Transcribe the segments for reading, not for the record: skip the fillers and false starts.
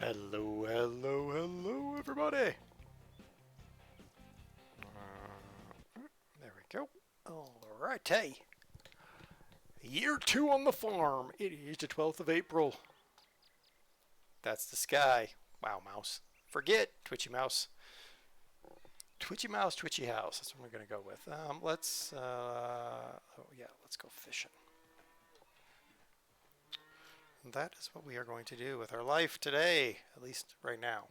Hello, hello, hello, everybody. There we go. Alrighty. Year 2 on the farm. It is the 12th of April. That's the sky. Wow, mouse. Forget Twitchy Mouse. Twitchy Mouse, Twitchy House. That's what we're going to go with. Let's go fishing. And that is what we are going to do with our life today, at least right now.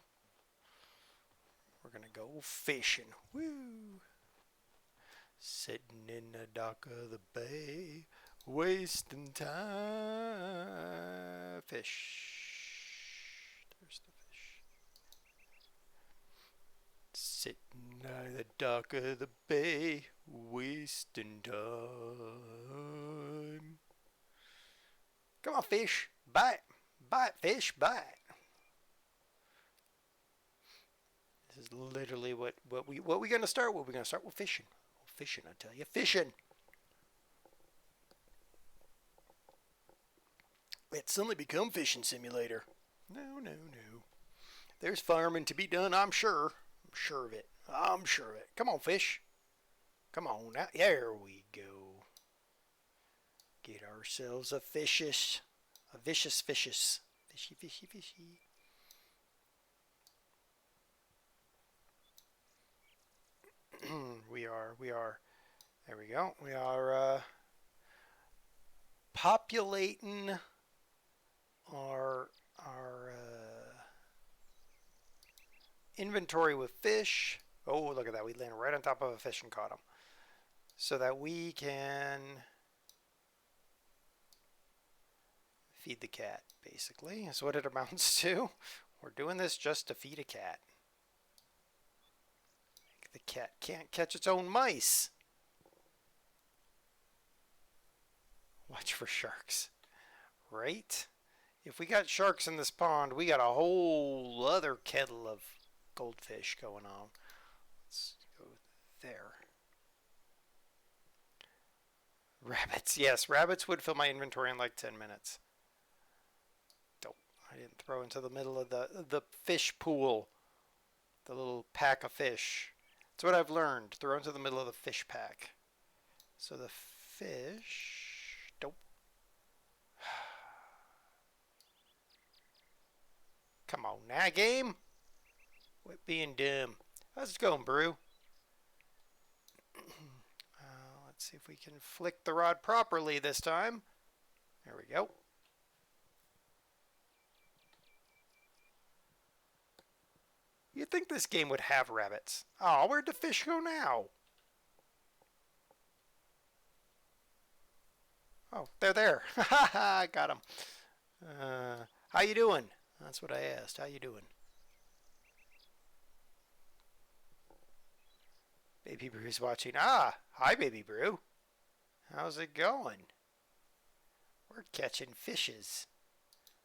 We're going to go fishing. Woo! Sitting in the dock of the bay, wasting time. Fish. There's the fish. Sitting at the dock of the bay, wasting time. Come on, fish. Bite. Bite, fish. Bite. This is literally what we gonna start with. We're gonna start with fishing. Fishing, I tell you, fishing. It's suddenly become fishing simulator. No. There's farming to be done, I'm sure. I'm sure of it. Come on, fish. Come on now. There we go. Get ourselves a vicious. Fishy. we are. There we go. We are populating our inventory with fish. Oh, look at that. We landed right on top of a fish and caught him. So that we can feed the cat, basically. That's what it amounts to. We're doing this just to feed a cat. The cat can't catch its own mice. Watch for sharks. Right? If we got sharks in this pond, we got a whole other kettle of goldfish going on. Let's go there. Rabbits. Yes, rabbits would fill my inventory in like 10 minutes. Nope. I didn't throw into the middle of the fish pool. The little pack of fish. That's what I've learned. Throw into the middle of the fish pack. So the fish... Nope. Come on now, game. Quit being dumb. How's it going, Brew? Let's see if we can flick the rod properly this time. There we go. You'd think this game would have rabbits. Oh, where'd the fish go now? Oh, they're there. Ha ha, I got them. How you doing? That's what I asked. How you doing? Baby Brew's watching. Ah, hi, Baby Brew. How's it going? We're catching fishes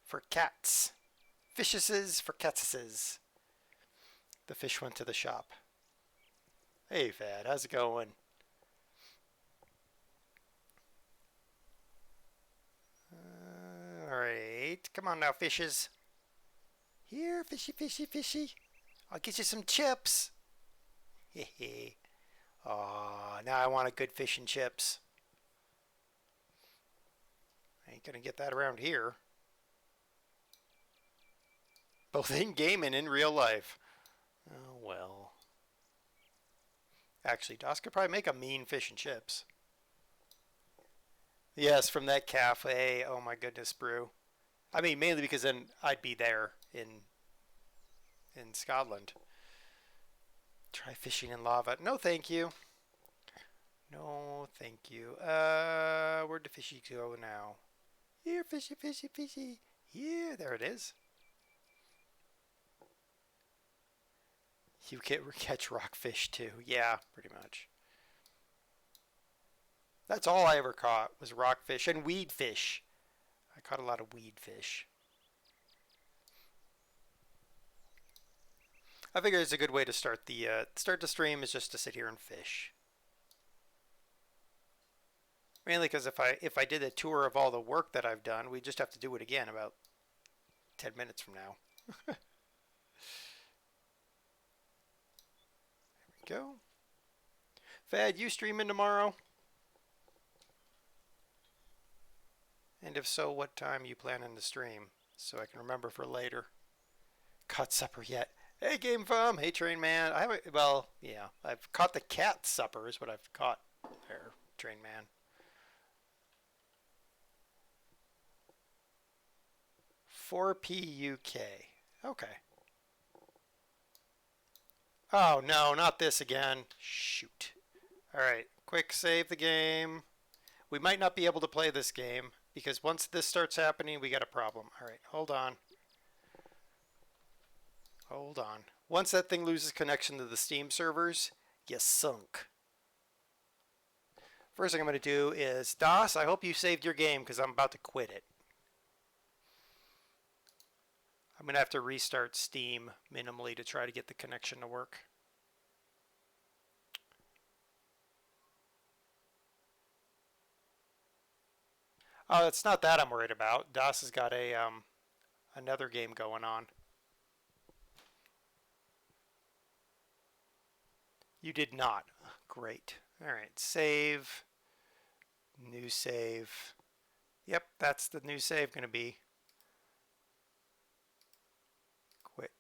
for cats. Fishes for catses. The fish went to the shop. Hey, Fad, how's it going? Alright, come on now, fishes. Here, fishy. I'll get you some chips. Hehe. Aw, now I want a good fish and chips. I ain't gonna get that around here. Both in game and in real life. Oh, well. Actually, Dos could probably make a mean fish and chips. Yes, from that cafe. Oh my goodness, Brew. I mean, mainly because then I'd be there in Scotland. Try fishing in lava. No, thank you. No, thank you. Where'd the fishy go now? Here, fishy. Here, there it is. You catch rockfish too. Yeah, pretty much. That's all I ever caught was rockfish and weed fish. I caught a lot of weed fish. I figure it's a good way to start the stream is just to sit here and fish. Mainly because if I did a tour of all the work that I've done, we just have to do it again about 10 minutes from now. Go. Fad, you streaming tomorrow? And if so, what time you planning to stream? So I can remember for later. Caught supper yet? Hey, Game Fum. Hey, Train Man. I haven't. Well, yeah, I've caught the cat supper is what I've caught there, Train Man. 4P UK. Okay. Oh no, not this again. Shoot. All right, quick save the game. We might not be able to play this game because once this starts happening, we got a problem. All right, hold on. Hold on. Once that thing loses connection to the Steam servers, you sunk. First thing I'm going to do is, DOS, I hope you saved your game because I'm about to quit it. I'm going to have to restart Steam minimally to try to get the connection to work. Oh, it's not that I'm worried about. DOS has got a another game going on. You did not. Great. All right, save. New save. Yep, that's the new save going to be. Quit.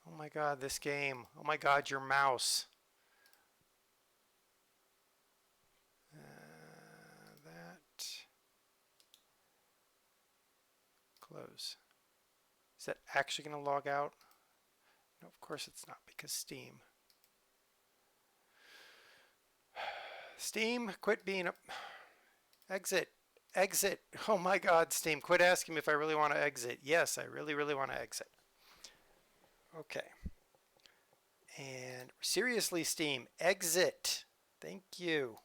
Oh my god, this game. Oh my god, your mouse. That. Close. Is that actually going to log out? No, of course it's not because Steam. Steam, quit being a... Exit. Exit. Oh my god, Steam. Quit asking me if I really want to exit. Yes, I really, really want to exit. Okay. And seriously, Steam, exit. Thank you.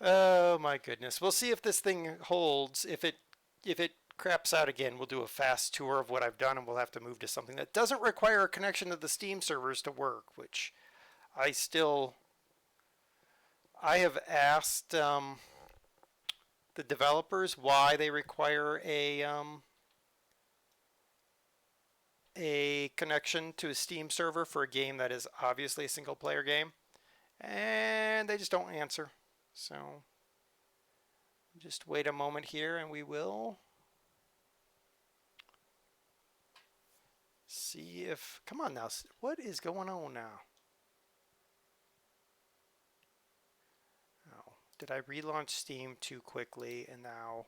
Oh my goodness. We'll see if this thing holds. If it craps out again, we'll do a fast tour of what I've done and we'll have to move to something that doesn't require a connection to the Steam servers to work, which I have asked the developers why they require a connection to a Steam server for a game that is obviously a single player game, and they just don't answer. So just wait a moment here and we will see if, come on now, what is going on now? Oh, did I relaunch Steam too quickly and now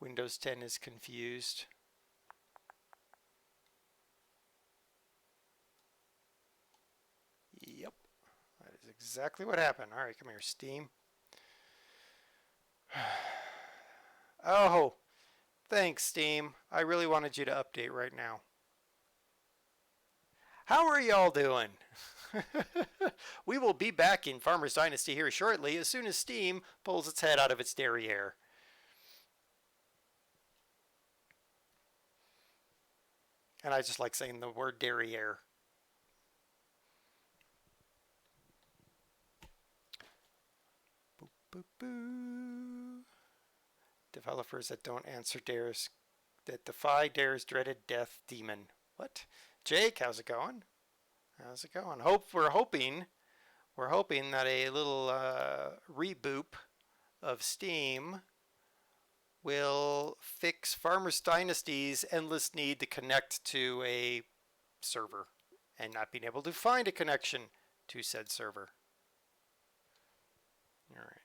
Windows 10 is confused? Yep, that is exactly what happened. All right, come here, Steam. Oh, thanks, Steam. I really wanted you to update right now. How are y'all doing? We will be back in Farmer's Dynasty here shortly as soon as Steam pulls its head out of its derriere. And I just like saying the word derriere. Boop, boop, boo. Developers that don't answer dares, that defy dare's dreaded death demon. What? Jake, how's it going? How's it going? We're hoping that a little reboot of Steam will fix Farmer's Dynasty's endless need to connect to a server and not being able to find a connection to said server. All right.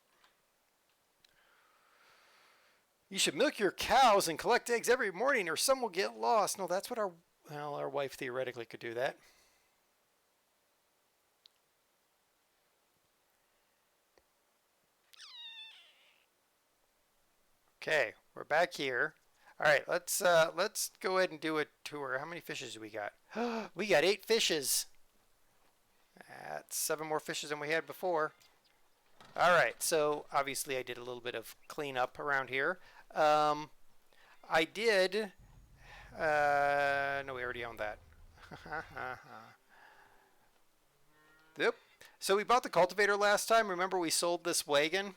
You should milk your cows and collect eggs every morning or some will get lost. No, that's what our wife theoretically could do that. Okay, we're back here. All right, let's go ahead and do a tour. How many fishes do we got? We got 8 fishes. That's 7 more fishes than we had before. All right, so obviously I did a little bit of cleanup around here. I did. No, we already owned that. Yep. So we bought the cultivator last time. Remember we sold this wagon?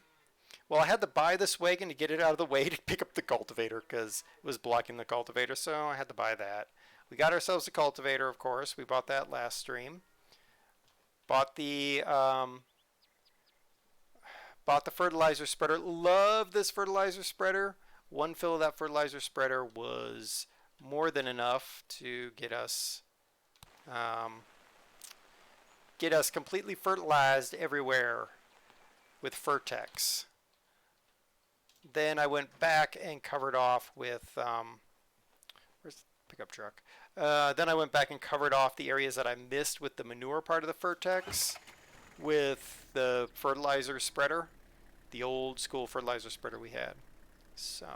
Well, I had to buy this wagon to get it out of the way to pick up the cultivator because it was blocking the cultivator, so I had to buy that. We got ourselves a cultivator, of course. We bought that last stream. Bought the fertilizer spreader. Love this fertilizer spreader. One fill of that fertilizer spreader was more than enough to get us completely fertilized everywhere with Fertex. Then I went back and covered off with where's the pickup truck? Then I went back and covered off the areas that I missed with the manure part of the Fertex with the fertilizer spreader, the old school fertilizer spreader we had. So,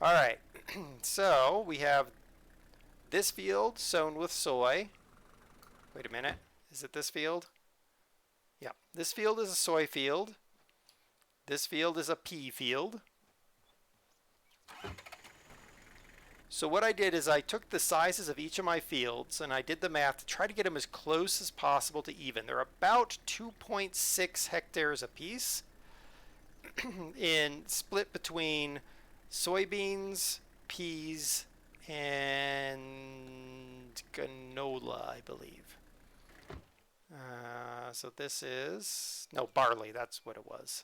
all right. So we have this field sown with soy. Wait a minute. Is it this field? Yeah. This field is a soy field. This field is a pea field. So what I did is I took the sizes of each of my fields and I did the math to try to get them as close as possible to even. They're about 2.6 hectares apiece in split between soybeans, peas, and canola, I believe. So this is, no, barley, that's what it was.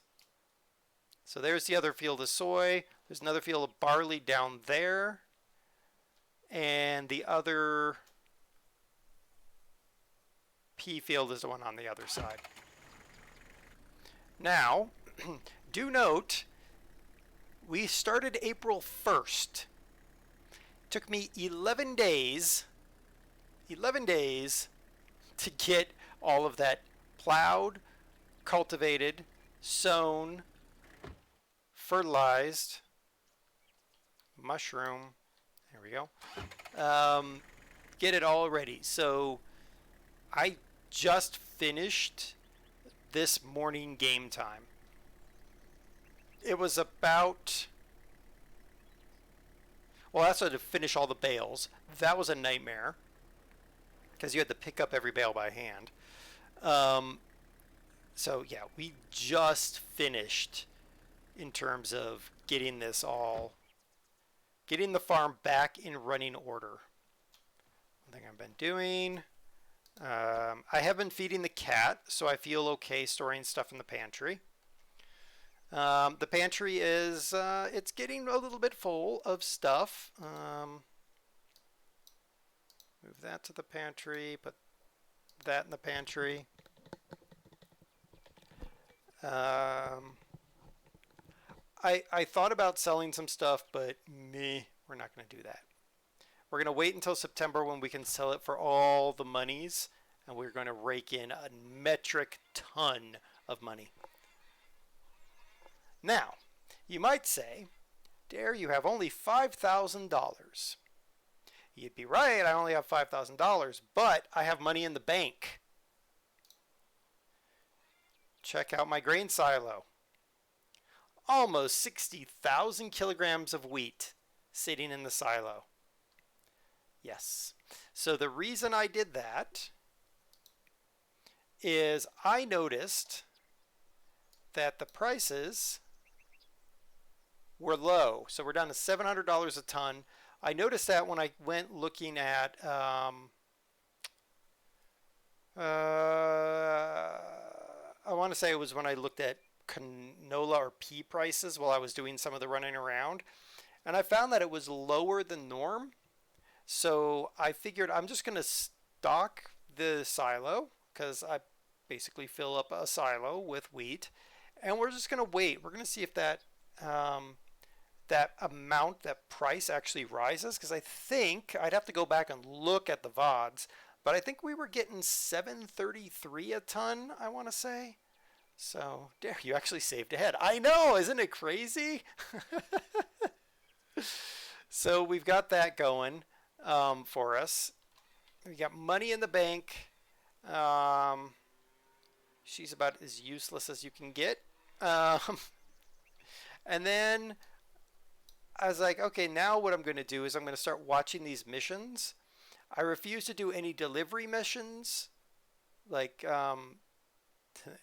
So there's the other field of soy. There's another field of barley down there. And the other pea field is the one on the other side. Now, do note, we started April 1st. It took me 11 days to get all of that plowed, cultivated, sown, fertilized, mushroom, there we go, get it all ready. So I just finished this morning game time. It was about, well, that's to finish all the bales. That was a nightmare because you had to pick up every bale by hand. So yeah, we just finished in terms of getting this all, getting the farm back in running order. One thing I've been doing, I have been feeding the cat, so I feel okay storing stuff in the pantry. The pantry is, it's getting a little bit full of stuff. Move that to the pantry, put that in the pantry. I thought about selling some stuff, but we're not going to do that. We're going to wait until September when we can sell it for all the monies, and we're going to rake in a metric ton of money. Now, you might say, Dare, you have only $5,000. You'd be right, I only have $5,000, but I have money in the bank. Check out my grain silo. Almost 60,000 kilograms of wheat sitting in the silo. Yes. So the reason I did that is I noticed that the prices were low. So we're down to $700 a ton. I noticed that when I went looking at I want to say it was when I looked at canola or pea prices while I was doing some of the running around, and I found that it was lower than norm. So I figured I'm just going to stock the silo, because I basically fill up a silo with wheat, and we're just going to wait. We're going to see if that that price actually rises, because I think I'd have to go back and look at the VODs, but I think we were getting $733 a ton, I want to say. So, Dare, you actually saved ahead. I know, isn't it crazy? So we've got that going for us. We got money in the bank. She's about as useless as you can get. And then I was like, okay, now what I'm going to do is I'm going to start watching these missions. I refuse to do any delivery missions, like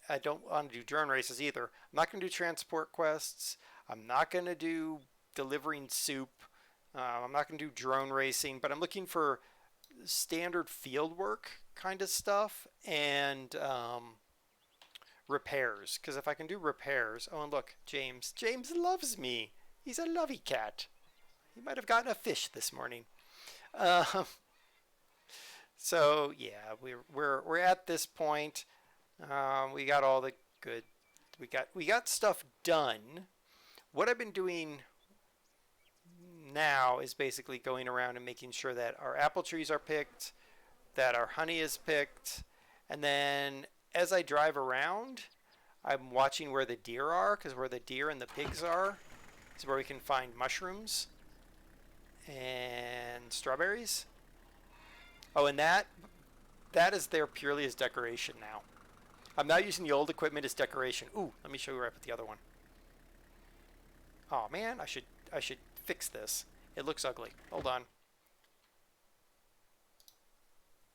I don't want to do drone races either. I'm not going to do transport quests. I'm not going to do delivering soup. I'm not going to do drone racing, but I'm looking for standard field work kind of stuff and repairs. Because if I can do repairs, oh, and look, James. James loves me. He's a lovey cat. He might have gotten a fish this morning. So yeah, we're at this point. We got all the good. We got stuff done. What I've been doing now is basically going around and making sure that our apple trees are picked, that our honey is picked, and then as I drive around, I'm watching where the deer are, because where the deer and the pigs are is where we can find mushrooms and strawberries. Oh, and that is there purely as decoration now. I'm not using the old equipment as decoration. Ooh, let me show you where I put the other one. Oh man, I should fix this. It looks ugly. Hold on.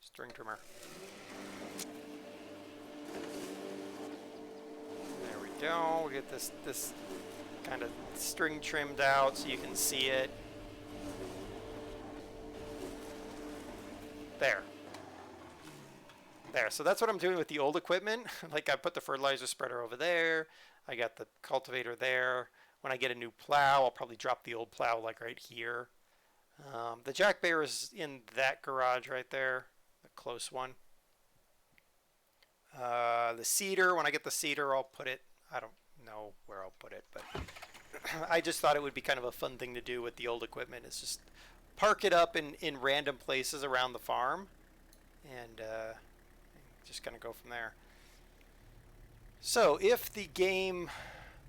String trimmer. There we go. We get this kind of string trimmed out so you can see it. There. There. So that's what I'm doing with the old equipment. Like I put the fertilizer spreader over there. I got the cultivator there. When I get a new plow, I'll probably drop the old plow like right here. The jack bear is in that garage right there, the close one. The cedar, when I get the cedar, I'll put it, I don't know where I'll put it, but I just thought it would be kind of a fun thing to do with the old equipment, is just park it up in random places around the farm, and just gonna go from there. So if the game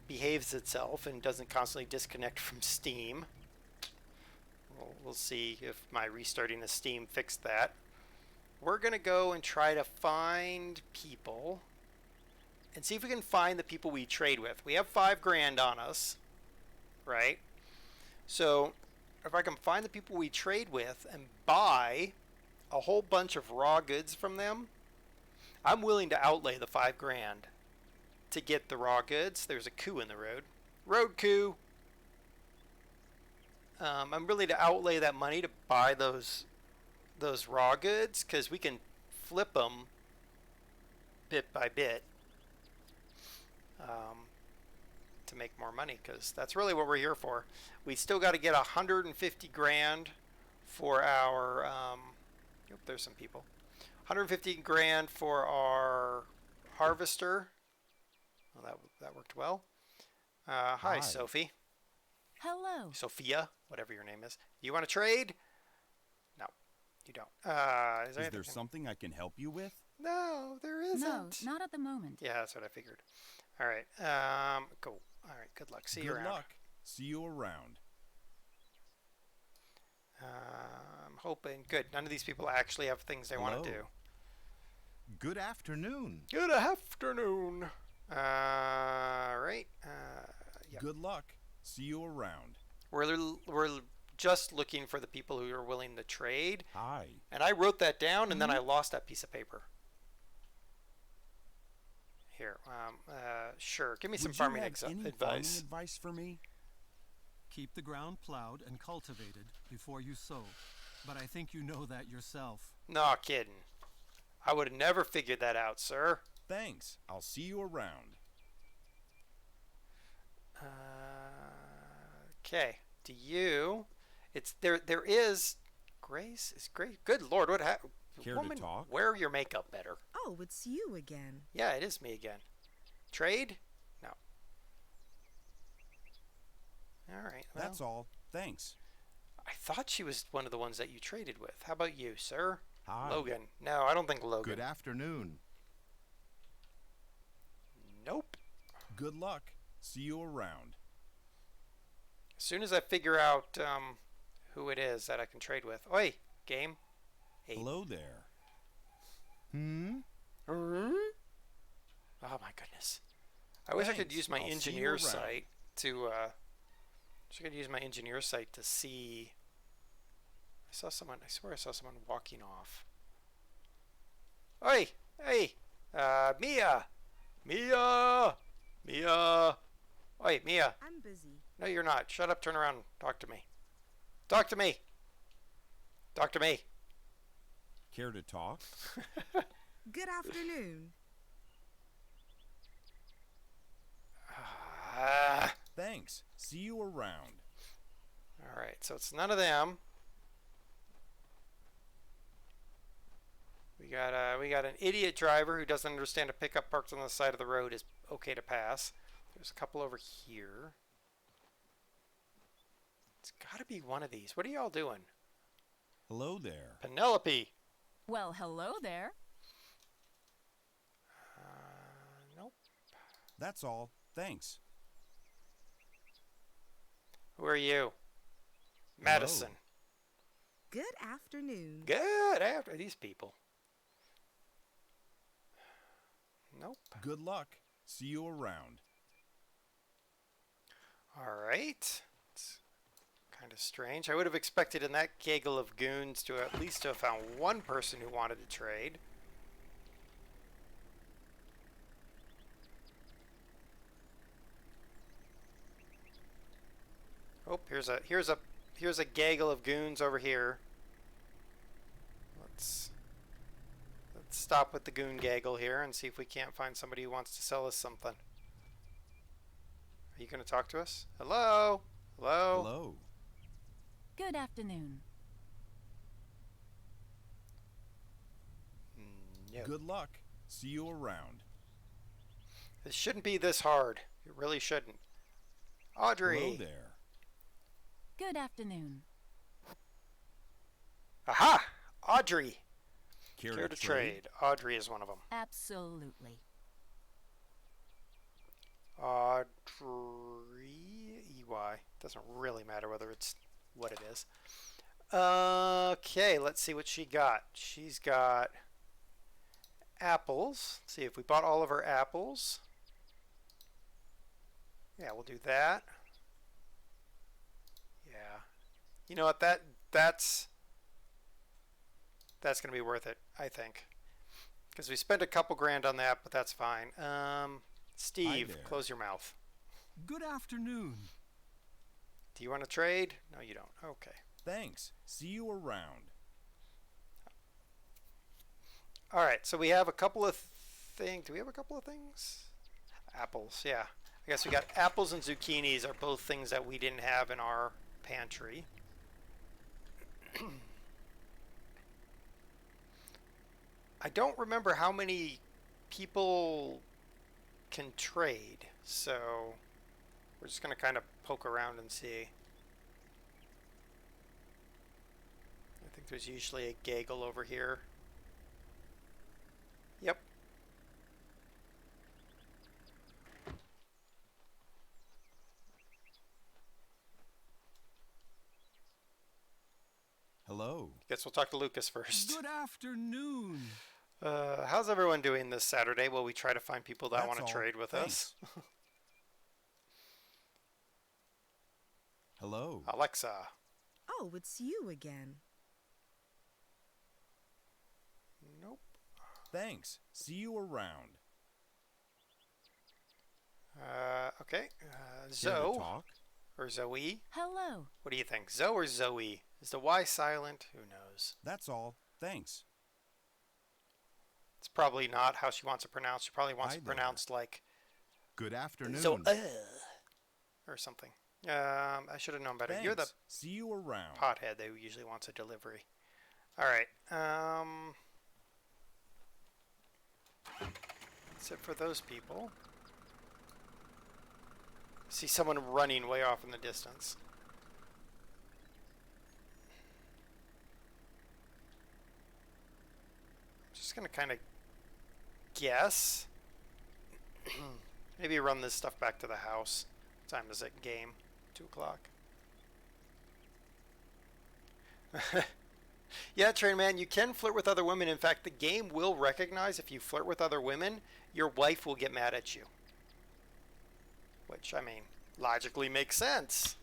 behaves itself and doesn't constantly disconnect from Steam, we'll see if my restarting the Steam fixed that. We're gonna go and try to find people and see if we can find the people we trade with. We have $5 grand on us, right? So if I can find the people we trade with and buy a whole bunch of raw goods from them, I'm willing to outlay the $5 grand to get the raw goods. There's a coup in the road. Road coup. I'm willing to outlay that money to buy those raw goods, because we can flip them bit by bit to make more money, because that's really what we're here for. We still got to get 150 grand for our there's some people. 150 grand for our harvester. Well, that worked well. Hi, Sophie. Hello. Sophia, whatever your name is. You want to trade? No, you don't. Is there something I can help you with? No, there isn't. No, not at the moment. Yeah, that's what I figured. All right. Cool. All right. Good luck. See you around. Good luck. See you around. I'm hoping. Good. None of these people actually have things they want to do. Good afternoon. Good afternoon. Right. Yep. Good luck. See you around. We're just looking for the people who are willing to trade. Hi. And I wrote that down, and then I lost that piece of paper. Here. Sure. Give me some farming advice. Farming advice for me? Keep the ground plowed and cultivated before you sow. But I think you know that yourself. No kidding. I would have never figured that out, sir. Thanks. I'll see you around. Okay. Do you? It's there. There is. Grace is great. Good Lord, what happened? Care Woman, to talk? wear your makeup better. Oh, it's you again. Yeah, it is me again. Trade? No. All right. Well, That's all. Thanks. I thought she was one of the ones that you traded with. How about you, sir? Hi. Logan. No, I don't think Logan. Good afternoon. Nope. Good luck. See you around. As soon as I figure out who it is that I can trade with. Oi, game. Hey. Hello there. Oh my goodness. I wish I could use my I'll see you engineer around. site to wish I could use my engineer site to see. I swear I saw someone walking off. Oi, hey, Mia. Mia! Mia! Wait, Mia. I'm busy. No, you're not. Shut up, turn around, talk to me. Talk to me! Talk to me! Care to talk? Good afternoon. Ah. Thanks. See you around. Alright, so it's none of them. We got an idiot driver who doesn't understand a pickup parked on the side of the road is okay to pass. There's a couple over here. It's got to be one of these. What are y'all doing? Hello there. Penelope! Well, hello there. Nope. That's all. Thanks. Who are you? Madison. Good afternoon. Good after these people. Nope. Good luck. See you around. Alright. It's kind of strange. I would have expected in that gaggle of goons to at least have found one person who wanted to trade. Oh, here's a gaggle of goons over here. Let's stop with the goon gaggle here and see if we can't find somebody who wants to sell us something. Are you going to talk to us? Hello? Hello? Hello. Good afternoon. No. Good luck. See you around. This shouldn't be this hard. It really shouldn't. Audrey. Hello there. Good afternoon. Aha! Audrey. Care to trade. Audrey is one of them. Absolutely. Audrey. EY. Doesn't really matter whether it's what it is. Okay, let's see what she got. She's got apples. Let's see if we bought all of her apples. Yeah, we'll do that. Yeah. You know what? That's going to be worth it, I think. Because we spent a couple grand on that, but that's fine. Steve, there. close your mouth. Good afternoon. Do you want to trade? No, you don't. Okay. Thanks. See you around. All right, so we have a couple of things. Do we have a couple of things? Apples, yeah. I guess we got apples and zucchinis are both things that we didn't have in our pantry. I don't remember how many people can trade, so we're just going to kind of poke around and see. I think there's usually a gaggle over here. Yep. Hello. Guess we'll talk to Lucas first. Good afternoon. How's everyone doing this Saturday while we try to find people that That's want to all. trade with us? Thanks. Hello. Alexa. Oh, it's you again. Nope. Thanks. See you around. Okay. Care to Zoe talk? or Zoe? Hello. What do you think? Zoe or Zoe? Is the Y silent? Who knows? That's all. Thanks. It's probably not how she wants it pronounced. She probably wants Hi it there. pronounced like Good afternoon. Zoe or something. I should have known better. Thanks. You're the See you around. pothead that usually wants a delivery. All right. That's it for those people. See someone running way off in the distance. Just gonna kind of guess. Maybe run this stuff back to the house. What time is it? Game. 2 o'clock. Yeah, Train Man, you can flirt with other women. In fact, the game will recognize if you flirt with other women, your wife will get mad at you. Which, I mean, logically makes sense.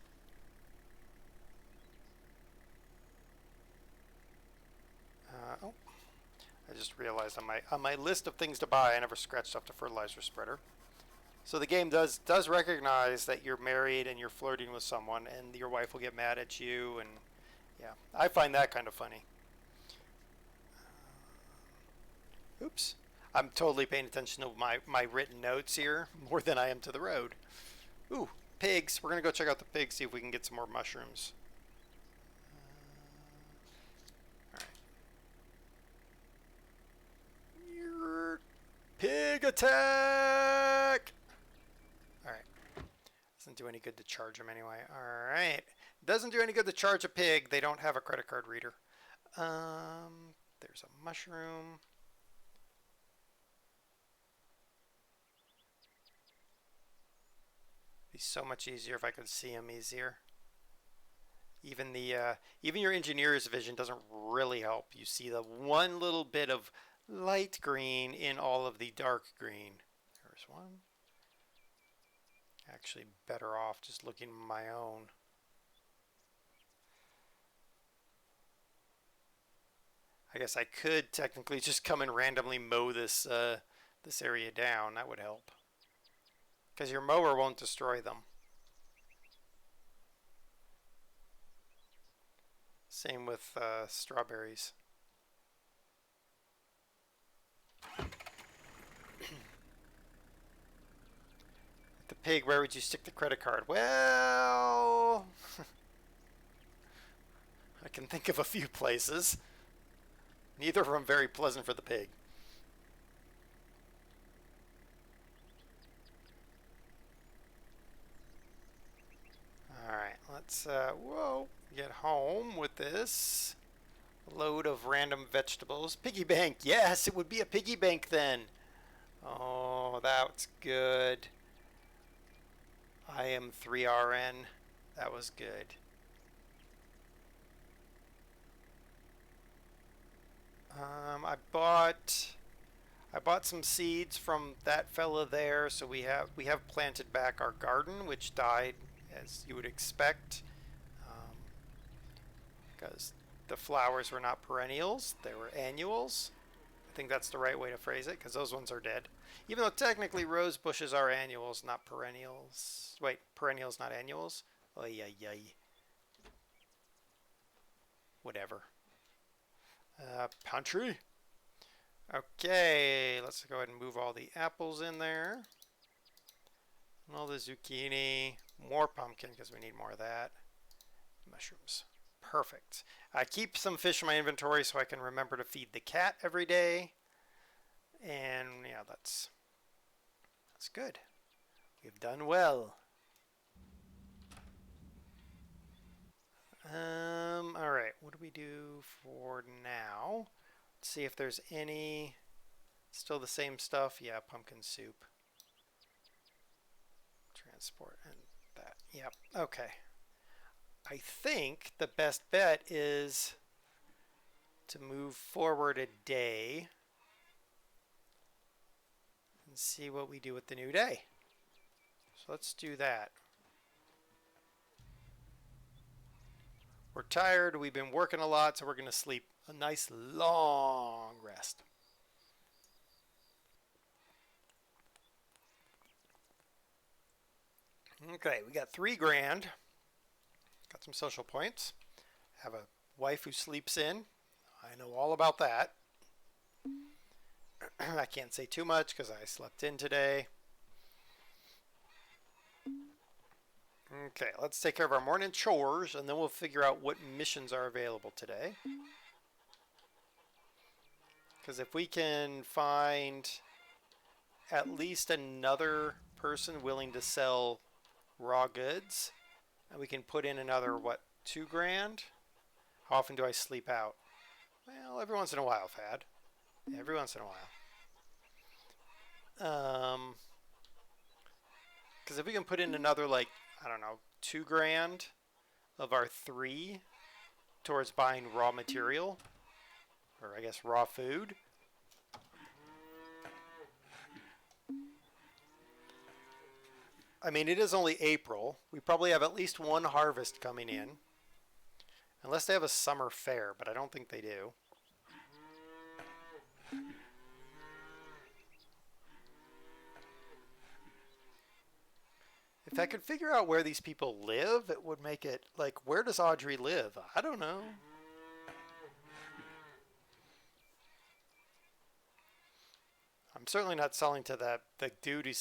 Oh. I just realized on my list of things to buy, I never scratched off the fertilizer spreader. So the game does recognize that you're married and you're flirting with someone, and your wife will get mad at you, and yeah, I find that kind of funny. Oops. I'm totally paying attention to my written notes here more than I am to the road. Ooh, pigs. We're going to go check out the pigs, see if we can get some more mushrooms. Alright. Pig attack! Alright. Doesn't do any good to charge them anyway. Alright. Doesn't do any good to charge a pig. They don't have a credit card reader. There's a mushroom. Be so much easier if I could see them easier. Even your engineer's vision doesn't really help. You see the one little bit of light green in all of the dark green. There's one. Actually, better off just looking at my own. I guess I could technically just come and randomly mow this this area down. That would help. Because your mower won't destroy them. Same with strawberries. The pig, where would you stick the credit card? Well, I can think of a few places. Neither of them very pleasant for the pig. Alright, let's get home with this load of random vegetables. Piggy bank, yes, it would be a piggy bank then. Oh, that's good. I am 3RN. That was good. I bought some seeds from that fella there, so we have planted back our garden, which died as you would expect, because the flowers were not perennials, they were annuals. I think that's the right way to phrase it, because those ones are dead. Even though technically rose bushes are annuals, not perennials. Wait, perennials, not annuals? Oh, yeah. Whatever. Pantry. Okay, let's go ahead and move all the apples in there. And all the zucchini. More pumpkin, because we need more of that. Mushrooms. Perfect. I keep some fish in my inventory so I can remember to feed the cat every day. And yeah, that's good. We've done well. Alright, what do we do for now? Let's see if there's any, still the same stuff. Yeah, pumpkin soup. Transport and that. Yep, okay. I think the best bet is to move forward a day and see what we do with the new day. So let's do that. We're tired, we've been working a lot, so we're going to sleep a nice long rest. Okay, we got 3 grand. Got some social points. Have a wife who sleeps in. I know all about that. I can't say too much because I slept in today. Okay, let's take care of our morning chores and then we'll figure out what missions are available today. Because if we can find at least another person willing to sell raw goods, and we can put in another, what, 2 grand? How often do I sleep out? Well, every once in a while, Fad. Every once in a while. Because if we can put in another, like, I don't know, 2 grand of our 3 towards buying raw material, or I guess raw food. I mean, it is only April. We probably have at least 1 harvest coming in. Unless they have a summer fair, but I don't think they do. If I could figure out where these people live, it would make it, like, where does Audrey live? I don't know. I'm certainly not selling to the dude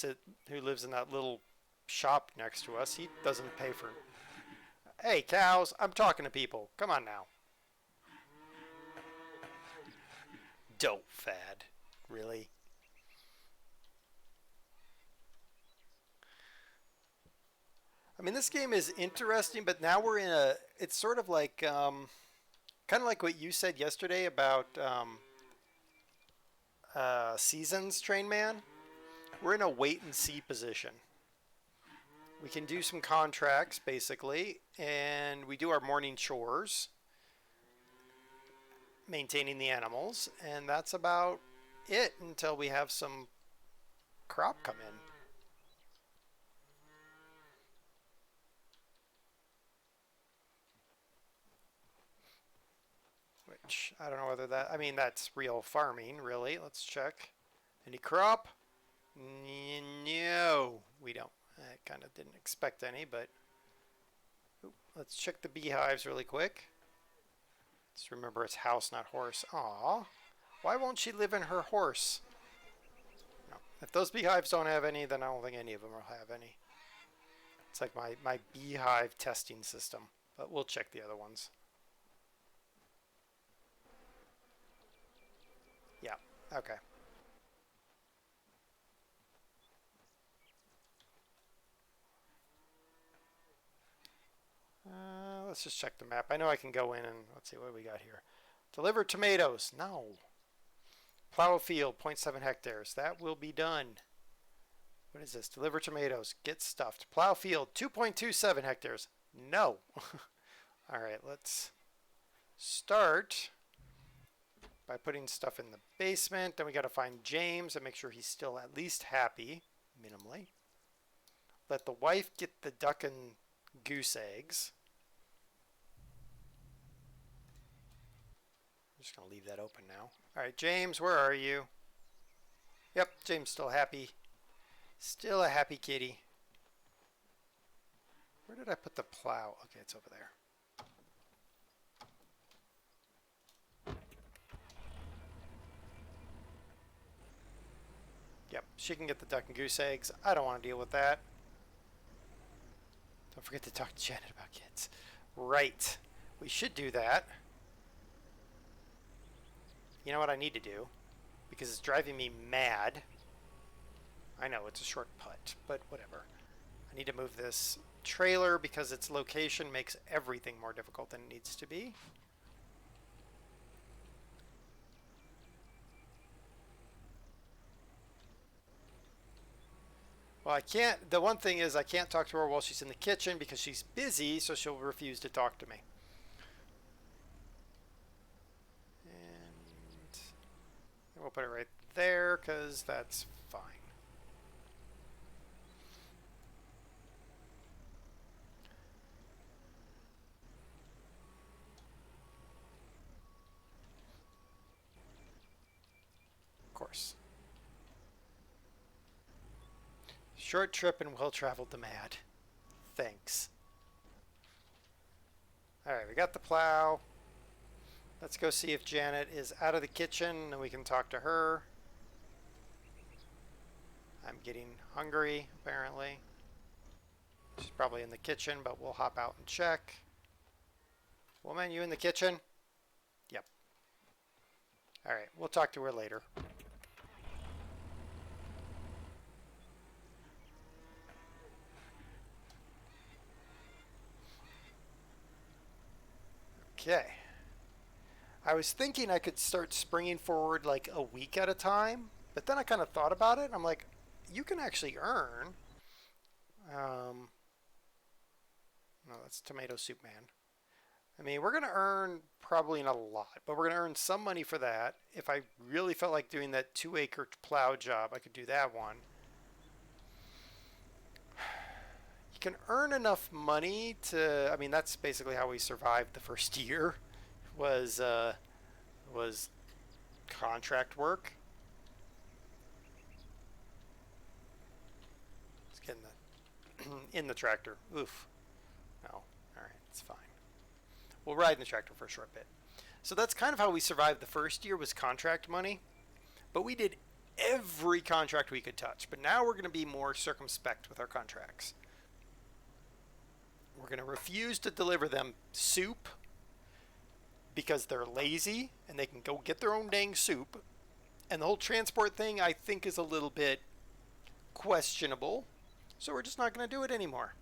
who lives in that little shop next to us. He doesn't pay for... Hey, cows, I'm talking to people. Come on now. Dope fad. Really? I mean, this game is interesting, but now we're in a... It's sort of like... kind of like what you said yesterday about Seasons, Train Man. We're in a wait-and-see position. We can do some contracts, basically, and we do our morning chores, maintaining the animals, and that's about it until we have some crop come in. Which, I don't know whether that... I mean, that's real farming, really. Let's check. Any crop? No, we don't. I kind of didn't expect any, but... Let's check the beehives really quick. Let's remember it's house, not horse. Aw. Why won't she live in her horse? No. If those beehives don't have any, then I don't think any of them will have any. It's like my beehive testing system. But we'll check the other ones. Yeah, okay. Let's just check the map. I know I can go in and let's see what we got here. Deliver tomatoes. No. Plow a field, 0.7 hectares. That will be done. What is this? Deliver tomatoes. Get stuffed. Plow field, 2.27 hectares. No. All right, let's start by putting stuff in the basement. Then we got to find James and make sure he's still at least happy, minimally. Let the wife get the duck and goose eggs. I'm just going to leave that open now. All right, James, where are you? Yep, James still happy. Still a happy kitty. Where did I put the plow? Okay, it's over there. Yep, she can get the duck and goose eggs. I don't want to deal with that. Don't forget to talk to Janet about kids. Right. We should do that. You know what I need to do? Because it's driving me mad. I know, it's a short putt, but whatever. I need to move this trailer because its location makes everything more difficult than it needs to be. Well, I can't, the one thing is I can't talk to her while she's in the kitchen because she's busy, so she'll refuse to talk to me. And we'll put it right there because that's fine. Of course. Short trip and well traveled to mad. Thanks. Alright, we got the plow. Let's go see if Janet is out of the kitchen and we can talk to her. I'm getting hungry, apparently. She's probably in the kitchen, but we'll hop out and check. Woman, you in the kitchen? Yep. Alright, we'll talk to her later. Okay. I was thinking I could start springing forward like a week at a time, but then I kind of thought about it and I'm like, you can actually earn. No, that's Tomato Soup Man. I mean, we're going to earn probably not a lot, but we're going to earn some money for that. If I really felt like doing that 2-acre plow job, I could do that one. You can earn enough money to, I mean, that's basically how we survived the first year was contract work. It's getting in the tractor. Oof. No. All right, it's fine. We'll ride in the tractor for a short bit. So that's kind of how we survived the first year, was contract money. But we did every contract we could touch. But now we're going to be more circumspect with our contracts. We're going to refuse to deliver them soup because they're lazy and they can go get their own dang soup. And the whole transport thing, I think, is a little bit questionable. So we're just not going to do it anymore.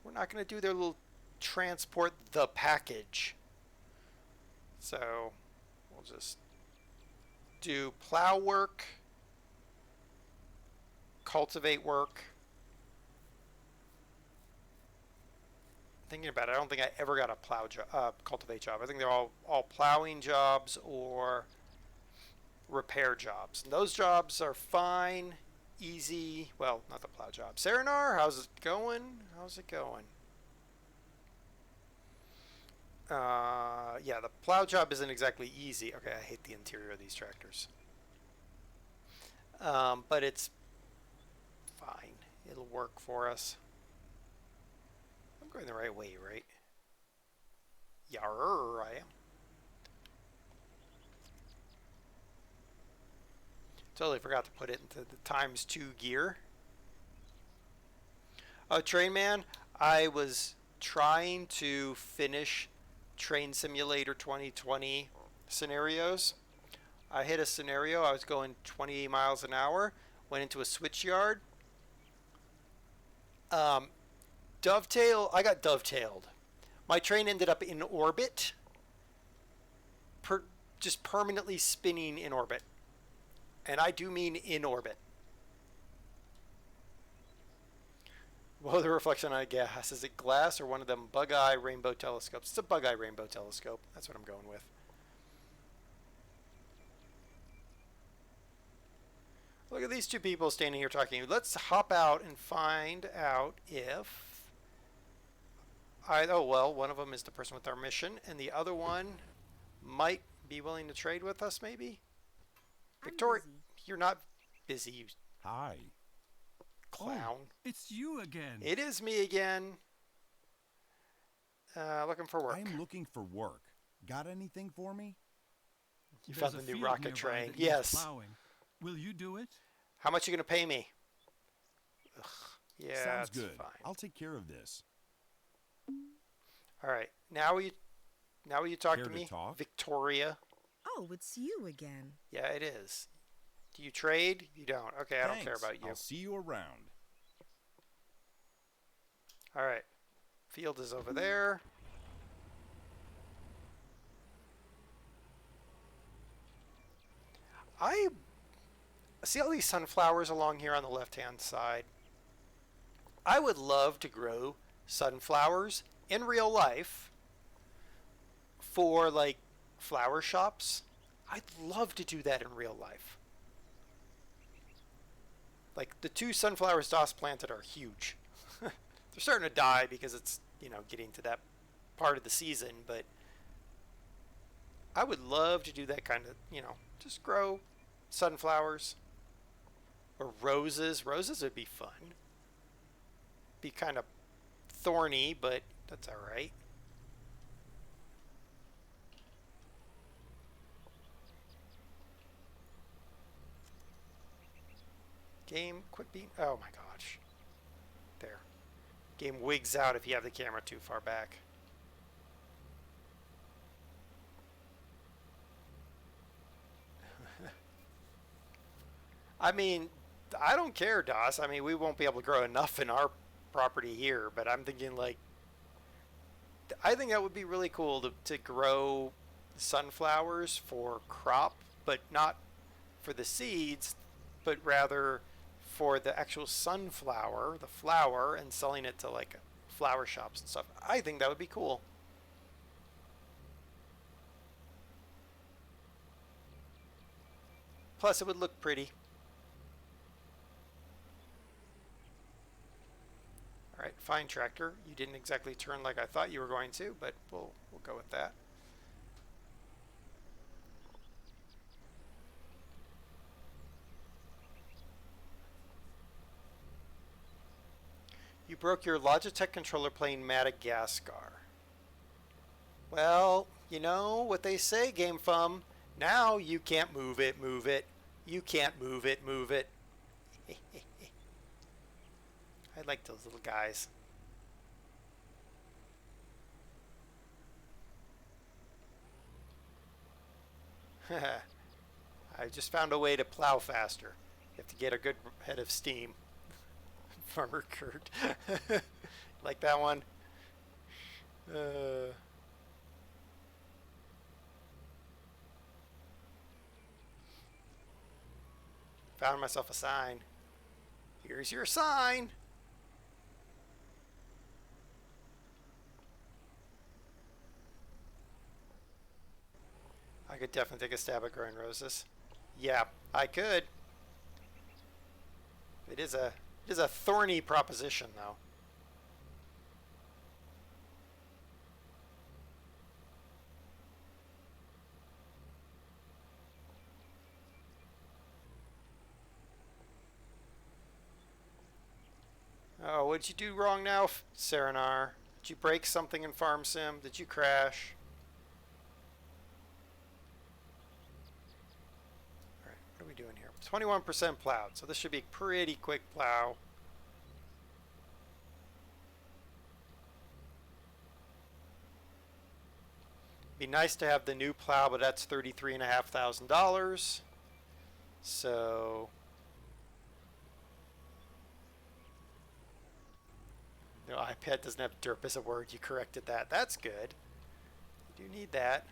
We're not going to do their little transport the package. So we'll just do plow work, cultivate work. Thinking about it, I don't think I ever got a plow job, cultivate job. I think they're all plowing jobs or repair jobs. And those jobs are fine, easy. Well, not the plow job. Serenar, how's it going? How's it going? Yeah, the plow job isn't exactly easy. Okay, I hate the interior of these tractors. But it's fine. It'll work for us. I'm going the right way, right? Yarr, I am. Totally forgot to put it into the ×2 gear. Oh, Train Man, I was trying to finish Train Simulator 2020 scenarios. I hit a scenario, I was going 20 miles an hour, went into a switch yard. I got dovetailed. My train ended up in orbit, just permanently spinning in orbit. And I do mean in orbit. Well, the reflection on gas, is it glass or one of them bug-eye rainbow telescopes? It's a bug-eye rainbow telescope. That's what I'm going with. Look at these two people standing here talking. Let's hop out and find out if... oh, well, one of them is the person with our mission, and the other one might be willing to trade with us, maybe? Victoria, you're not busy, you Hi. clown. Oh, it's you again. It is me again. Looking for work. I'm looking for work. Got anything for me? You There's found a the new field rocket nearby train. that needs Yes. plowing. Will you do it? How much are you going to pay me? Ugh. Yeah, Sounds that's good. fine. I'll take care of this. All right. Now will you talk Care to to me? talk? Oh, Victoria. it's you again. Yeah, it is. Do you trade? You don't. Okay, I don't care Thanks. about you. I'll see you around. All right. Field is over there. I see all these sunflowers along here on the left-hand side. I would love to grow sunflowers in real life for like flower shops. I'd love to do that in real life. Like the 2 sunflowers Das planted are huge. They're starting to die because it's, getting to that part of the season, but I would love to do that kind of, just grow sunflowers or roses. Roses would be fun. Be kind of thorny, but that's all right. Game, quit being, oh my gosh. There. Game wigs out if you have the camera too far back. I mean, I don't care, Das. I mean, we won't be able to grow enough in our property here, but I'm thinking like, I think that would be really cool to grow sunflowers for crop, but not for the seeds, but rather for the actual sunflower, the flower, and selling it to like flower shops and stuff. I think that would be cool. Plus, it would look pretty. All right, fine, tractor. You didn't exactly turn like I thought you were going to, but we'll go with that. broke your Logitech controller playing Madagascar. Well, you know what they say, Game Fum. Now you can't move it, move it. You can't move it, move it. I like those little guys. I just found a way to plow faster. You have to get a good head of steam. Farmer Kurt. Like that one? Found myself a sign. Here's your sign. I could definitely take a stab at growing roses. Yeah, I could. It is a thorny proposition, though. Oh, what did you do wrong now, Serenar? Did you break something in Farm Sim? Did you crash? Alright, what are we doing here? 21% plowed, so this should be a pretty quick plow. Be nice to have the new plow, but that's $33,500. So no, iPad doesn't have derp as a word. You corrected that. That's good. You do need that.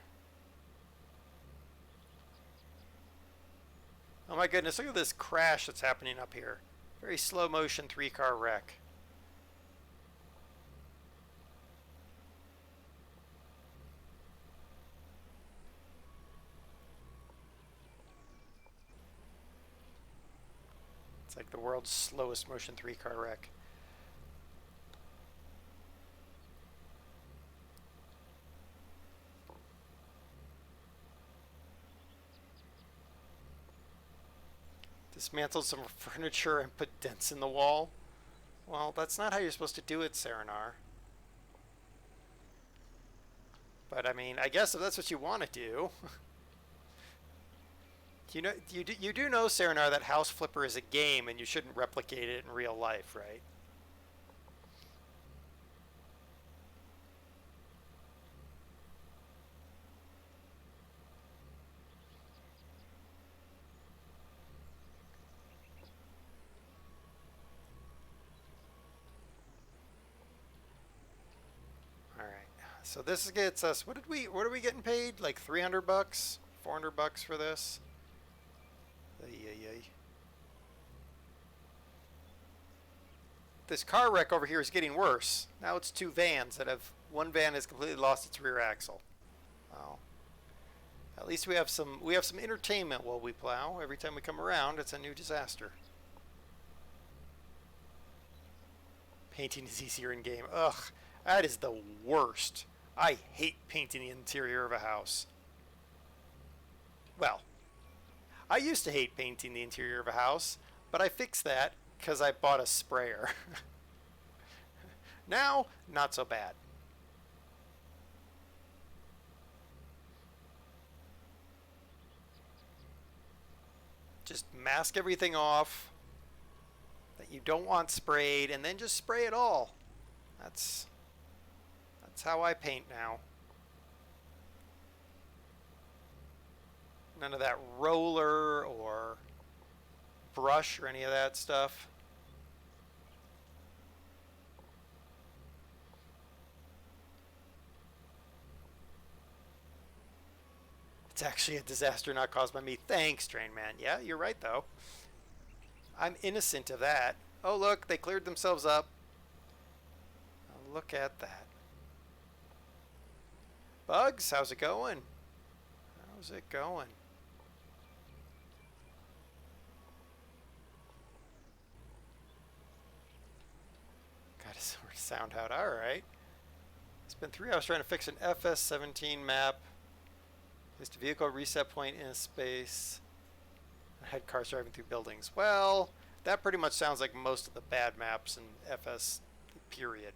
Oh my goodness, look at this crash that's happening up here. Very slow motion 3-car wreck. It's like the world's slowest motion 3-car wreck. Dismantled some furniture and put dents in the wall. Well, that's not how you're supposed to do it, Serenar. But I mean, I guess if that's what you want to do. You know, you do know, Serenar, that House Flipper is a game and you shouldn't replicate it in real life, right? All right. So this gets us. What are we getting paid? Like 300 bucks, 400 bucks for this? This car wreck over here is getting worse. Now it's two vans that have, one van has completely lost its rear axle. Well, at least we have some entertainment while we plow. Every time we come around, it's a new disaster. Painting is easier in game. Ugh, that is the worst. I hate painting the interior of a house. Well, I used to hate painting the interior of a house, but I fixed that because I bought a sprayer. Now, not so bad. Just mask everything off that you don't want sprayed, and then just spray it all. That's how I paint now. None of that roller or brush or any of that stuff. It's actually a disaster not caused by me. Thanks, Train Man. Yeah, you're right, though. I'm innocent of that. Oh, look, they cleared themselves up. Oh, look at that. Bugs, how's it going? How's it going? Got to sort of sound out. All right. It's been 3 hours trying to fix an FS17 map. Placed a vehicle reset point in a space. I had cars driving through buildings. Well, that pretty much sounds like most of the bad maps in FS period.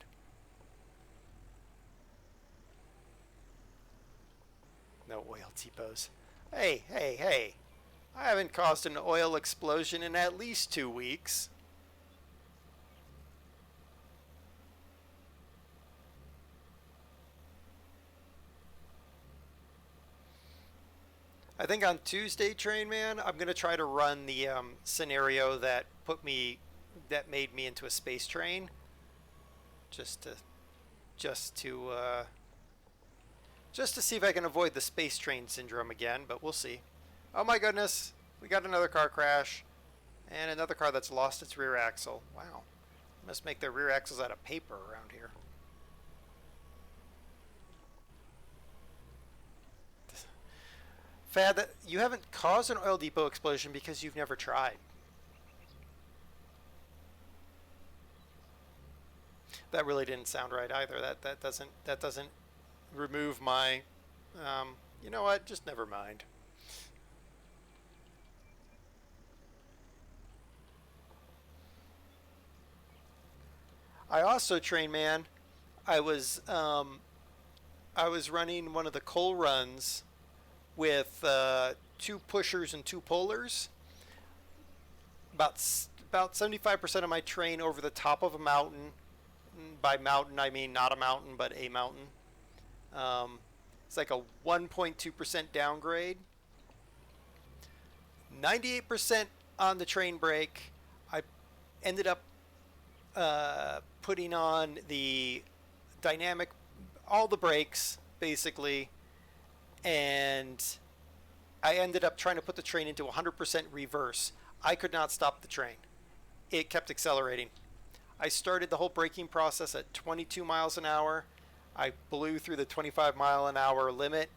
No oil depots. Hey, hey, hey. I haven't caused an oil explosion in at least 2 weeks. I think on Tuesday, Train Man, I'm gonna try to run the scenario that made me into a space train, just to, just to, uh, just to see if I can avoid the space train syndrome again. But we'll see. Oh my goodness, we got another car crash, and another car that's lost its rear axle. Wow, must make their rear axles out of paper around here. Fad, you haven't caused an oil depot explosion because you've never tried. That really didn't sound right either. That doesn't remove my. You know what? Just never mind. I also, Train Man, I was running one of the coal runs with 2 pushers and 2 pullers. About 75% of my train over the top of a mountain. By mountain, I mean not a mountain, but a mountain. It's like a 1.2% downgrade. 98% on the train brake. I ended up putting on the dynamic, all the brakes, basically. And I ended up trying to put the train into 100% reverse. I could not stop the train. It kept accelerating. I started the whole braking process at 22 miles an hour. I blew through the 25-mile-an-hour limit,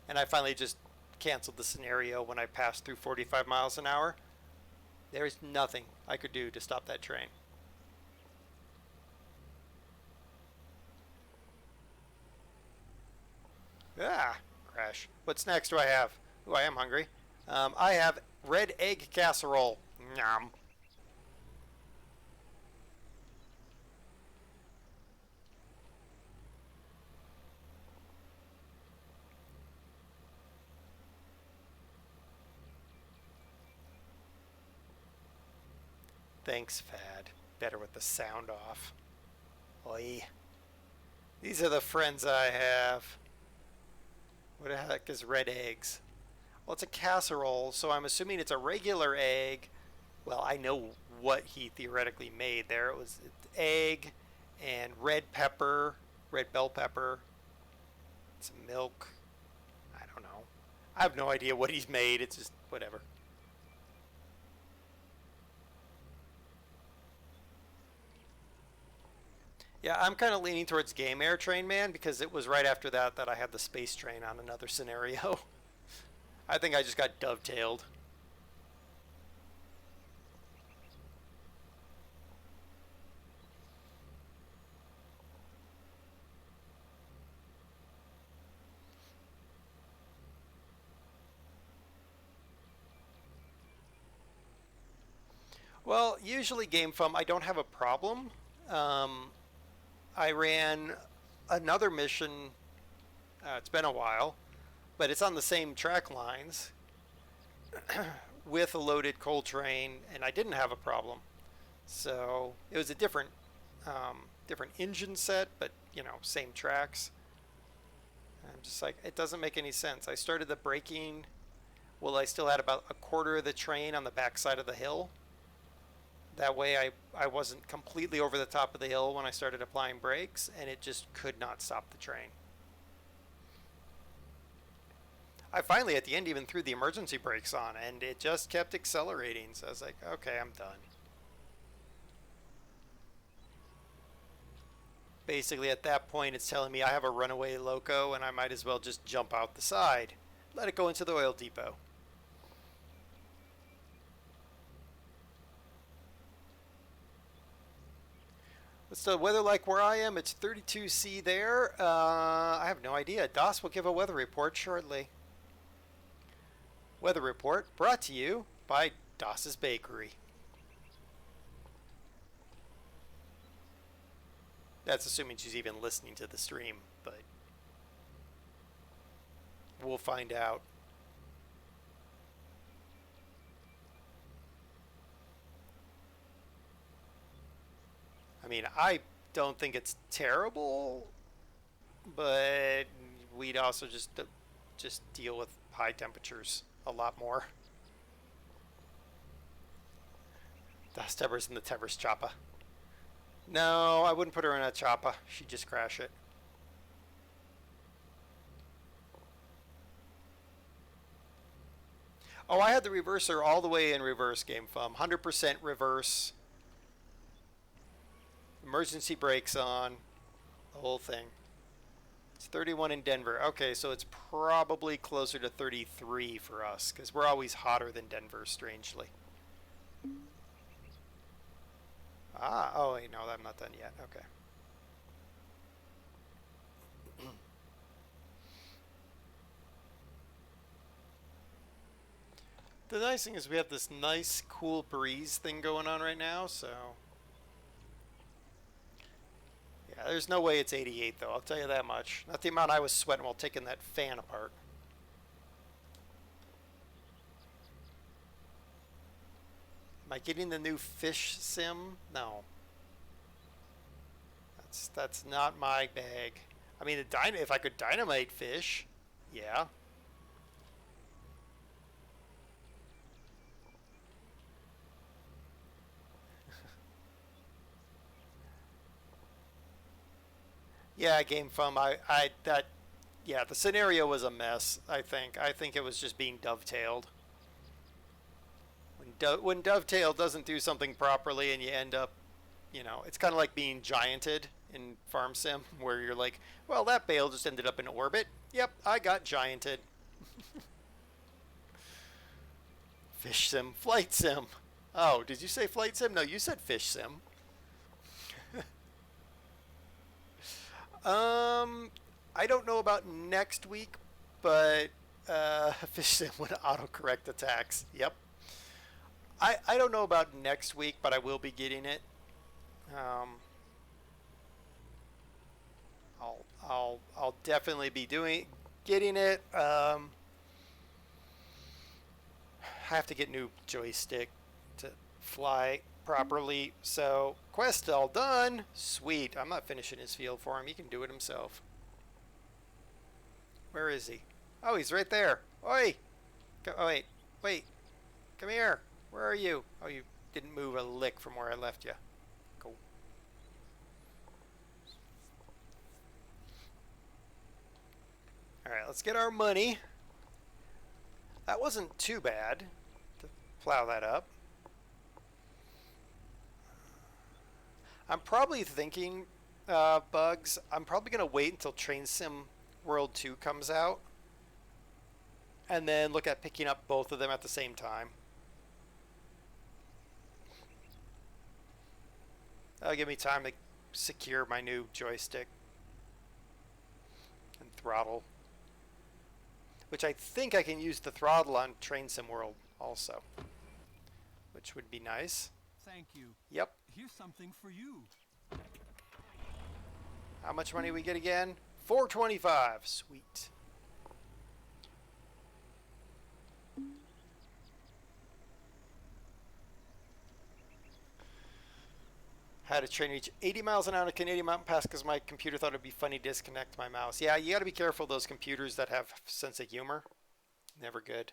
and I finally just canceled the scenario when I passed through 45 miles an hour. There's nothing I could do to stop that train. Ah, crash. What's next do I have? Ooh, I am hungry. I have red egg casserole. Nom. Thanks, Fad. Better with the sound off. Oi. These are the friends I have. What the heck is red eggs? Well, it's a casserole, so I'm assuming it's a regular egg. Well, I know what he theoretically made there. It was egg and red pepper, red bell pepper, some milk. I don't know. I have no idea what he's made. It's just whatever. Yeah, I'm kind of leaning towards Game Air Train Man because it was right after that I had the space train on another scenario. I think I just got dovetailed. Well, usually Game Fum, I don't have a problem. Um, I ran another mission. It's been a while, but it's on the same track lines with a loaded coal train, and I didn't have a problem. So it was a different engine set, but you know, same tracks. I'm just like, it doesn't make any sense. I started the braking. Well, I still had about a quarter of the train on the backside of the hill. That way I wasn't completely over the top of the hill when I started applying brakes, and it just could not stop the train. I finally, at the end, even threw the emergency brakes on, and it just kept accelerating. So I was like, okay, I'm done. Basically, at that point, it's telling me I have a runaway loco, and I might as well just jump out the side. Let it go into the oil depot. What's the weather like where I am? It's 32°C there. I have no idea. DOS will give a weather report shortly. Weather report brought to you by DOS's Bakery. That's assuming she's even listening to the stream, but we'll find out. I mean, I don't think it's terrible, but we'd also just deal with high temperatures a lot more. The Stebbers in the Tevers choppa. No, I wouldn't put her in a choppa. She'd just crash it. Oh, I had the reverser all the way in reverse, Game Fum. 100% reverse. Emergency brakes on. The whole thing. It's 31 in Denver. Okay, so it's probably closer to 33 for us, because we're always hotter than Denver, strangely. Ah, oh wait, no, I'm not done yet. Okay. The nice thing is we have this nice, cool breeze thing going on right now, so... Yeah, there's no way it's 88, though, I'll tell you that much. Not the amount I was sweating while taking that fan apart. Am I getting the new fish sim? No. That's not my bag. I mean, if I could dynamite fish, yeah. Yeah, Game Fum, yeah, the scenario was a mess, I think. I think it was just being dovetailed. When Dovetail doesn't do something properly and you end up, you know, it's kind of like being gianted in Farm Sim, where you're like, well, that bale just ended up in orbit. Yep, I got gianted. Fish Sim, Flight Sim. Oh, did you say Flight Sim? No, you said Fish Sim. I don't know about next week, but Fish Sim would autocorrect attacks. Yep. I don't know about next week, but I will be getting it. I'll definitely be getting it. I have to get new joystick to fly properly. So quest all done. Sweet. I'm not finishing his field for him. He can do it himself. Where is he? Oh, he's right there. Oi! Oh wait. Come here. Where are you? Oh, you didn't move a lick from where I left you. Cool. Alright, let's get our money. That wasn't too bad to plow that up. I'm probably thinking, Bugs, I'm probably going to wait until Train Sim World 2 comes out. And then look at picking up both of them at the same time. That'll give me time to secure my new joystick and throttle. Which I think I can use the throttle on Train Sim World also. Which would be nice. Thank you. Yep. Here's something for you. How much money we get again? $425. Sweet. Had a train reach 80 miles an hour on a Canadian mountain pass because my computer thought it'd be funny to disconnect my mouse. Yeah, you got to be careful of those computers that have sense of humor. Never good.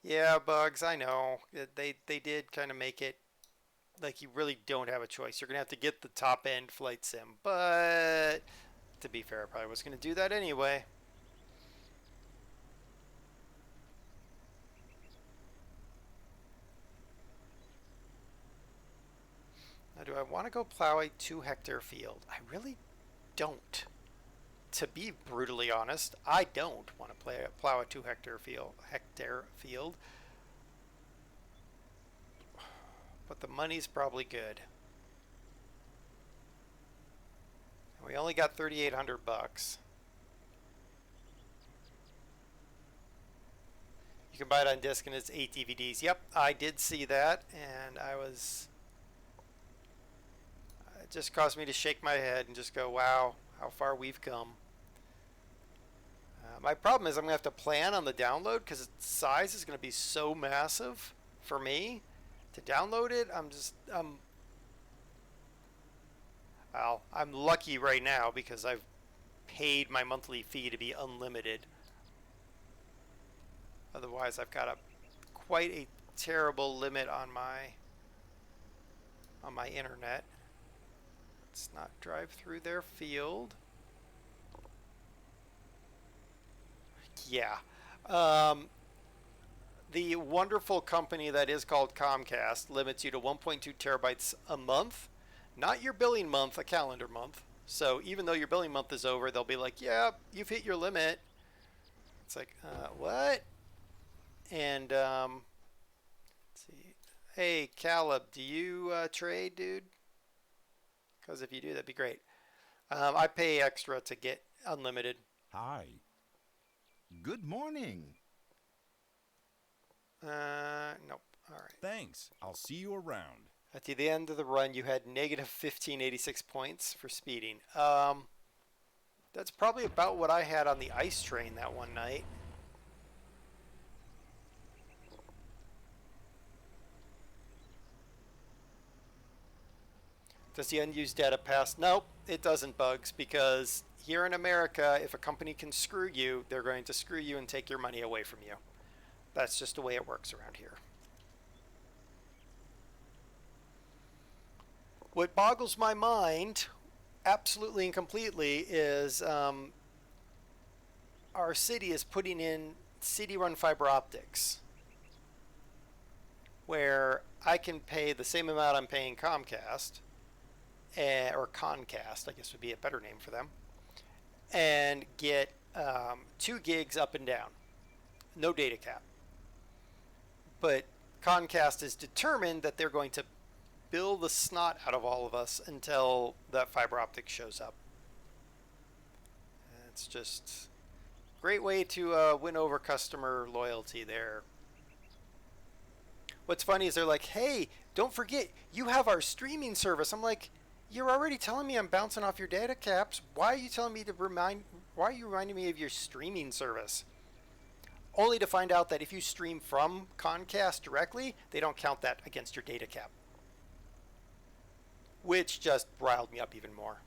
Yeah, Bugs, I know. They did kind of make it like you really don't have a choice. You're going to have to get the top end flight sim. But to be fair, I probably was going to do that anyway. Now, do I want to go plow a 2-hectare field? I really don't. To be brutally honest, I don't want to plow a 2-hectare field. But the money's probably good. And we only got 3,800 bucks. You can buy it on disc and it's 8 DVDs. Yep, I did see that, and I was It just caused me to shake my head and just go, wow, how far we've come. My problem is I'm going to have to plan on the download because its size is going to be so massive for me. To download it, I'm lucky right now because I've paid my monthly fee to be unlimited. Otherwise, I've got quite a terrible limit on my internet. Let's not drive through their field. Yeah. The wonderful company that is called Comcast limits you to 1.2 terabytes a month, not your billing month, a calendar month. So even though your billing month is over, they'll be like, yeah, you've hit your limit. It's like, what? And, let's see. Hey, Caleb, do you trade, dude? Because if you do, that'd be great. I pay extra to get unlimited. Hi. Good morning. Nope. All right. Thanks. I'll see you around. At the end of the run, you had negative 1586 points for speeding. That's probably about what I had on the ice train that one night. Does the unused data pass? Nope, it doesn't, Bugs, because here in America, if a company can screw you, they're going to screw you and take your money away from you. That's just the way it works around here. What boggles my mind, absolutely and completely, is our city is putting in city-run fiber optics, where I can pay the same amount I'm paying Comcast, or Concast, I guess would be a better name for them, and get 2 gigs up and down. No data cap. But Concast is determined that they're going to bill the snot out of all of us until that fiber optic shows up. It's just a great way to win over customer loyalty there. What's funny is they're like, hey, don't forget, you have our streaming service. I'm like, you're already telling me I'm bouncing off your data caps. Why are you telling me to why are you reminding me of your streaming service? Only to find out that if you stream from Concast directly, they don't count that against your data cap. Which just riled me up even more.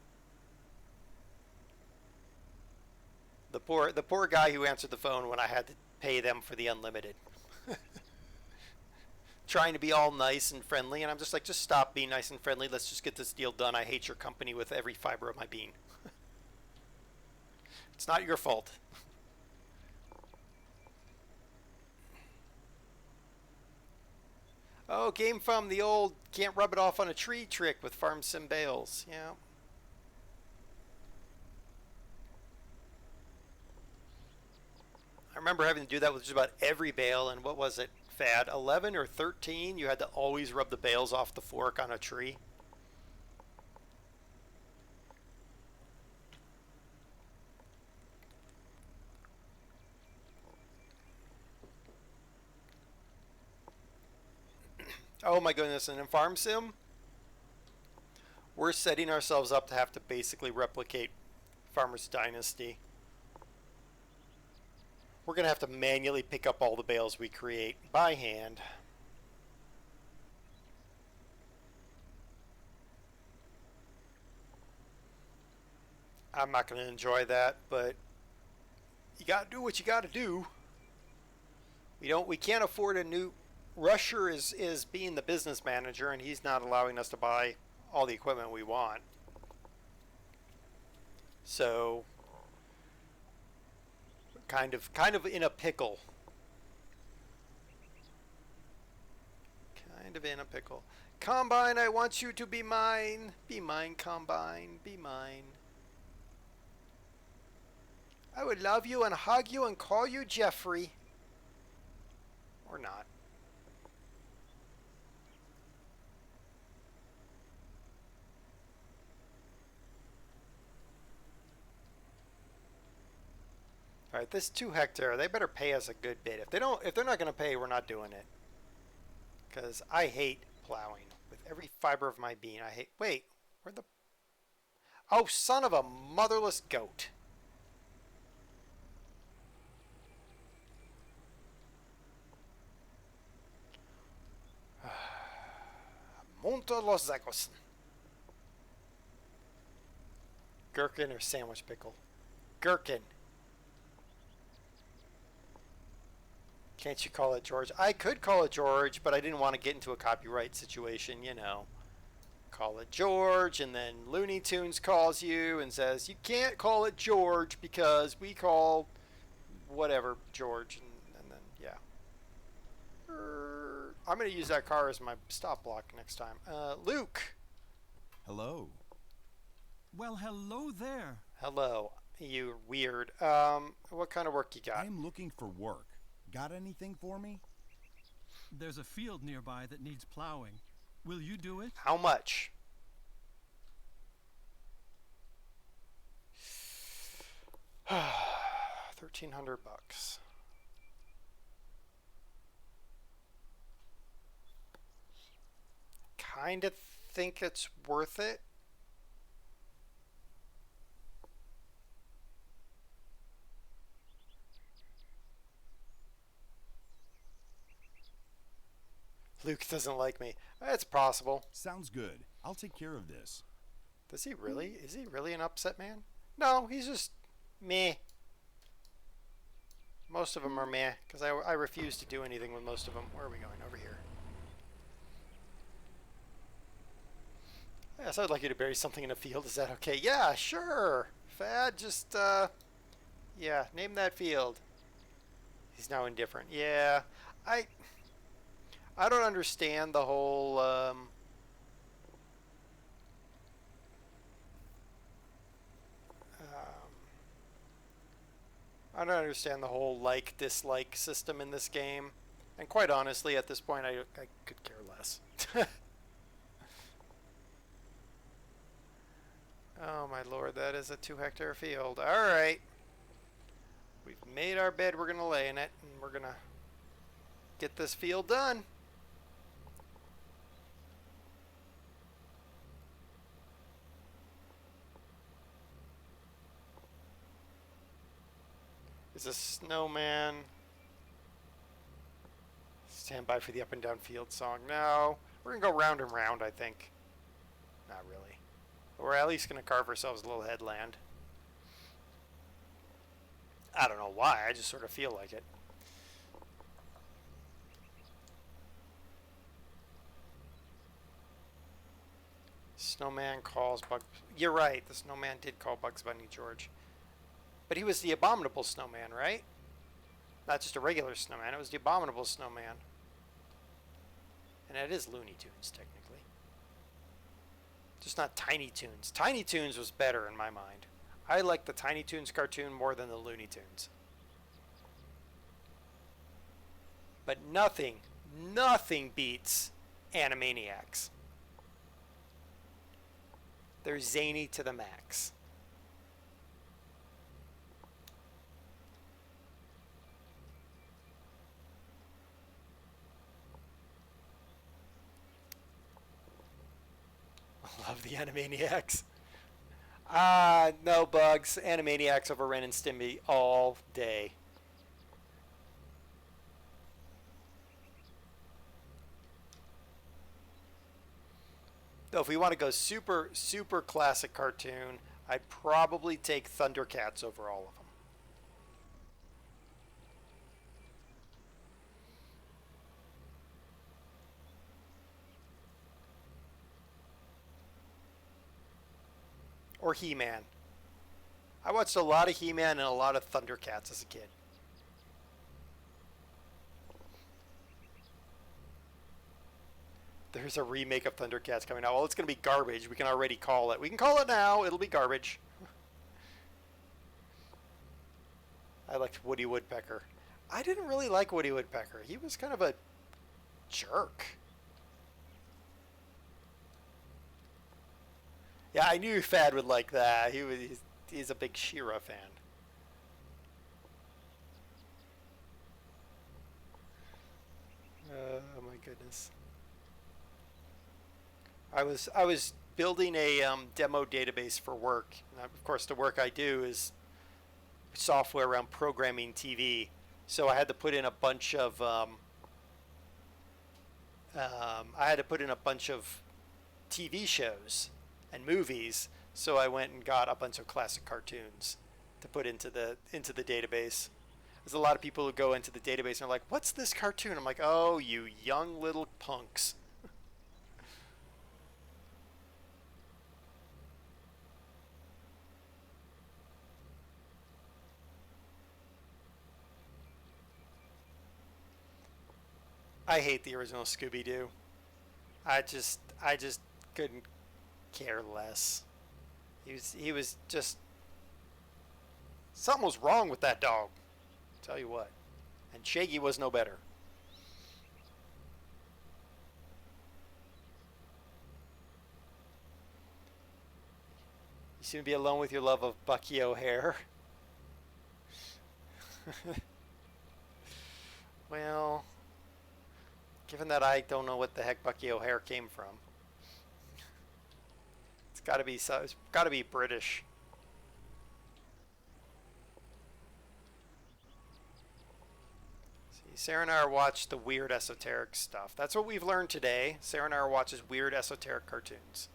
The poor guy who answered the phone when I had to pay them for the unlimited. Trying to be all nice and friendly, and I'm just like, just stop being nice and friendly. Let's just get this deal done. I hate your company with every fiber of my being. It's not your fault. Oh, game from the old can't rub it off on a tree trick with Farm Sim Bales. Yeah. I remember having to do that with just about every bale, and what was it? Fad 11 or 13, you had to always rub the bales off the fork on a tree. Oh my goodness, and in Farm Sim, we're setting ourselves up to have to basically replicate Farmer's Dynasty. We're going to have to manually pick up all the bales we create by hand. I'm not going to enjoy that, but you got to do what you got to do. We can't afford a new Rusher is being the business manager, and he's not allowing us to buy all the equipment we want. So kind of in a pickle. Kind of in a pickle. Combine, I want you to be mine. Be mine, Combine. Be mine. I would love you and hug you and call you Jeffrey. Or not. All right, this 2 hectare, they better pay us a good bit. If they're not going to pay, we're not doing it. Because I hate plowing with every fiber of my being. Wait, Where the... Oh, son of a motherless goat. Monte los Zacos. Gherkin or sandwich pickle? Gherkin. Can't you call it George? I could call it George, but I didn't want to get into a copyright situation, you know. Call it George, and then Looney Tunes calls you and says, you can't call it George because we call whatever George, and then, yeah. I'm going to use that car as my stop block next time. Luke. Hello. Well, hello there. Hello. You weird. What kind of work you got? I'm looking for work. Got anything for me? There's a field nearby that needs plowing. Will you do it? How much? $1,300. Kind of think it's worth it. Luke doesn't like me. It's possible. Sounds good. I'll take care of this. Does he really? Is he really an upset man? No, he's just meh. Most of them are meh, because I refuse to do anything with most of them. Where are we going? Over here. Yes, I'd like you to bury something in a field. Is that okay? Yeah, sure. Fad, just, yeah, name that field. He's now indifferent. Yeah, I don't understand the whole, I don't understand the whole like-dislike system in this game. And quite honestly, at this point, I could care less. Oh my lord, that is a 2-hectare field. Alright. We've made our bed, we're gonna lay in it, and we're gonna get this field done. Is a snowman. Stand by for the up and down field song. No. We're gonna go round and round, I think. Not really. We're at least going to carve ourselves a little headland. I don't know why, I just sort of feel like it. Snowman calls Bugs... You're right, the snowman did call Bugs Bunny George. But he was the abominable snowman, right? Not just a regular snowman, it was the abominable snowman. And it is Looney Tunes, technically. Just not Tiny Toons. Tiny Toons was better in my mind. I like the Tiny Toons cartoon more than the Looney Tunes. But nothing beats Animaniacs. They're zany to the max. Love the Animaniacs. No Bugs. Animaniacs over Ren and Stimpy all day. Though if we want to go super, super classic cartoon, I'd probably take Thundercats over all of them. Or He-Man. I watched a lot of He-Man and a lot of Thundercats as a kid. There's a remake of Thundercats coming out. Well, it's going to be garbage. We can already call it. We can call it now. It'll be garbage. I liked Woody Woodpecker. I didn't really like Woody Woodpecker. He was kind of a jerk. Yeah, I knew Fad would like that. He's a big She-Ra fan. Oh my goodness. I was building a demo database for work. Of course, the work I do is software around programming TV. So I had to put in a bunch of TV shows and movies. So I went and got a bunch of classic cartoons to put into the database. There's a lot of people who go into the database and are like, "What's this cartoon?" I'm like, "Oh, you young little punks." I hate the original Scooby-Doo. I just couldn't care less. He was just, something was wrong with that dog. Tell you what. And Shaggy was no better. You seem to be alone with your love of Bucky O'Hare. Well, given that I don't know what the heck Bucky O'Hare came from, it's got to be British. See, Sarah and I watch the weird esoteric stuff. That's what we've learned today. Sarah and I watches weird esoteric cartoons.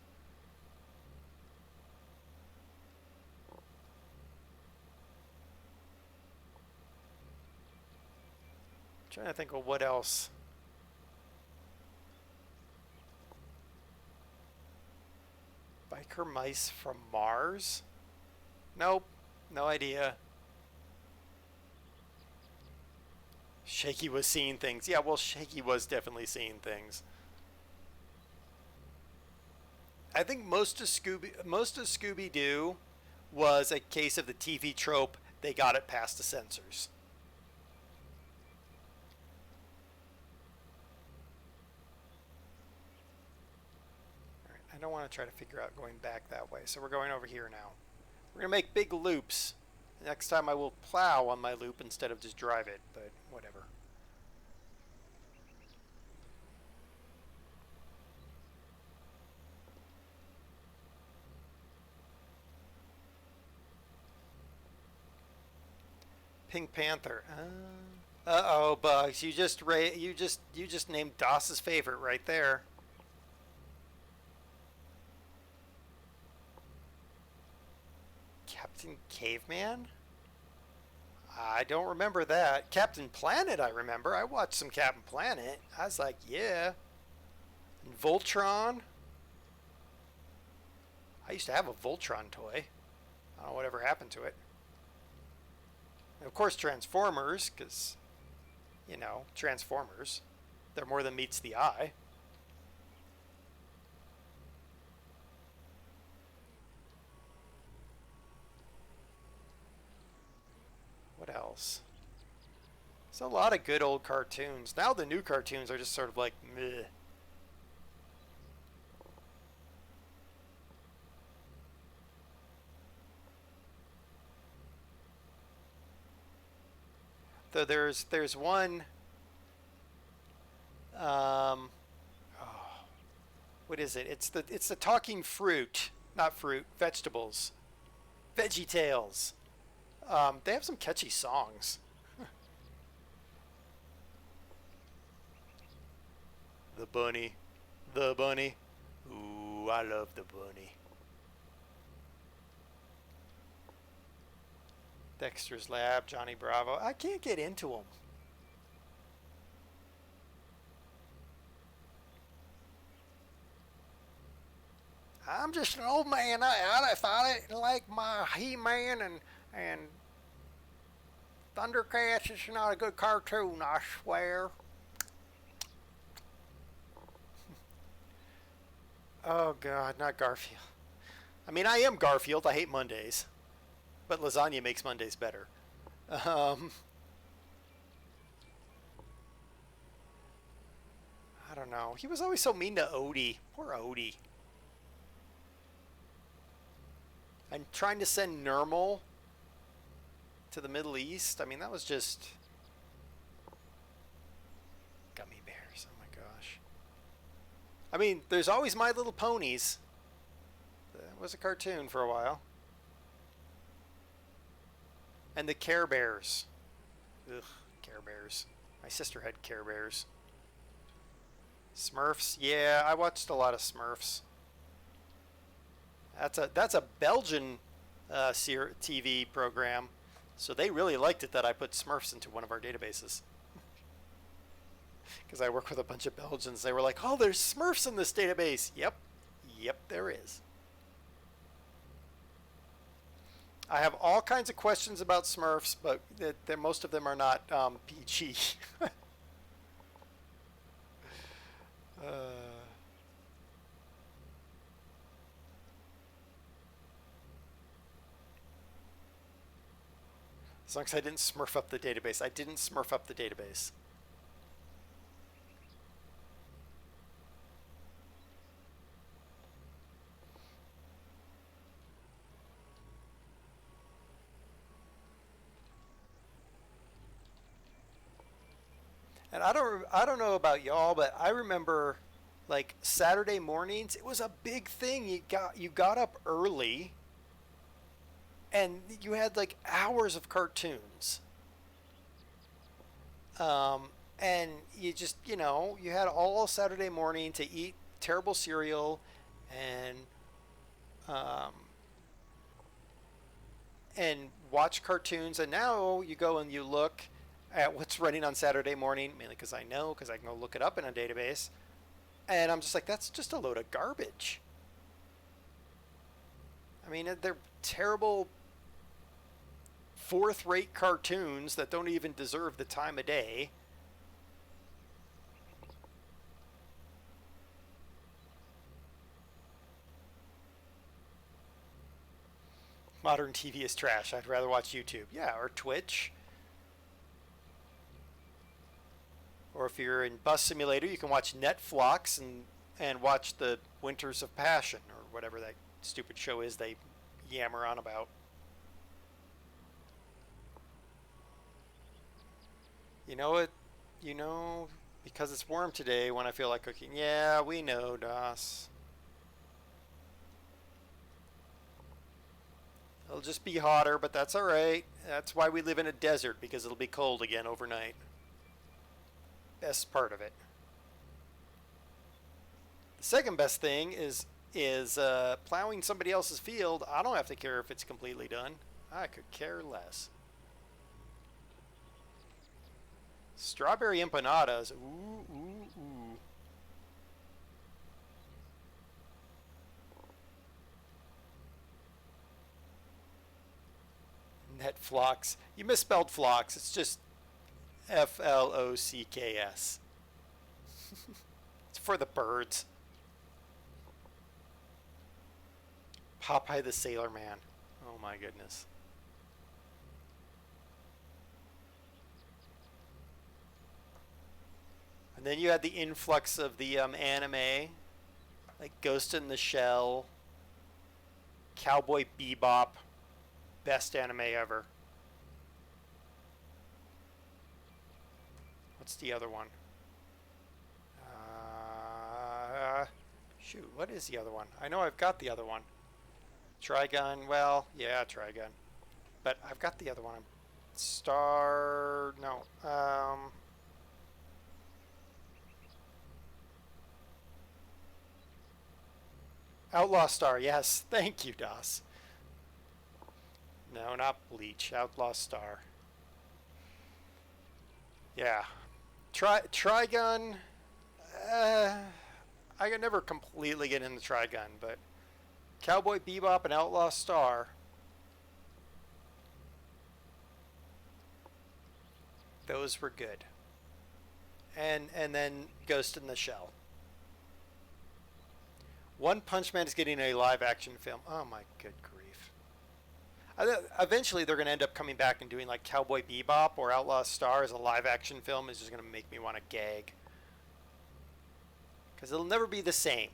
Trying to think of what else. Biker mice from Mars? Nope, no idea. Shaky was seeing things. Yeah, well, Shaky was definitely seeing things. I think most of Scooby-Doo was a case of the TV trope. They got it past the censors. I don't want to try to figure out going back that way, so we're going over here now. We're going to make big loops. Next time I will plow on my loop instead of just drive it, but whatever. Pink Panther. Uh-oh, Bugs. You just named Doss's favorite right there. Captain Caveman? I don't remember that. Captain Planet, I remember. I watched some Captain Planet. I was like, yeah. And Voltron. I used to have a Voltron toy. I don't know whatever happened to it. And of course, Transformers, because, you know, Transformers. They're more than meets the eye. What else? There's a lot of good old cartoons. Now the new cartoons are just sort of like meh. Though there's one oh, what is it? It's the talking fruit, not fruit, vegetables. Veggie Tales. They have some catchy songs. The bunny. The bunny. Ooh, I love the bunny. Dexter's Lab, Johnny Bravo. I can't get into them. I'm just an old man. If I didn't like my He-Man and Thundercats, it's not a good cartoon, I swear. Oh God, not Garfield. I mean, I am Garfield. I hate Mondays, but lasagna makes Mondays better. I don't know. He was always so mean to Odie. Poor Odie. And trying to send Nermal to the Middle East. I mean, that was just gummy bears. Oh my gosh. I mean, there's always My Little Ponies. was a cartoon for a while. And the Care Bears. Ugh, Care Bears. My sister had Care Bears. Smurfs. Yeah, I watched a lot of Smurfs. That's a Belgian TV program, so they really liked it that I put Smurfs into one of our databases. Because I work with a bunch of Belgians, they were like, "Oh, there's Smurfs in this database." Yep, there is. I have all kinds of questions about Smurfs, but most of them are not PG. As long as I didn't smurf up the database. I didn't smurf up the database. And I don't know about y'all, but I remember like Saturday mornings, it was a big thing. You got up early and you had like hours of cartoons. And you just, you had all Saturday morning to eat terrible cereal um, and watch cartoons. And now you go and you look at what's running on Saturday morning, mainly because I can go look it up in a database. And I'm just like, that's just a load of garbage. I mean, they're terrible fourth-rate cartoons that don't even deserve the time of day. Modern TV is trash. I'd rather watch YouTube. Yeah, or Twitch. Or if you're in Bus Simulator, you can watch Netflix and watch the Winters of Passion, or whatever that stupid show is they yammer on about. You know what? Because it's warm today when I feel like cooking. Yeah, we know, Das. It'll just be hotter, but that's alright. That's why we live in a desert, because it'll be cold again overnight. Best part of it. The second best thing is plowing somebody else's field. I don't have to care if it's completely done. I could care less. Strawberry empanadas. Ooh, ooh, ooh. Netflix. You misspelled flocks. It's just Flocks. It's for the birds. Popeye the Sailor Man. Oh my goodness. And then you had the influx of the anime, like Ghost in the Shell, Cowboy Bebop, best anime ever. What's the other one? Shoot, what is the other one? I know I've got the other one. Trigun, well, yeah, Trigun. But I've got the other one. Outlaw Star, yes. Thank you, Das. No, not Bleach. Outlaw Star. Yeah. Trigun. I could never completely get into Trigun, but Cowboy Bebop and Outlaw Star. Those were good. And then Ghost in the Shell. One Punch Man is getting a live action film. Oh my good grief. Eventually they're going to end up coming back and doing like Cowboy Bebop or Outlaw Star as a live action film. Is just going to make me want to gag. Because it'll never be the same,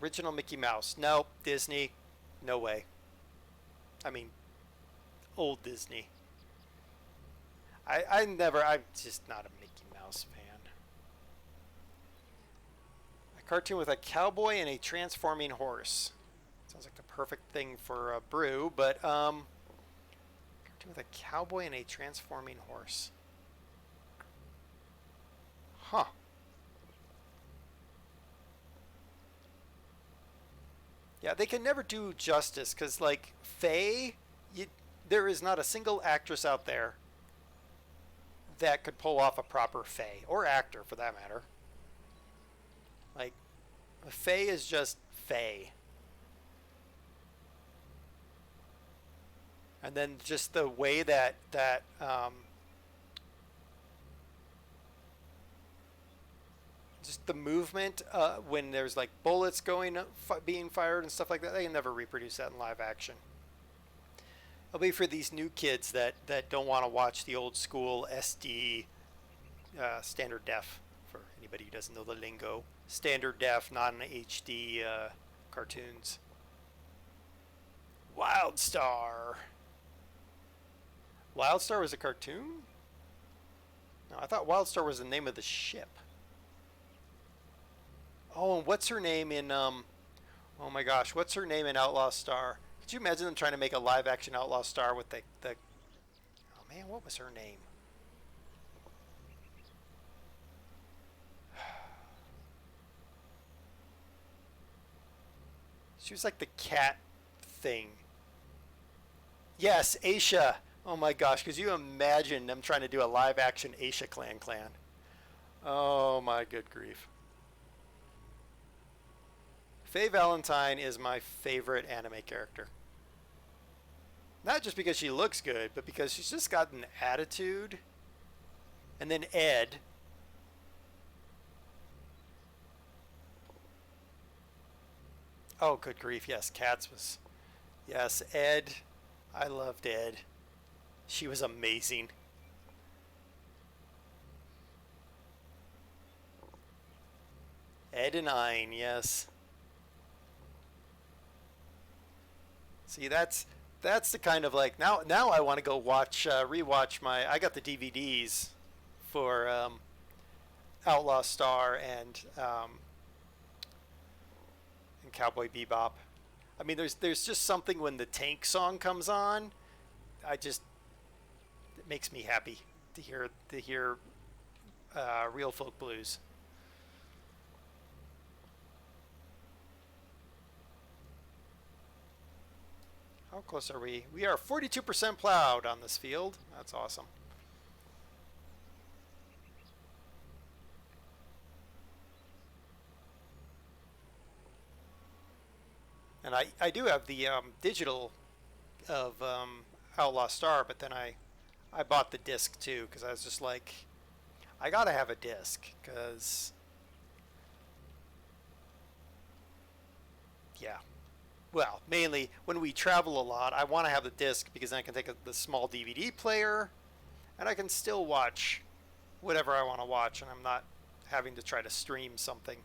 Original Mickey Mouse. Nope. Disney. No way. I mean, old Disney. I'm just not a Mickey Mouse fan. I cartoon with a cowboy and a transforming horse. Sounds like the perfect thing for Brew, but cartoon with a cowboy and a transforming horse. Huh. Yeah, they can never do justice because, like, Faye, there is not a single actress out there that could pull off a proper Faye, or actor for that matter. Like, Faye is just Faye. And then just the way that just the movement when there's like bullets being fired and stuff like that, they can never reproduce that in live action. It'll be for these new kids that don't want to watch the old school SD standard def. For anybody who doesn't know the lingo, standard def, not an HD cartoons. Wildstar. Wildstar was a cartoon? No, I thought Wildstar was the name of the ship. Oh, and what's her name in oh my gosh, what's her name in Outlaw Star? Could you imagine them trying to make a live action Outlaw Star with the oh man, what was her name? She was like the cat thing. Yes, Aisha. Oh my gosh, could you imagine them trying to do a live action Aisha Clan? Oh my good grief. Faye Valentine is my favorite anime character. Not just because she looks good, but because she's just got an attitude. And then Ed. Oh, good grief. Yes, Cats was... Yes, Ed. I loved Ed. She was amazing. Ed and Ein, yes. See, that's the kind of like now I want to go watch rewatch I got the DVDs for Outlaw Star and Cowboy Bebop. I mean, there's just something when the tank song comes on, it makes me happy to hear real folk blues. How close are we? We are 42% plowed on this field. That's awesome. And I do have the digital of Outlaw Star, but then I bought the disc too because I was just like, I gotta have a disc because, yeah. Well, mainly when we travel a lot, I want to have the disc because then I can take the small DVD player and I can still watch whatever I want to watch and I'm not having to try to stream something.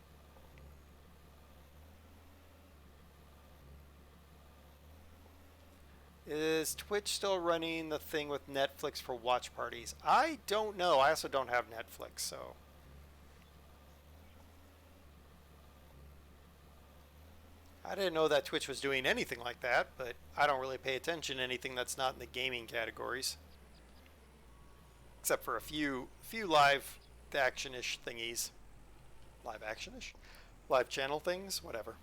Is Twitch still running the thing with Netflix for watch parties? I don't know. I also don't have Netflix, so... I didn't know that Twitch was doing anything like that, but I don't really pay attention to anything that's not in the gaming categories. Except for a few live action-ish thingies. Live action-ish? Live channel things? Whatever.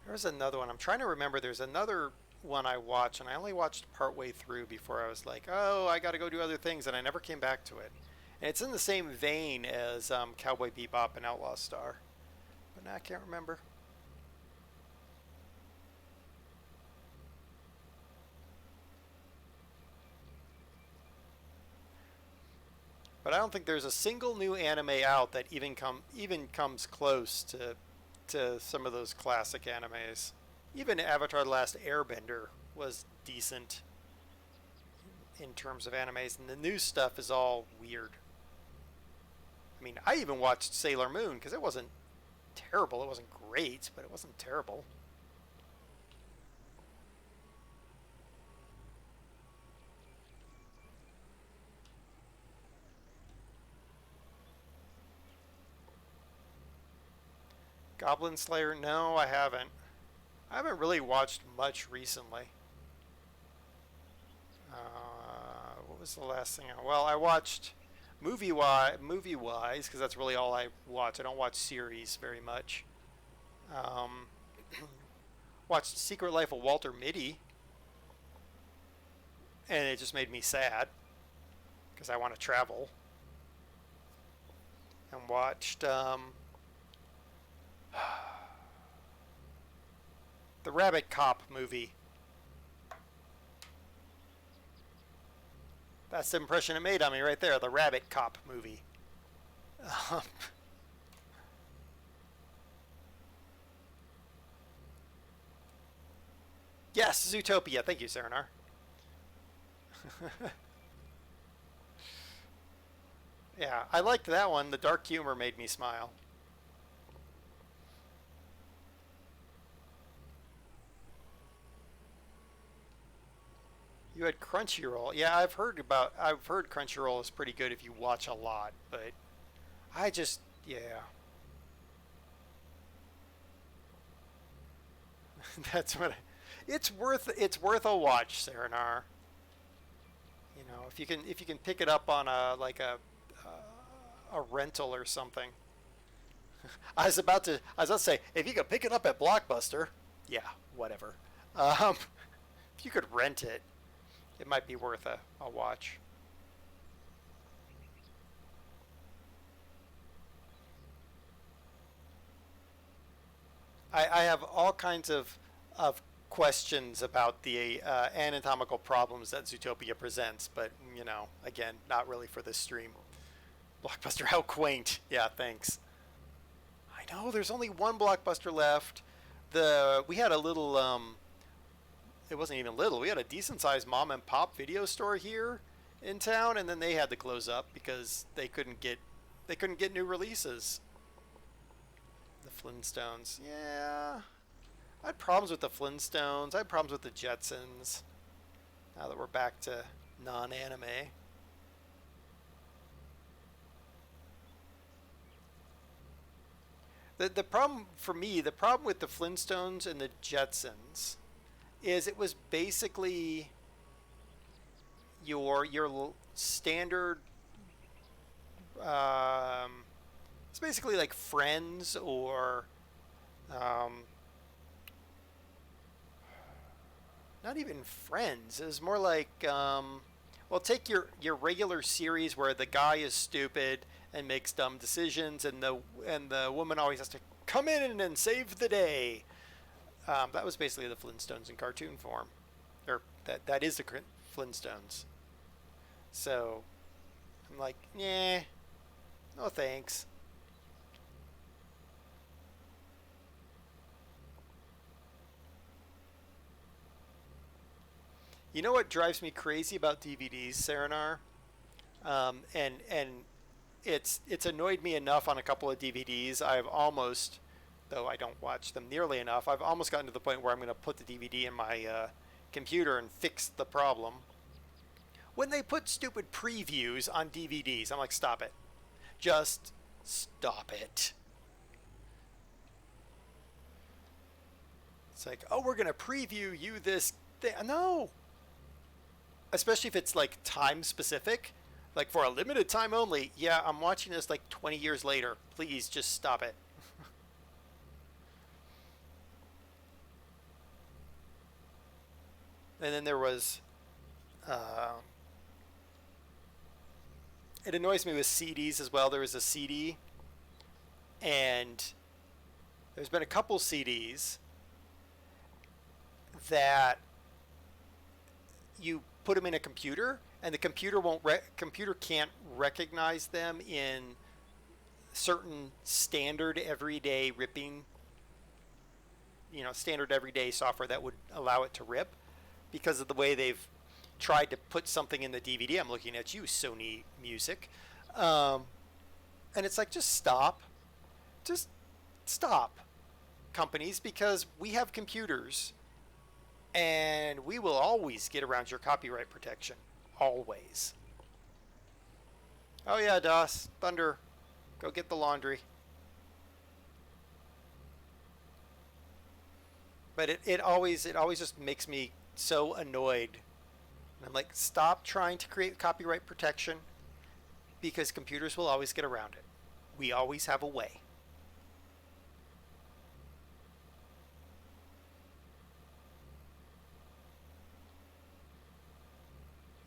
There's another one. I'm trying to remember. There's another one I watched, and I only watched partway through before I was like, oh, I got to go do other things, and I never came back to it. And it's in the same vein as Cowboy Bebop and Outlaw Star. But now I can't remember. But I don't think there's a single new anime out that even comes close to some of those classic animes. Even Avatar: The Last Airbender was decent in terms of animes, and the new stuff is all weird. I mean, I even watched Sailor Moon because it wasn't terrible. It wasn't great, but it wasn't terrible. Goblin Slayer? No, I haven't. I haven't really watched much recently. What was the last thing? Well, I watched movie-wise, because that's really all I watch. I don't watch series very much. Um, watched Secret Life of Walter Mitty, and it just made me sad because I want to travel. And watched the Rabbit Cop movie. That's the impression it made on me right there, the Rabbit Cop movie. Um, yes, Zootopia. Thank you, Serenar. Yeah, I liked that one. The dark humor made me smile. You had Crunchyroll. Yeah, I've heard Crunchyroll is pretty good if you watch a lot, but I just, yeah. That's what it's worth a watch, Serenar. You know, if you can pick it up on a rental or something. I was about to say, if you could pick it up at Blockbuster, yeah, whatever. If you could rent it, it might be worth a watch. I have all kinds of questions about the anatomical problems that Zootopia presents, but, you know, again, not really for this stream. Blockbuster, how quaint. Yeah, thanks. I know, there's only one Blockbuster left. We had a little, it wasn't even little, we had a decent-sized mom-and-pop video store here in town, and then they had to close up because they couldn't get new releases. The Flintstones, yeah. I had problems with the Flintstones. I had problems with the Jetsons. Now that we're back to non-anime. The problem for me, the problem with the Flintstones and the Jetsons is it was basically your standard it's basically like Friends or not even Friends. It was more like well, take your regular series where the guy is stupid and makes dumb decisions, and the woman always has to come in and save the day. That was basically the Flintstones in cartoon form, or that is the Flintstones. So I'm like, yeah, no thanks. You know what drives me crazy about DVDs, Serenar? And it's annoyed me enough on a couple of DVDs. I've almost, though I don't watch them nearly enough, I've almost gotten to the point where I'm going to put the DVD in my computer and fix the problem. When they put stupid previews on DVDs, I'm like, stop it. Just stop it. It's like, oh, we're going to preview you this thing. No! Especially if it's like time specific, like for a limited time only. Yeah, I'm watching this like 20 years later. Please just stop it. And then there was, it annoys me with CDs as well. There was a CD, and there's been a couple CDs that you put them in a computer, and the computer can't recognize them in certain standard everyday ripping, standard everyday software that would allow it to rip, because of the way they've tried to put something in the DVD. I'm looking at you, Sony Music. And it's like, just stop. Just stop, companies, because we have computers and we will always get around your copyright protection. Always. Oh yeah, DOS, Thunder, go get the laundry. But it always just makes me so annoyed. And I'm like, stop trying to create copyright protection, because computers will always get around it. We always have a way.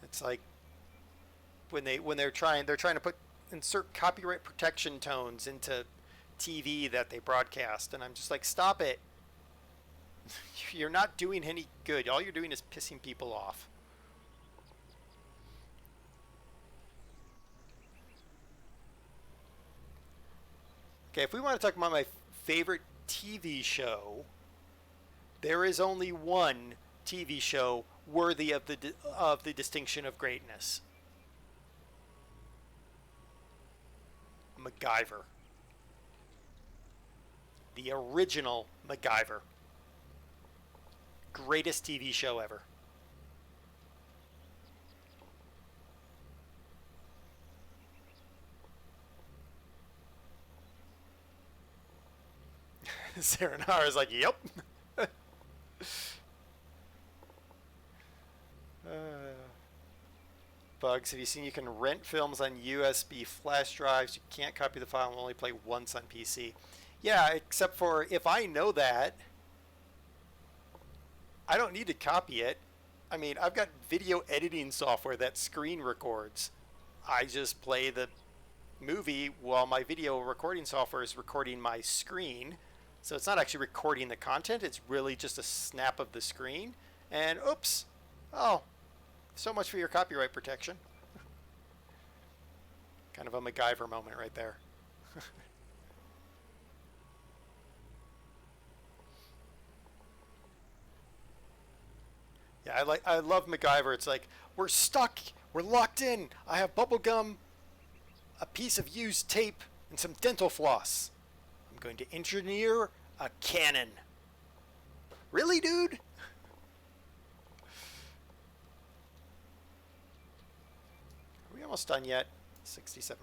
It's like when they're trying to insert copyright protection tones into TV that they broadcast, and I'm just like, stop it. You're not doing any good. All you're doing is pissing people off. Okay, if we want to talk about my favorite TV show, there is only one TV show worthy of the distinction of greatness. MacGyver. The original MacGyver. Greatest TV show ever. Serenara is like, yep. Bugs, have you seen you can rent films on USB flash drives? You can't copy the file and only play once on PC. Yeah, except for if I know that, I don't need to copy it. I mean, I've got video editing software that screen records. I just play the movie while my video recording software is recording my screen. So it's not actually recording the content, it's really just a snap of the screen. And oops, oh, so much for your copyright protection. Kind of a MacGyver moment right there. Yeah, I love MacGyver. It's like, we're stuck, we're locked in. I have bubble gum, a piece of used tape, and some dental floss. I'm going to engineer a cannon. Really, dude? Are we almost done yet? 67%.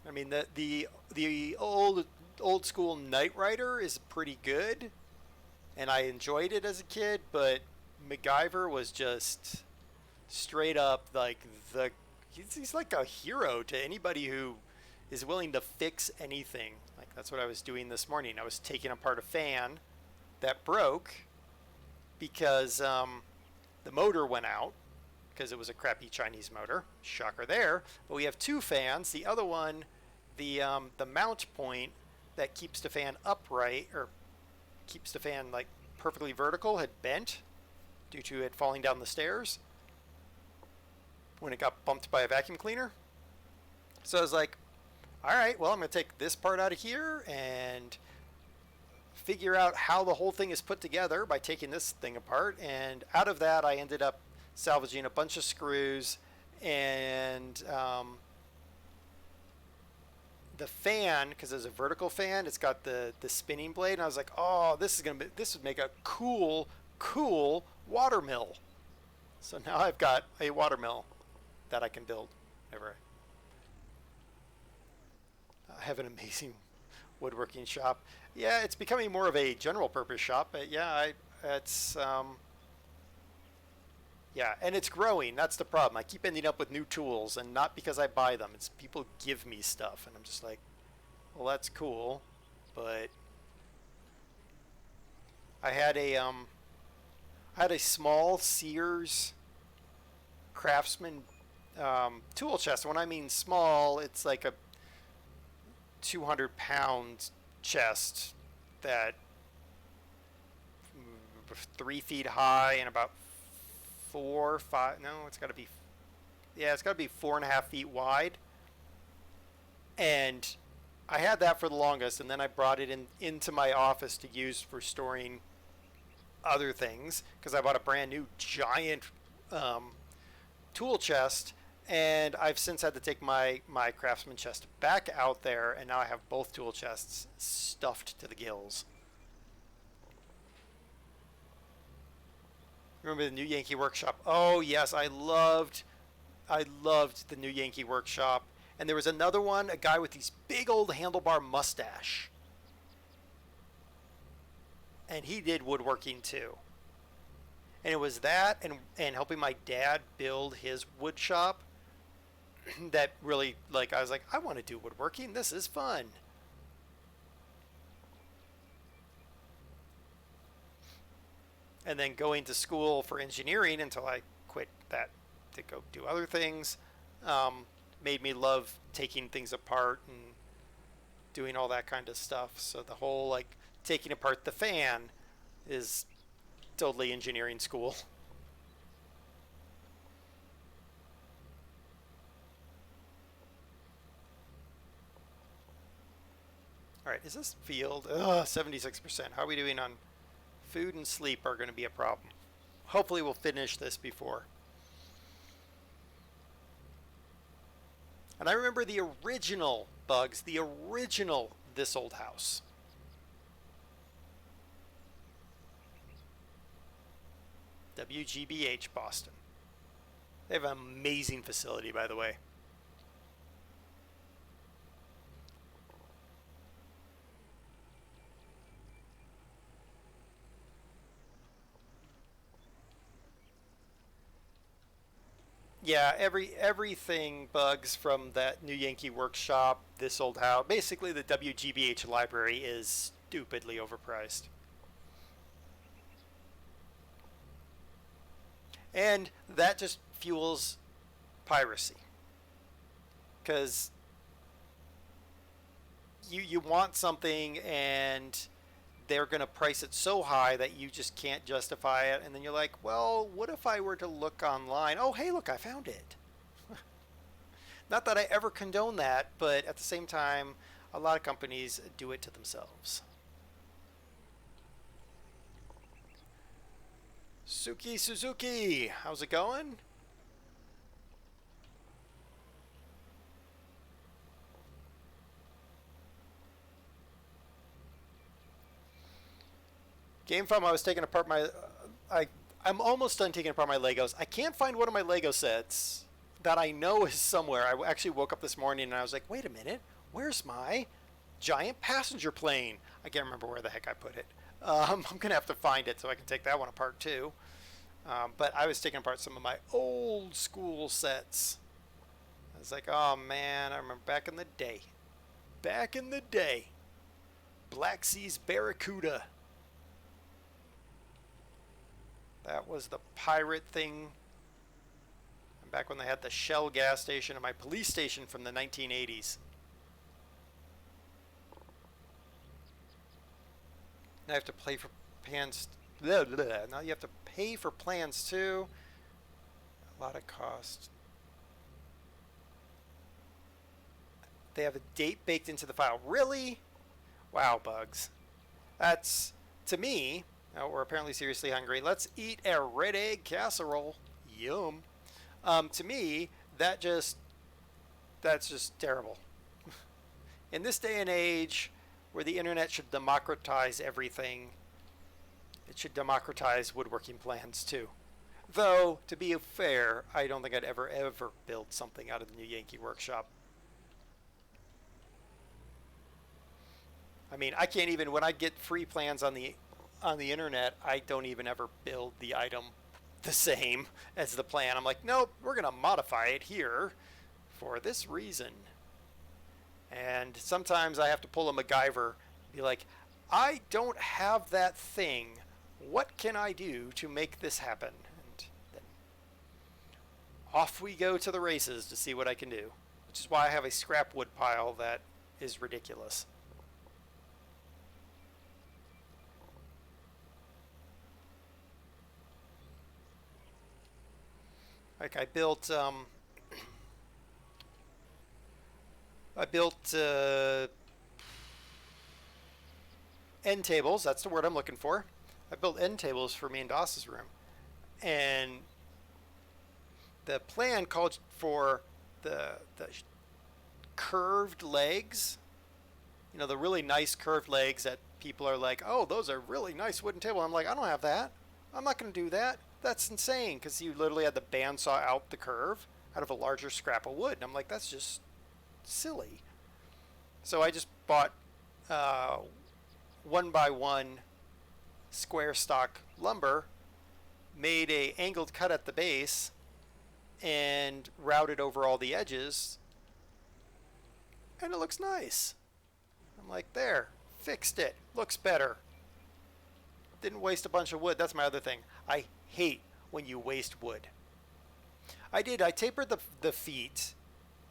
I mean, the old school Knight Rider is pretty good, and I enjoyed it as a kid. But MacGyver was just straight up like he's like a hero to anybody who is willing to fix anything. Like, that's what I was doing this morning. I was taking apart a fan that broke because the motor went out, because it was a crappy Chinese motor. Shocker there. But we have two fans. The other one, the mount point that keeps the fan upright, or keeps the fan like perfectly vertical, had bent due to it falling down the stairs when it got bumped by a vacuum cleaner. So I was like, all right, well, I'm going to take this part out of here and figure out how the whole thing is put together by taking this thing apart. And out of that, I ended up salvaging a bunch of screws and the fan, because it's a vertical fan, it's got the spinning blade, and I was like, oh, this would make a cool water mill. So now I've got a water mill that I can build. I have an amazing woodworking shop. Yeah, it's becoming more of a general purpose shop, but yeah, it's yeah, and it's growing. That's the problem. I keep ending up with new tools, and not because I buy them. It's people give me stuff, and I'm just like, well, that's cool, but I had a small Sears Craftsman tool chest. When I mean small, it's like a 200-pound chest that 3 feet high and about 4, 5. No, it's got to be. Yeah, it's got to be 4.5 feet wide. And I had that for the longest, and then I brought it into my office to use for storing other things because I bought a brand new giant tool chest, and I've since had to take my craftsman chest back out there, and now I have both tool chests stuffed to the gills. Remember the New Yankee Workshop? Oh yes, I loved the New Yankee Workshop. And there was another one, a guy with these big old handlebar mustache. And he did woodworking too. And it was that and helping my dad build his wood shop that really, like, I was like, I want to do woodworking. This is fun. And then going to school for engineering until I quit that to go do other things made me love taking things apart and doing all that kind of stuff. So the whole, like, taking apart the fan is totally engineering school. All right, is this field? 76%. How are we doing on food and sleep are going to be a problem. Hopefully we'll finish this before. And I remember the original bugs, the original This Old House. WGBH Boston. They have an amazing facility, by the way. Yeah, everything bugs from that New Yankee Workshop, This Old House. Basically, the WGBH library is stupidly overpriced. And that just fuels piracy. Because you want something and they're going to price it so high that you just can't justify it. And then you're like, well, what if I were to look online? Oh, hey, look, I found it. Not that I ever condone that, but at the same time, a lot of companies do it to themselves. Suki Suzuki, how's it going? Game From, I was taking apart my... I'm almost done taking apart my Legos. I can't find one of my Lego sets that I know is somewhere. I actually woke up this morning and I was like, wait a minute, where's my giant passenger plane? I can't remember where the heck I put it. I'm going to have to find it so I can take that one apart too. But I was taking apart some of my old school sets. I was like, oh man, I remember back in the day. Back in the day. Black Seas Barracuda. That was the pirate thing. Back when they had the Shell gas station and my police station from the 1980s. Now I have to pay for plans. Now you have to pay for plans too. A lot of cost. They have a date baked into the file. Really? Wow, bugs. That's, to me, now we're apparently seriously hungry. Let's eat a red egg casserole. Yum. To me, that's just terrible. In this day and age, where the internet should democratize everything, it should democratize woodworking plans too. Though, to be fair, I don't think I'd ever build something out of the New Yankee Workshop. I mean, I can't even, when I get free plans on the internet, I don't even ever build the item the same as the plan. I'm like, nope, we're going to modify it here for this reason. And sometimes I have to pull a MacGyver, be like, I don't have that thing. What can I do to make this happen? And then off we go to the races to see what I can do. Which is why I have a scrap wood pile that is ridiculous. Like I built end tables, that's the word I'm looking for. I built end tables for me and Doss's room, and the plan called for the curved legs. You know, the really nice curved legs that people are like, oh, those are really nice wooden table. I'm like, I don't have that. I'm not going to do that. That's insane, because you literally had the bandsaw out the curve out of a larger scrap of wood. And I'm like, that's just silly. So I just bought 1x1 square stock lumber, made a angled cut at the base, and routed over all the edges, and it looks nice. I'm like, there, fixed it, looks better. Didn't waste a bunch of wood. That's my other thing. I hate when you waste wood. I tapered the feet,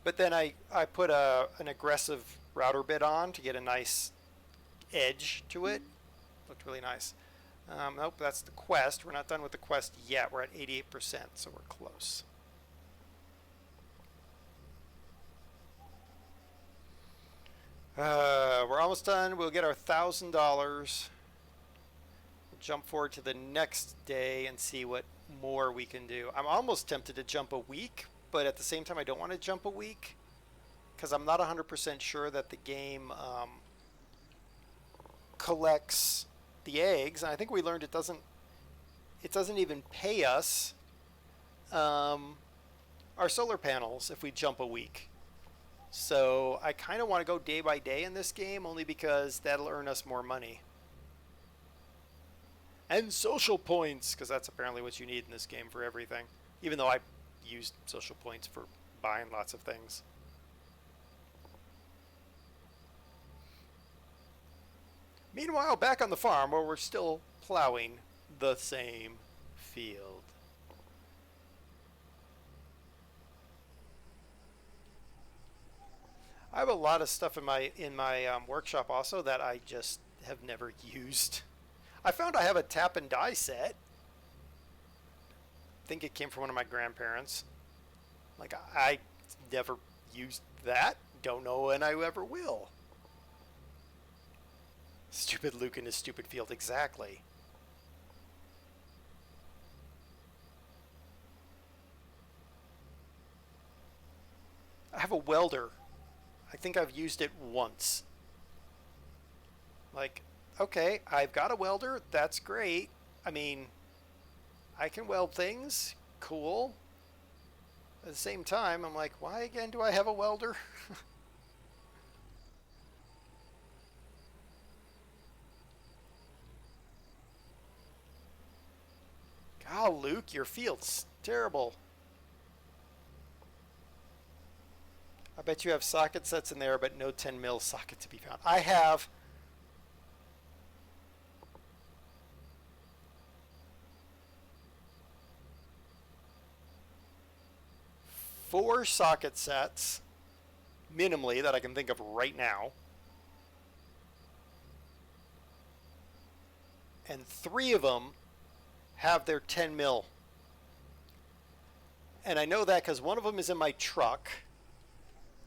but then I put an aggressive router bit on to get a nice edge to it. Looked really nice. Nope, that's the quest. We're not done with the quest yet. We're at 88%, so we're close. We're almost done. We'll get our $1,000. We'll jump forward to the next day and see what more we can do. I'm almost tempted to jump a week, but at the same time I don't want to jump a week because I'm not 100% sure that the game collects the eggs. And I think we learned it doesn't even pay us our solar panels if we jump a week. So I kind of want to go day by day in this game, only because that'll earn us more money. And social points, because that's apparently what you need in this game for everything. Even though I used social points for buying lots of things. Meanwhile, back on the farm where we're still plowing the same field. I have a lot of stuff in my workshop also that I just have never used. I found I have a tap and die set. I think it came from one of my grandparents. Like, I never used that. Don't know when I ever will. Stupid Luke in his stupid field, exactly. I have a welder. I think I've used it once. Like, okay, I've got a welder. That's great. I mean, I can weld things. Cool. At the same time, I'm like, why again do I have a welder? God, Luke, your field's terrible. I bet you have socket sets in there, but no 10 mil socket to be found. I have four socket sets, minimally, that I can think of right now. And 3 of them have their 10 mil. And I know that because one of them is in my truck.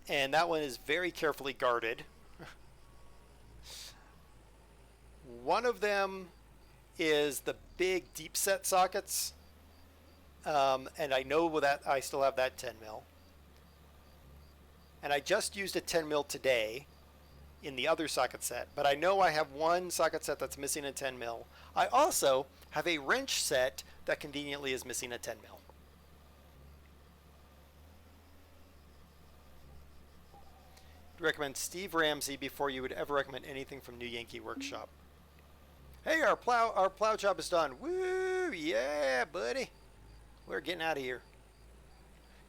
And that one is very carefully guarded. One of them is the big deep set sockets. And I know that I still have that 10 mil. And I just used a 10 mil today in the other socket set. But I know I have one socket set that's missing a 10 mil. I also have a wrench set that conveniently is missing a 10 mil. Recommend Steve Ramsey before you would ever recommend anything from New Yankee Workshop. Hey, our plow job is done. Woo, yeah, buddy. We're getting out of here.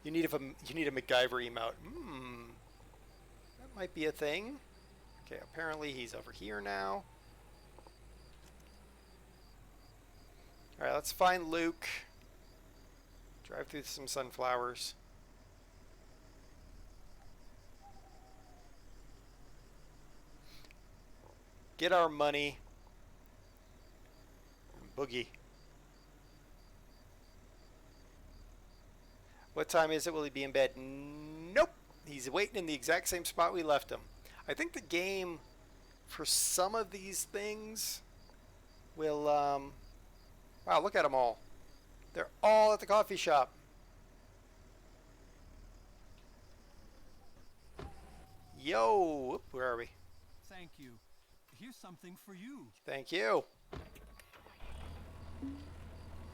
You need a MacGyver emote. That might be a thing. Okay, apparently he's over here now. All right, let's find Luke. Drive through some sunflowers. Get our money. Boogie. What time is it? Will he be in bed? Nope. He's waiting in the exact same spot we left him. I think the game, for some of these things, We'll, wow, look at them all. They're all at the coffee shop. Yo, whoop, where are we? Thank you. Here's something for you. Thank you.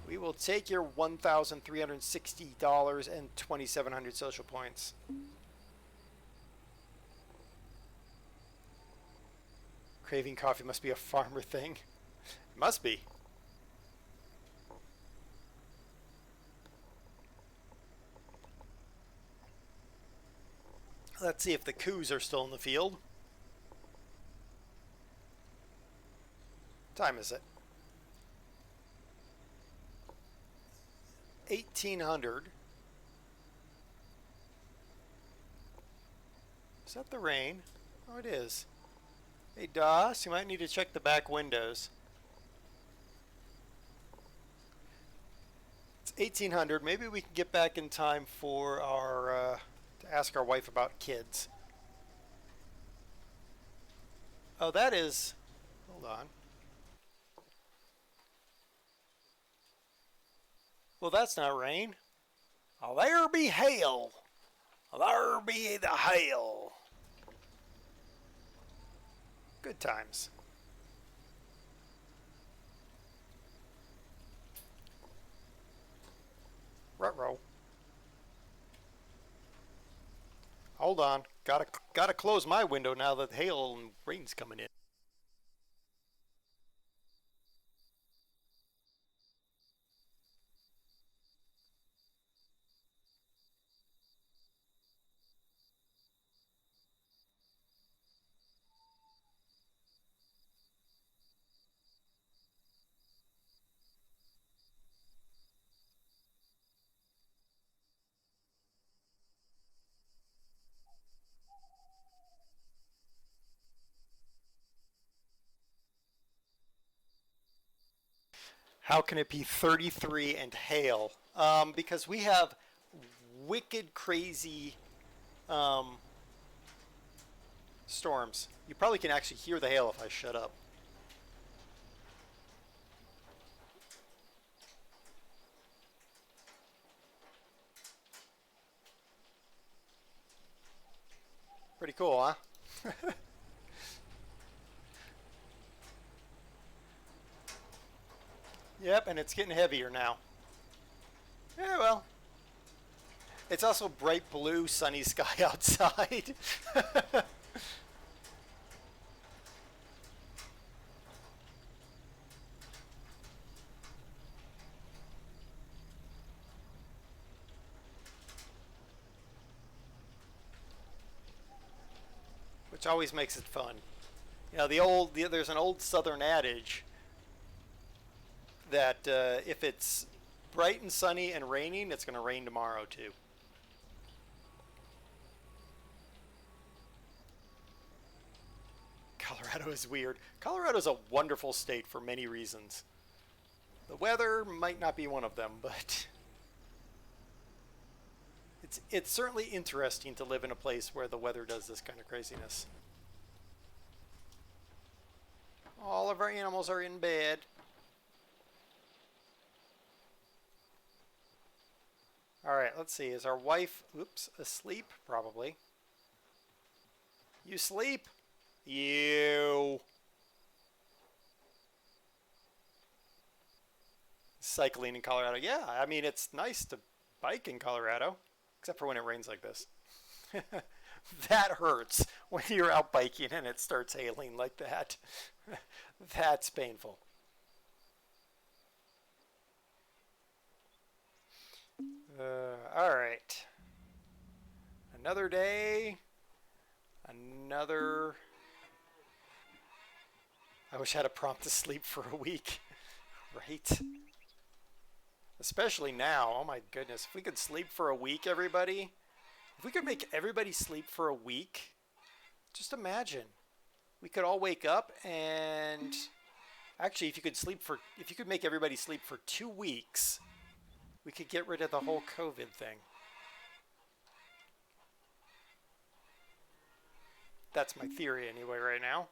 We will take your $1,360 and 2,700 social points. Craving coffee must be a farmer thing. It must be. Let's see if the coos are still in the field. What time is it? 1800. Is that the rain? Oh, it is. Hey, Doss, you might need to check the back windows. It's 1800. Maybe we can get back in time for our to ask our wife about kids. Oh, that is. Hold on. Well, that's not rain. Oh, there be hail. There be the hail. Good times. Ruh-roh. Hold on. Gotta close my window now that hail and rain's coming in. How can it be 33 and hail? Because we have wicked crazy storms. You probably can actually hear the hail if I shut up. Pretty cool, huh? Yep, and it's getting heavier now. Yeah, well. It's also bright blue, sunny sky outside. Which always makes it fun. You know, there's an old Southern adage that if it's bright and sunny and raining, it's going to rain tomorrow too. Colorado is weird. Colorado is a wonderful state for many reasons. The weather might not be one of them, but it's certainly interesting to live in a place where the weather does this kind of craziness. All of our animals are in bed. All right, let's see. Is our wife, asleep? Probably. You sleep? You. Cycling in Colorado. Yeah, I mean, it's nice to bike in Colorado, except for when it rains like this. That hurts when you're out biking and it starts hailing like that. That's painful. All right. Another day. Another. I wish I had a prompt to sleep for a week. Right? Especially now. Oh my goodness. If we could sleep for a week, everybody. If we could make everybody sleep for a week, just imagine. We could all wake up and actually if you could make everybody sleep for 2 weeks, we could get rid of the whole COVID thing. That's my theory anyway right now.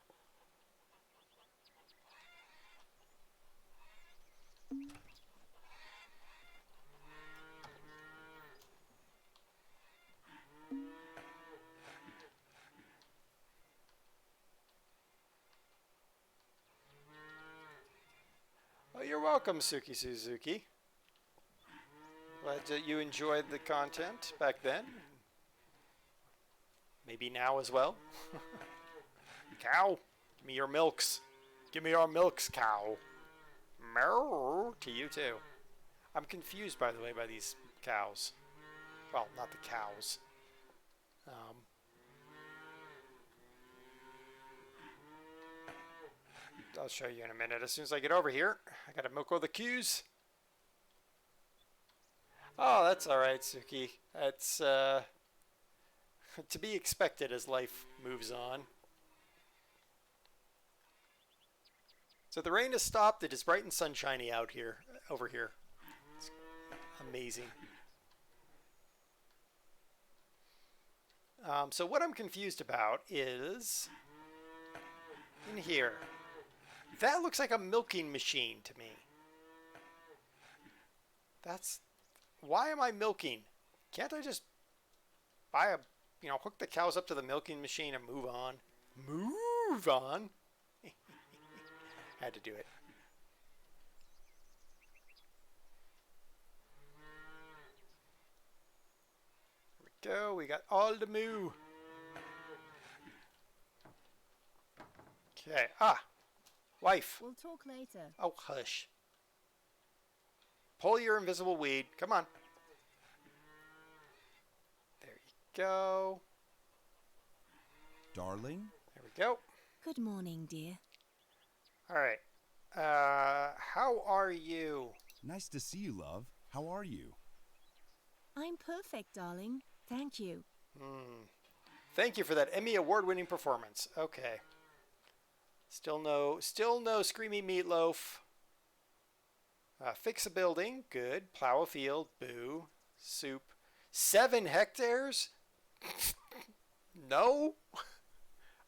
Well, you're welcome, Suki Suzuki. Glad that you enjoyed the content back then. Maybe now as well. Cow, give me your milks. Give me your milks, cow. Meow to you too. I'm confused, by the way, by these cows. Well, not the cows. I'll show you in a minute as soon as I get over here. I gotta milk all the cows. Oh, that's alright, Suki. That's to be expected as life moves on. So the rain has stopped. It is bright and sunshiny out here, over here. It's amazing. So what I'm confused about is in here. That looks like a milking machine to me. That's... Why am I milking? Can't I just buy a... hook the cows up to the milking machine and move on? Move on? Had to do it. There we go. We got all the moo. Okay. Ah. Wife. We'll talk later. Oh, hush. Pull your invisible weed. Come on. There you go. Darling? There we go. Good morning, dear. All right. How are you? Nice to see you, love. How are you? I'm perfect, darling. Thank you. Thank you for that Emmy award-winning performance. Okay. Still no screamy meatloaf. Fix a building. Good. Plow a field. Boo. Soup. 7 hectares? No?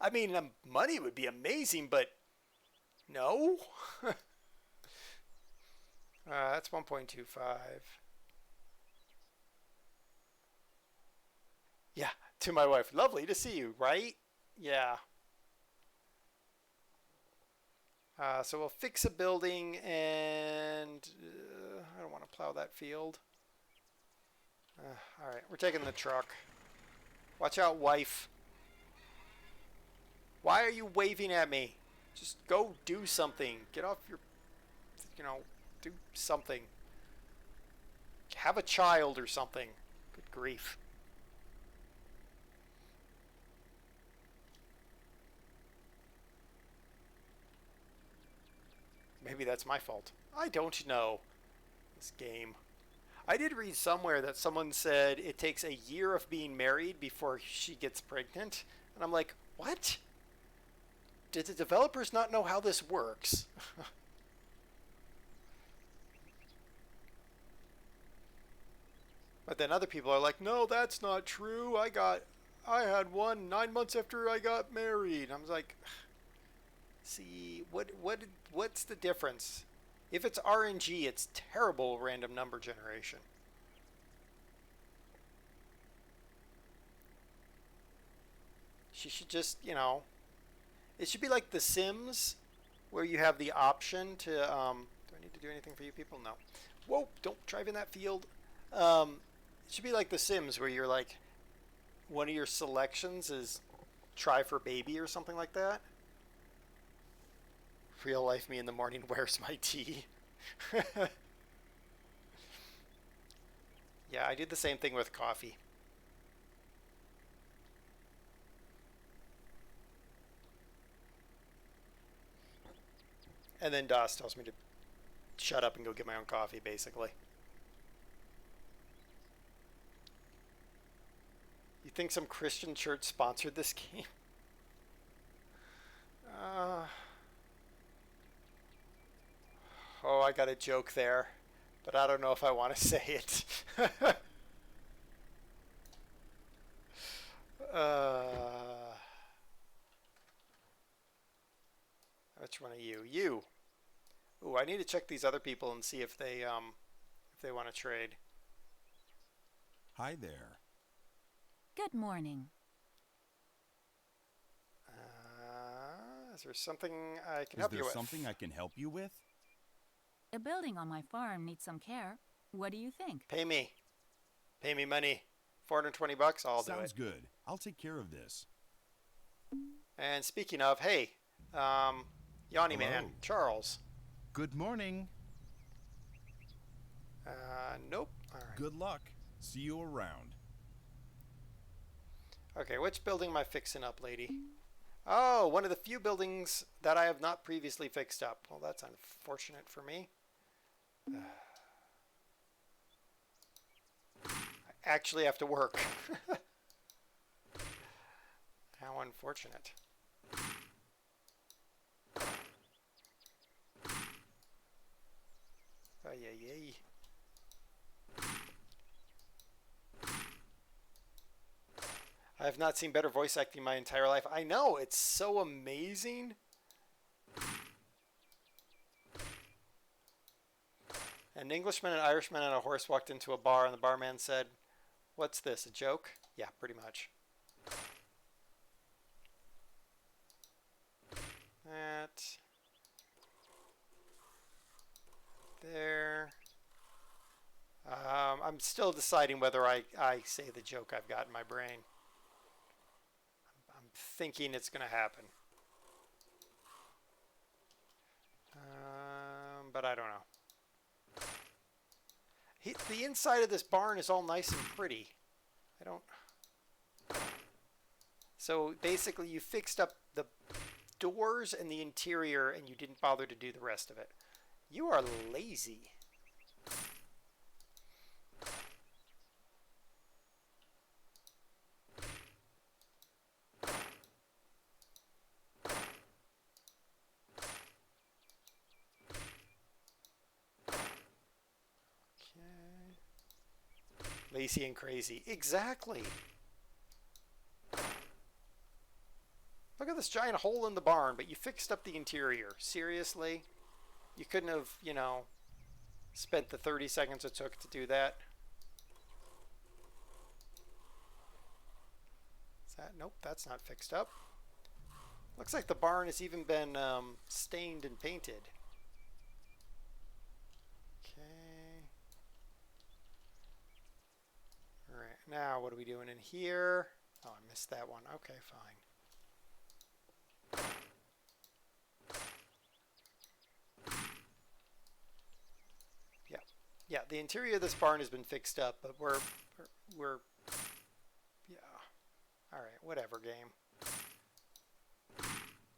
I mean, money would be amazing, but no? That's 1.25. Yeah, to my wife. Lovely to see you, right? Yeah. So we'll fix a building, and I don't want to plow that field. All right, we're taking the truck. Watch out, wife. Why are you waving at me? Just go do something. Get off your, do something. Have a child or something. Good grief. Maybe that's my fault. I don't know. This game. I did read somewhere that someone said it takes a year of being married before she gets pregnant. And I'm like, what? Did the developers not know how this works? But then other people are like, no, that's not true. I had one 9 months after I got married. I was like, see, what's the difference? If it's RNG, it's terrible random number generation. She should just, it should be like The Sims, where you have the option to, do I need to do anything for you people? No. Whoa, don't drive in that field. It should be like The Sims, where you're like, one of your selections is try for baby or something like that. Real life me in the morning, where's my tea? Yeah, I did the same thing with coffee. And then DOS tells me to shut up and go get my own coffee, basically. You think some Christian church sponsored this game? Oh, I got a joke there, but I don't know if I want to say it. Which one are you? You. Ooh, I need to check these other people and see if they want to trade. Hi there. Good morning. Is there something I can Is help you there with? something I can help you with? A building on my farm needs some care. What do you think? Pay me. Pay me money. 420 bucks, I'll do it. Sounds good. I'll take care of this. And speaking of, hey, Yanni Man, Hello. Charles. Good morning. Nope. All right. Good luck. See you around. Okay, which building am I fixing up, lady? Oh, one of the few buildings that I have not previously fixed up. Well, that's unfortunate for me. I actually have to work. How unfortunate. Ay, ay, ay. I have not seen better voice acting my entire life. I know, it's so amazing. An Englishman, an Irishman, and a horse walked into a bar, and the barman said, "What's this, a joke?" Yeah, pretty much. That. There. I'm still deciding whether I say the joke I've got in my brain. I'm thinking it's going to happen. But I don't know. The inside of this barn is all nice and pretty. I don't... So basically you fixed up the doors and the interior and you didn't bother to do the rest of it. You are lazy. Lazy and crazy. Exactly. Look at this giant hole in the barn, but you fixed up the interior. Seriously? You couldn't have, you know, spent the 30 seconds it took to do that? Is that? Nope, that's not fixed up. Looks like the barn has even been stained and painted. Alright, now what are we doing in here? Oh, I missed that one. Okay, fine. Yeah. Yeah, the interior of this barn has been fixed up, but we're yeah. Alright, whatever, game.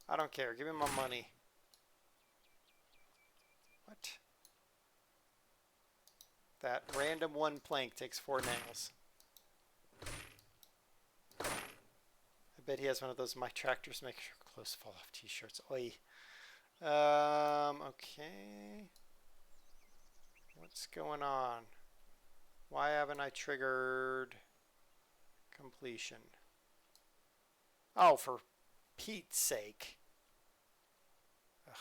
I don't care. Give me my money. What? That random one plank takes 4 nails. I bet he has one of those My Tractors Make Your Clothes Fall Off t-shirts. Oi. Okay. What's going on? Why haven't I triggered completion? Oh, for Pete's sake. Ugh.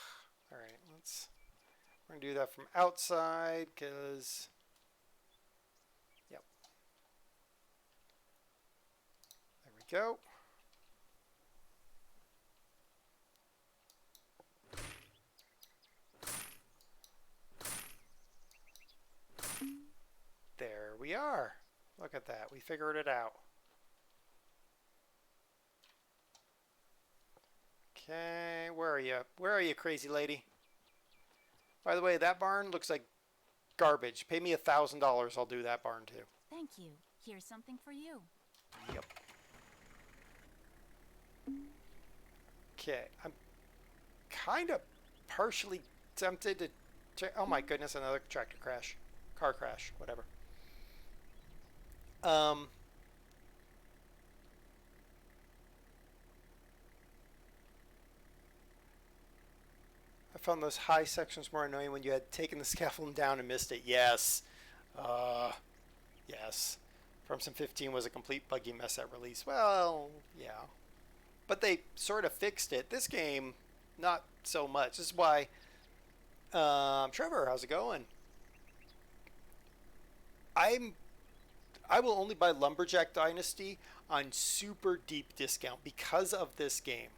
All right, we're gonna do that from outside because, yep. There we go. There we are. Look at that. We figured it out. Okay, where are you? Where are you, crazy lady? By the way, that barn looks like garbage. Pay me $1,000. I'll do that barn too. Thank you. Here's something for you. Yep. Okay, I'm kind of partially tempted to check. Oh my goodness, another tractor crash. Car crash, whatever. I found those high sections more annoying when you had taken the scaffolding down and missed it. Yes. Yes. From 15 was a complete buggy mess at release. Well, yeah. But they sort of fixed it. This game, not so much. This is why... Trevor, how's it going? I will only buy Lumberjack Dynasty on super deep discount because of this game.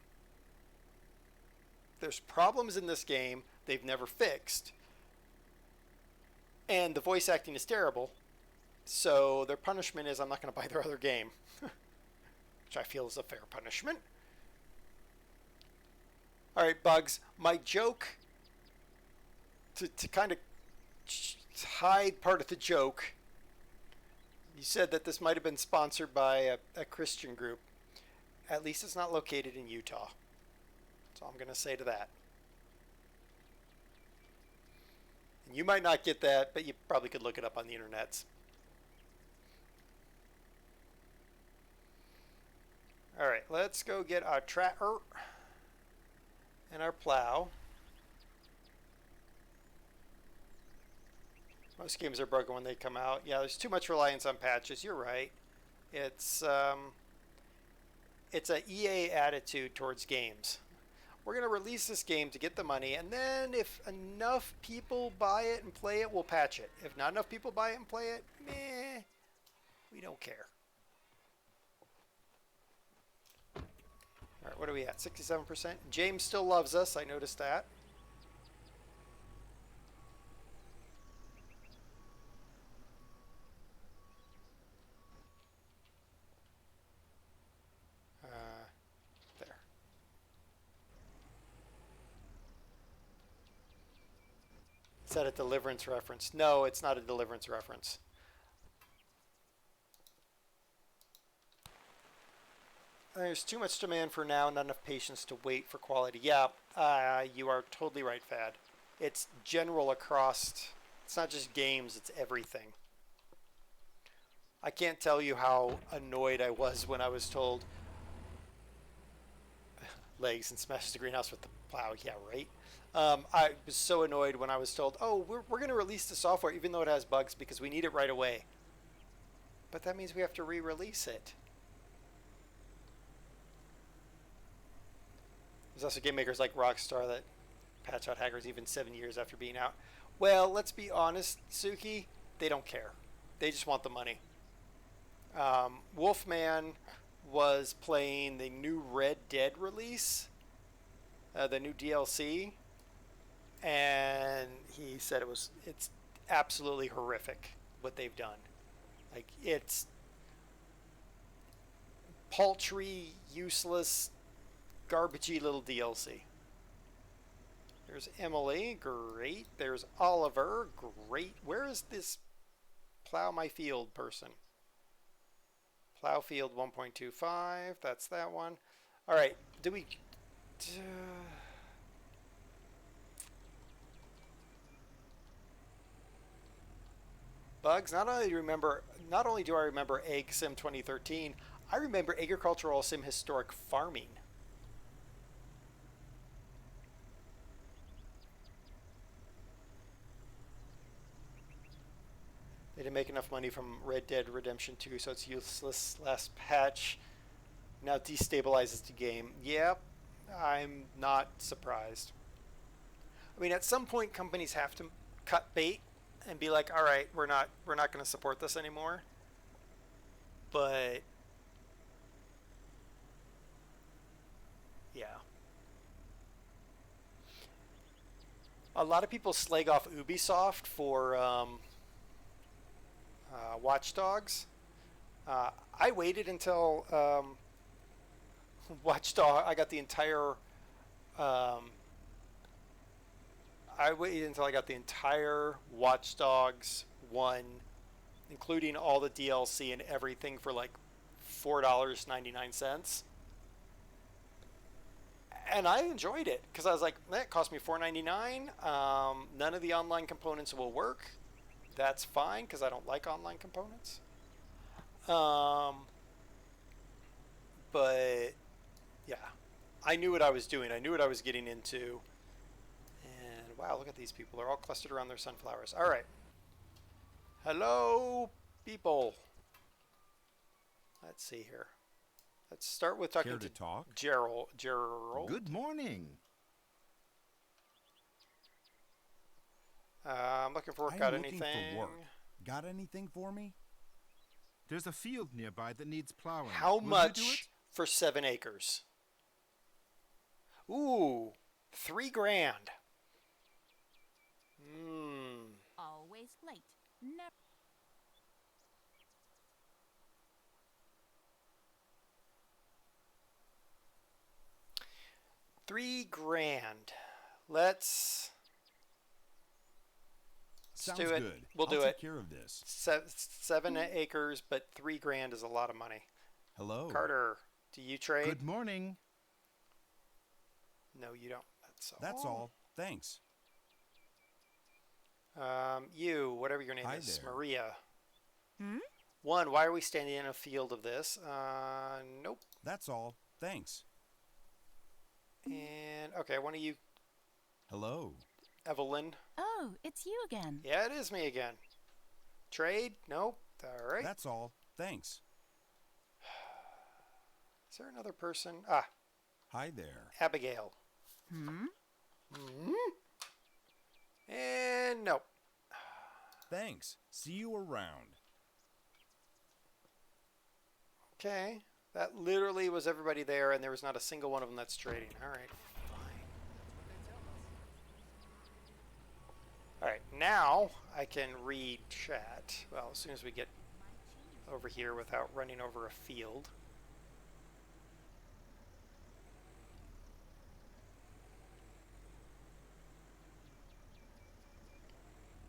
There's problems in this game they've never fixed. And the voice acting is terrible. So their punishment is I'm not going to buy their other game. Which I feel is a fair punishment. Alright, Bugs. My joke, to kind of hide part of the joke, you said that this might have been sponsored by a Christian group. At least it's not located in Utah. That's all I'm going to say to that. And you might not get that, but you probably could look it up on the internets. Alright, let's go get our tractor and our plow. Most games are broken when they come out. Yeah, there's too much reliance on patches. You're right. It's a EA attitude towards games. We're going to release this game to get the money, and then if enough people buy it and play it, we'll patch it. If not enough people buy it and play it, meh, we don't care. All right, what are we at? 67%. James still loves us. I noticed that. There. Is that a Deliverance reference? No, it's not a Deliverance reference. There's too much demand for now, not enough patience to wait for quality. Yeah, you are totally right, Fad. It's general across, it's not just games, it's everything. I can't tell you how annoyed I was when I was told legs and smashes the greenhouse with the plow. Yeah, right. I was so annoyed when I was told, oh, we're going to release the software even though it has bugs because we need it right away. But that means we have to re-release it. There's also game makers like Rockstar that patch out hackers even 7 years after being out. Well, let's be honest, Suki, they don't care. They just want the money. Wolfman was playing the new Red Dead release, the new DLC, and he said it's absolutely horrific what they've done. Like, it's paltry, useless, garbagey little DLC. There's Emily, great. There's Oliver, great. Where is this plow my field person? Plow field 1.25, that's that one. All right, do we... Bugs, not only do I remember Egg Sim 2013, I remember Agricultural Sim Historic Farming. They didn't make enough money from Red Dead Redemption 2, so it's useless. Last patch now destabilizes the game. Yep, I'm not surprised. I mean, at some point, companies have to cut bait and be like, "All right, we're not going to support this anymore." But yeah, a lot of people slag off Ubisoft for Watch Dogs. I waited until I got the entire. I waited until I got the entire Watch Dogs 1, including all the DLC and everything, for like $4.99. And I enjoyed it because I was like, that cost me $4.99. None of the online components will work. That's fine because I don't like online components. But yeah, I knew what I was doing. I knew what I was getting into. And wow, look at these people. They're all clustered around their sunflowers. All right. Hello, people. Let's see here. Let's start with talking Care to talk? Gerald. Good morning. I'm looking for work. I'm Got looking anything? for work. Got anything for me? There's a field nearby that needs plowing. How Will you do much it? for 7 acres? Ooh, $3,000. Always late. Never. 3 grand. Let's Sounds do it. good. We'll I'll do take it. care of this. 7 acres, but 3 grand is a lot of money. Hello. Carter, do you trade? Good morning. No, you don't. That's all. That's all. Thanks. You, whatever your name Hi is, there. Maria. Hmm? 1, why are we standing in a field of this? Nope. That's all. Thanks. And, okay, one of you, Hello. Evelyn. Oh, it's you again. Yeah, it is me again. Trade? Nope. All right. That's all. Thanks. Is there another person? Ah, Hi there. Abigail. Hmm? And nope. Thanks. See you around. Okay. That literally was everybody there, and there was not a single one of them that's trading. All right, fine. All right, now I can read chat. Well, as soon as we get over here without running over a field.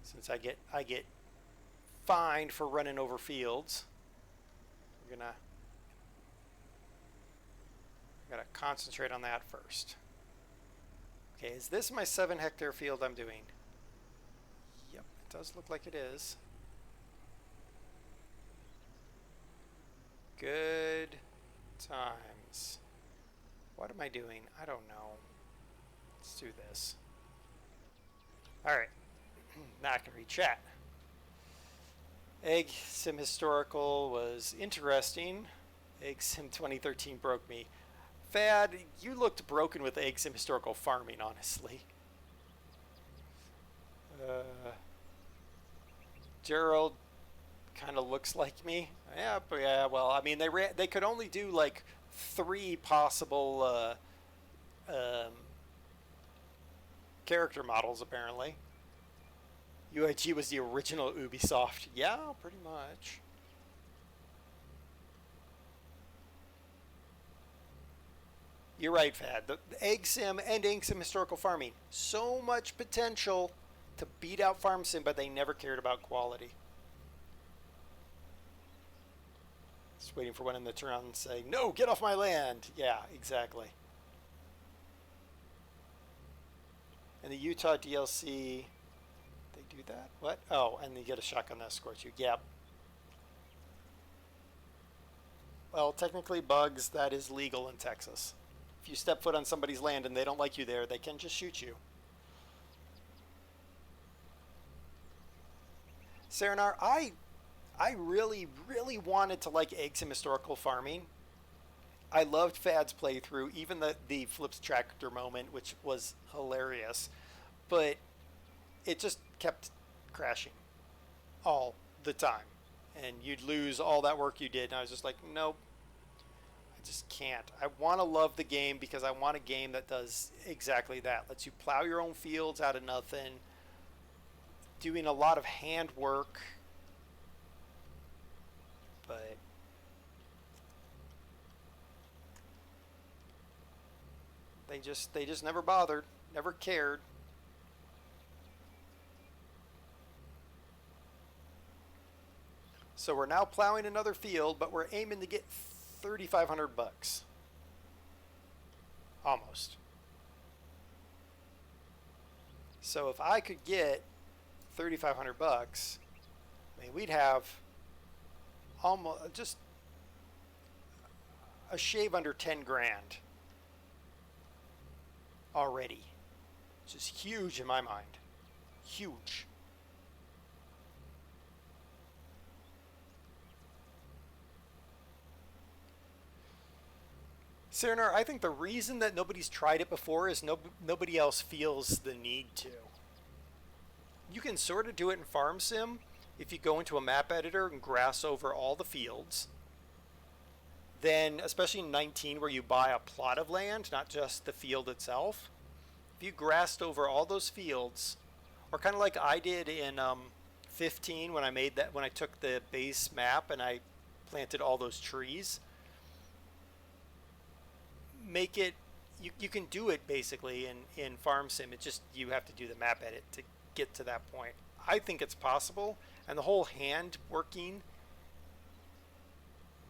Since I get fined for running over fields, we're gotta concentrate on that first. Okay, is this my 7-hectare field I'm doing? Yep, it does look like it is. Good times. What am I doing? I don't know. Let's do this. Alright. Now I can read chat. Egg Sim Historical was interesting. Egg Sim 2013 broke me. Fad, you looked broken with Egg Sim Historical farming, honestly. Gerald kind of looks like me. Yeah, but yeah, well, I mean, they could only do like 3 possible character models, apparently. UIG was the original Ubisoft. Yeah, pretty much. You're right, Fad. The Egg Sim and Egg Sim Historical Farming. So much potential to beat out Farm Sim, but they never cared about quality. Just waiting for one in the turn around and say, no, get off my land. Yeah, exactly. And the Utah DLC... do that? What? Oh, and you get a shotgun that escorts you. Yep. Well, technically, bugs, that is legal in Texas. If you step foot on somebody's land and they don't like you there, they can just shoot you. Serenar, I really, really wanted to like Egg Sim Historical Farming. I loved Fad's playthrough, even the flips tractor moment, which was hilarious. But it just kept crashing all the time, and you'd lose all that work you did, and I was just like, nope, I just can't. I want to love the game because I want a game that does exactly that, lets you plow your own fields out of nothing, doing a lot of hand work, but they just never bothered, never cared. So we're now plowing another field, but we're aiming to get 3,500 bucks. Almost. So if I could get 3,500 bucks, I mean, we'd have almost just a shave under 10 grand already, which is huge in my mind. Huge. Serenar, I think the reason that nobody's tried it before is nobody else feels the need to. You can sort of do it in Farm Sim if you go into a map editor and grass over all the fields. Then, especially in 19 where you buy a plot of land, not just the field itself, if you grassed over all those fields, or kind of like I did in 15 when I took the base map and I planted all those trees. Make it, you can do it basically in Farm Sim. It just, you have to do the map edit to get to that point. I think it's possible, and the whole hand working,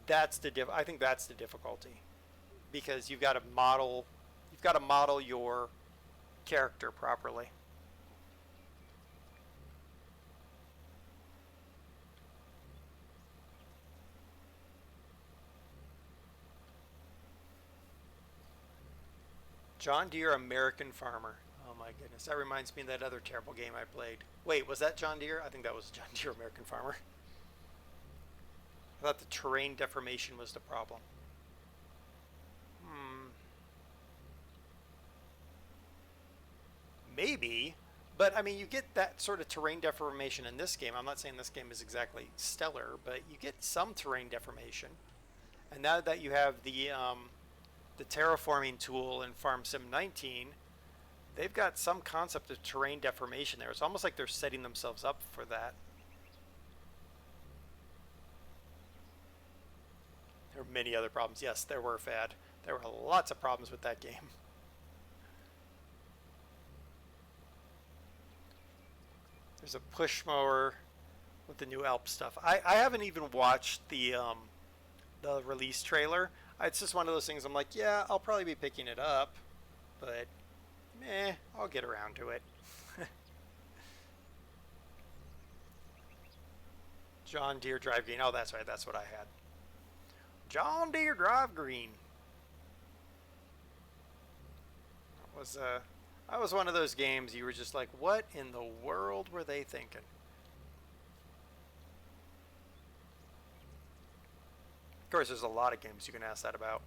I think that's the difficulty, because you've got to model your character properly. John Deere American Farmer. Oh my goodness, that reminds me of that other terrible game I played. Wait, was that John Deere? I think that was John Deere American Farmer. I thought the terrain deformation was the problem. Maybe, but I mean, you get that sort of terrain deformation in this game. I'm not saying this game is exactly stellar, but you get some terrain deformation. And now that you have the terraforming tool in Farm Sim 19, they've got some concept of terrain deformation there. It's almost like they're setting themselves up for that. There were many other problems. Yes, there were, Fad. There were lots of problems with that game. There's a push mower with the new Alp stuff. I haven't even watched the release trailer. It's just one of those things I'm like, yeah, I'll probably be picking it up, but I'll get around to it. John Deere Drive Green. Oh, that's right. That's what I had. John Deere Drive Green. That was one of those games you were just like, what in the world were they thinking? Of course, there's a lot of games you can ask that about.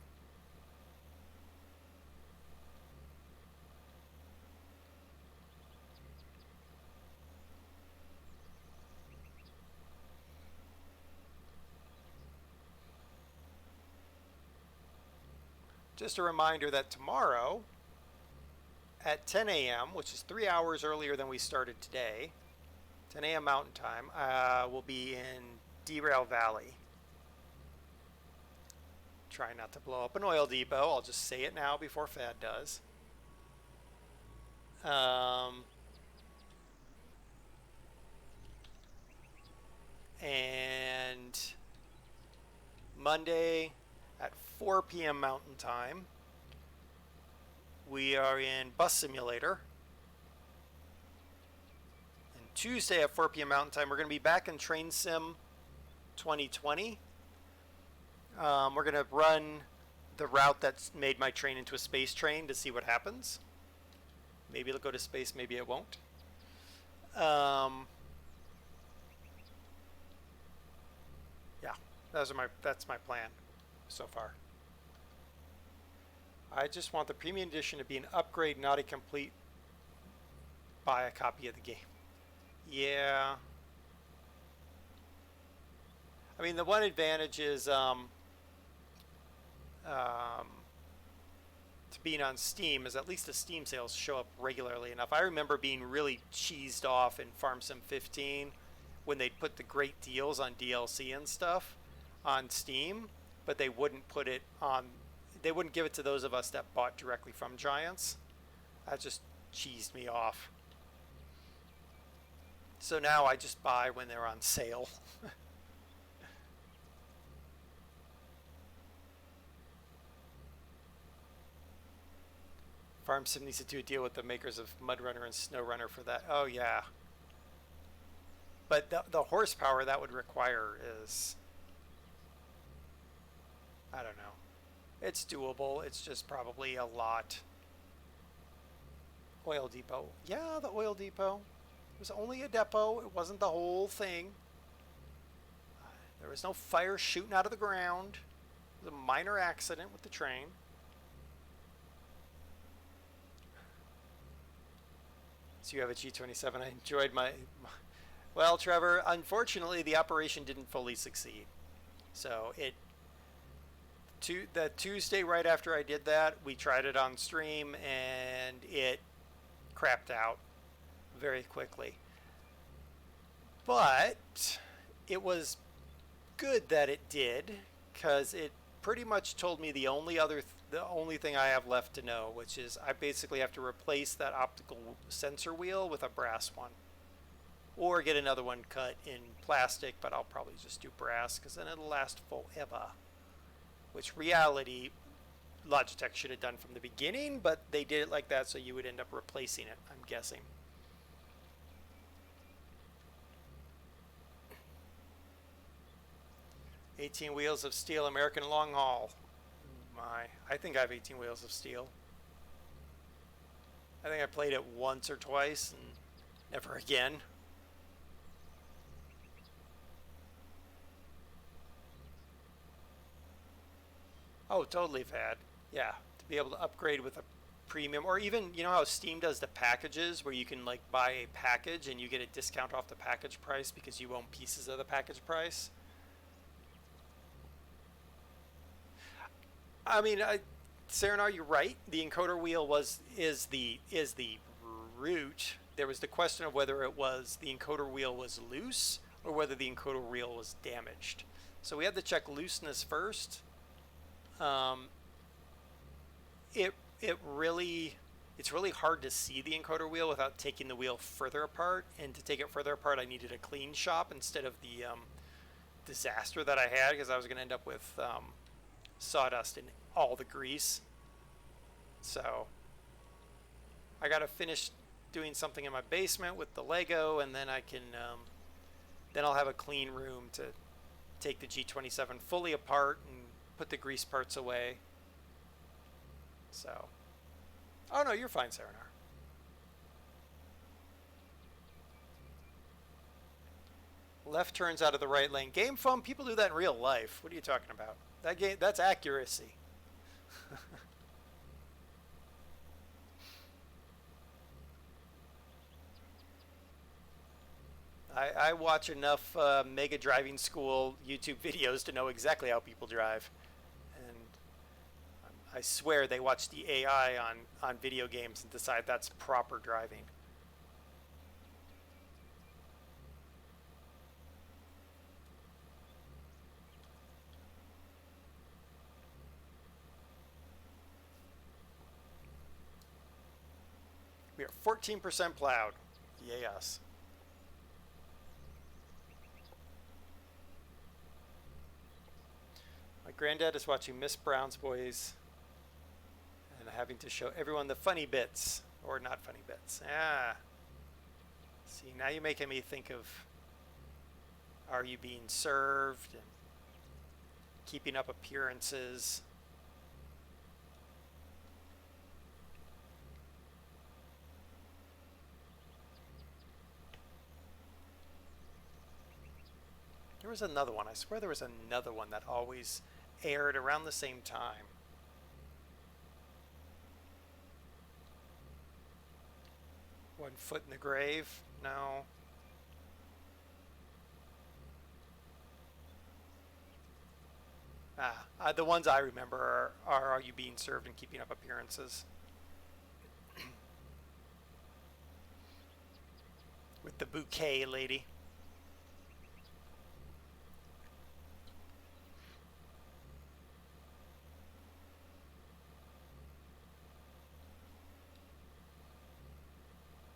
Just a reminder that tomorrow at 10 a.m., which is 3 hours earlier than we started today, 10 a.m. Mountain Time, we'll be in Derail Valley. Try not to blow up an oil depot. I'll just say it now before Fad does. And Monday at 4 p.m. Mountain Time, we are in Bus Simulator. And Tuesday at 4 p.m. Mountain Time, we're going to be back in Train Sim 2020. We're going to run the route that's made my train into a space train to see what happens. Maybe it'll go to space, maybe it won't. Yeah, that's my plan so far. I just want the premium edition to be an upgrade, not a complete buy a copy of the game. Yeah. I mean, the one advantage is to being on Steam is at least the Steam sales show up regularly enough. I remember being really cheesed off in Farm Sim 15 when they'd put the great deals on DLC and stuff on Steam, but they wouldn't put it on. They wouldn't give it to those of us that bought directly from Giants. That just cheesed me off. So now I just buy when they're on sale. Farm Sim needs to do a deal with the makers of Mud Runner and Snow Runner for that. Oh yeah. But the horsepower that would require is, I don't know. It's doable. It's just probably a lot. Oil depot. Yeah, the oil depot. It was only a depot. It wasn't the whole thing. There was no fire shooting out of the ground. It was a minor accident with the train. So you have a G27. I enjoyed my... Well, Trevor, unfortunately, the operation didn't fully succeed. So the Tuesday right after I did that, we tried it on stream, and it crapped out very quickly. But it was good that it did, because it pretty much told me the only thing I have left to know, which is I basically have to replace that optical sensor wheel with a brass one, or get another one cut in plastic, but I'll probably just do brass because then it'll last forever, which reality Logitech should have done from the beginning, but they did it like that so you would end up replacing it, I'm guessing. "18 Wheels of Steel American Long Haul." I think I have 18 Wheels of Steel. I think I played it once or twice and never again. Oh, totally fad. Yeah, to be able to upgrade with a premium, or even, you know how Steam does the packages where you can like buy a package and you get a discount off the package price because you own pieces of the package price? I mean, Serenar, you're right. The encoder wheel is the root. There was the question of whether the encoder wheel was loose or whether the encoder wheel was damaged. So we had to check looseness first. It's really hard to see the encoder wheel without taking the wheel further apart. And to take it further apart, I needed a clean shop instead of the disaster that I had, because I was going to end up with sawdust in all the grease. So I got to finish doing something in my basement with the Lego, and then I can then I'll have a clean room to take the G27 fully apart and put the grease parts away. So, oh no, you're fine, Serenar. Left turns out of the right lane. Game foam, people do that in real life. What are you talking about? That's accuracy. I watch enough Mega Driving School YouTube videos to know exactly how people drive. And I swear they watch the AI on video games and decide that's proper driving. We are 14% plowed. Yes. My granddad is watching Miss Brown's Boys and having to show everyone the funny bits, or not funny bits. See, now you're making me think of Are You Being Served and Keeping Up Appearances. There was another one. I swear there was another one that always aired around the same time. One Foot in the Grave? No. The ones I remember are You Being Served and Keeping Up Appearances. With the bouquet lady.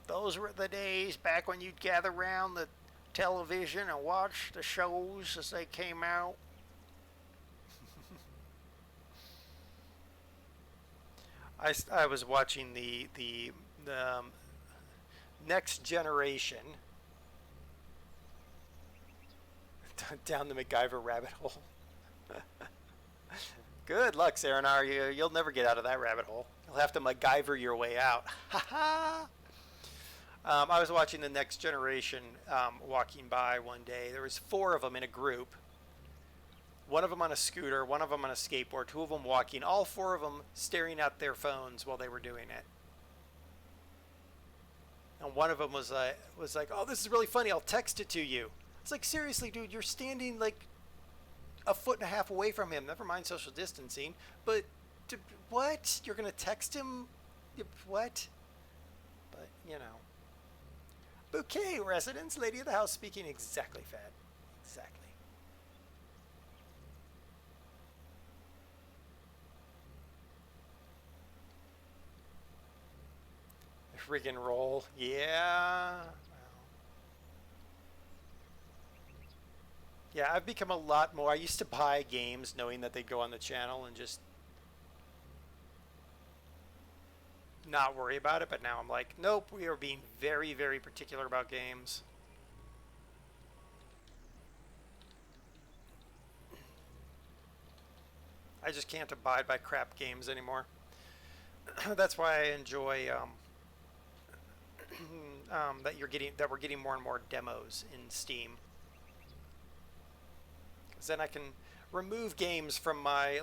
Those were the days back when you'd gather around the television and watch the shows as they came out. I was watching the Next Generation down the MacGyver rabbit hole. Good luck, Serenar. You'll never get out of that rabbit hole. You'll have to MacGyver your way out. Ha ha! I was watching the Next Generation walking by one day. There was 4 of them in a group. One of them on a scooter, one of them on a skateboard, 2 of them walking, all 4 of them staring at their phones while they were doing it. And one of them was like, "Oh, this is really funny. I'll text it to you." It's like, seriously, dude, you're standing like a foot and a half away from him. Never mind social distancing. But what? You're gonna text him? What? But you know. Bouquet residence, lady of the house speaking. Exactly, Fad. Exactly. Friggin' roll. Yeah. Well. Yeah, I've become a lot more. I used to buy games knowing that they'd go on the channel and just not worry about it, but now I'm like, nope, we are being very, very particular about games. I just can't abide by crap games anymore. That's why I enjoy that we're getting more and more demos in Steam. Because then I can remove games from my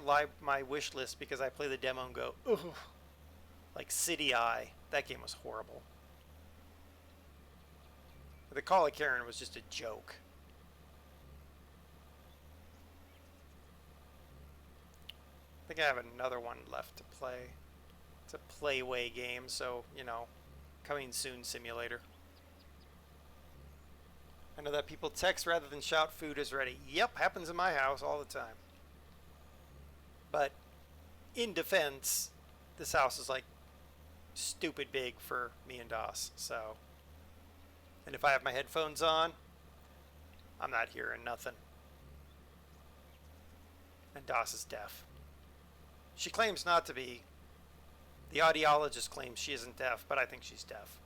wish list because I play the demo and go, ugh. Like City Eye, that game was horrible. The Call of Karen was just a joke. I think I have another one left to play. It's a Playway game, so, you know, coming soon simulator. I know that people text rather than shout food is ready. Yep, happens in my house all the time. But in defense, this house is like stupid big for me and Doss, so. And if I have my headphones on, I'm not hearing nothing. And Doss is deaf. She claims not to be. The audiologist claims she isn't deaf, but I think she's deaf.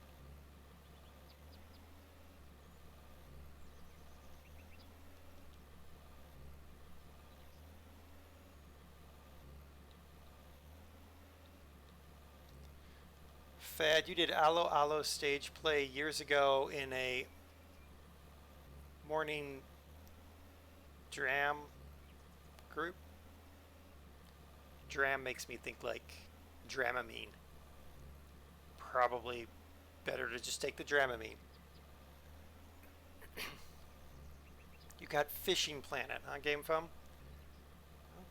Fad, you did Allo Allo stage play years ago in a morning dram group. Dram makes me think like Dramamine. Probably better to just take the Dramamine. You got Fishing Planet, huh, Game Foam?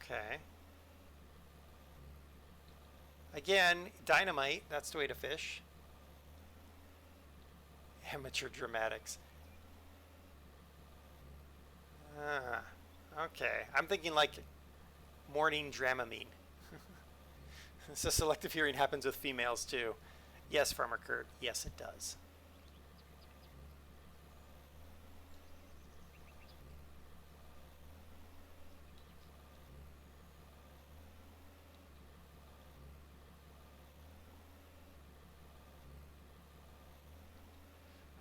Okay. Again, Dynamite, that's the way to fish. Amateur Dramatics. Okay. I'm thinking like morning Dramamine. So selective hearing happens with females too. Yes, Farmer Kurt. Yes, it does.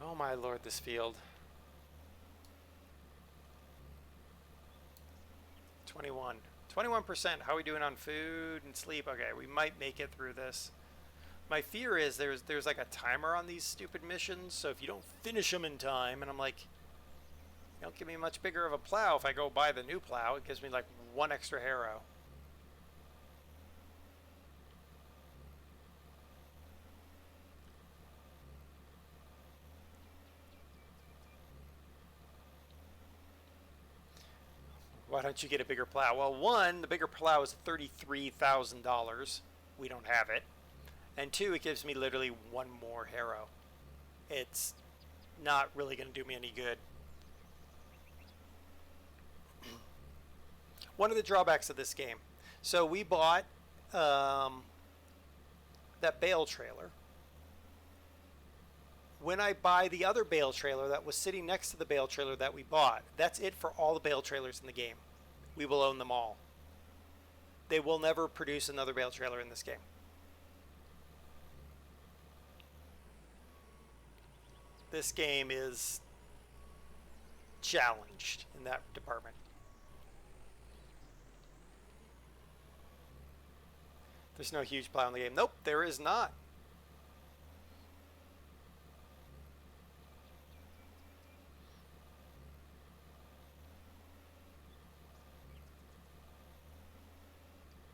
Oh my lord, this field. 21. 21%. How are we doing on food and sleep? Okay, we might make it through this. My fear is there's like a timer on these stupid missions, so if you don't finish them in time, and I'm like, you don't give me much bigger of a plow if I go buy the new plow, it gives me like one extra harrow. Why don't you get a bigger plow? Well, one, the bigger plow is $33,000. We don't have it. And two, it gives me literally one more harrow. It's not really going to do me any good. One of the drawbacks of this game. So we bought that bale trailer. When I buy the other bale trailer that was sitting next to the bale trailer that we bought, that's it for all the bale trailers in the game. We will own them all. They will never produce another bale trailer in this game. This game is challenged in that department. There's no huge plow in the game. Nope, there is not.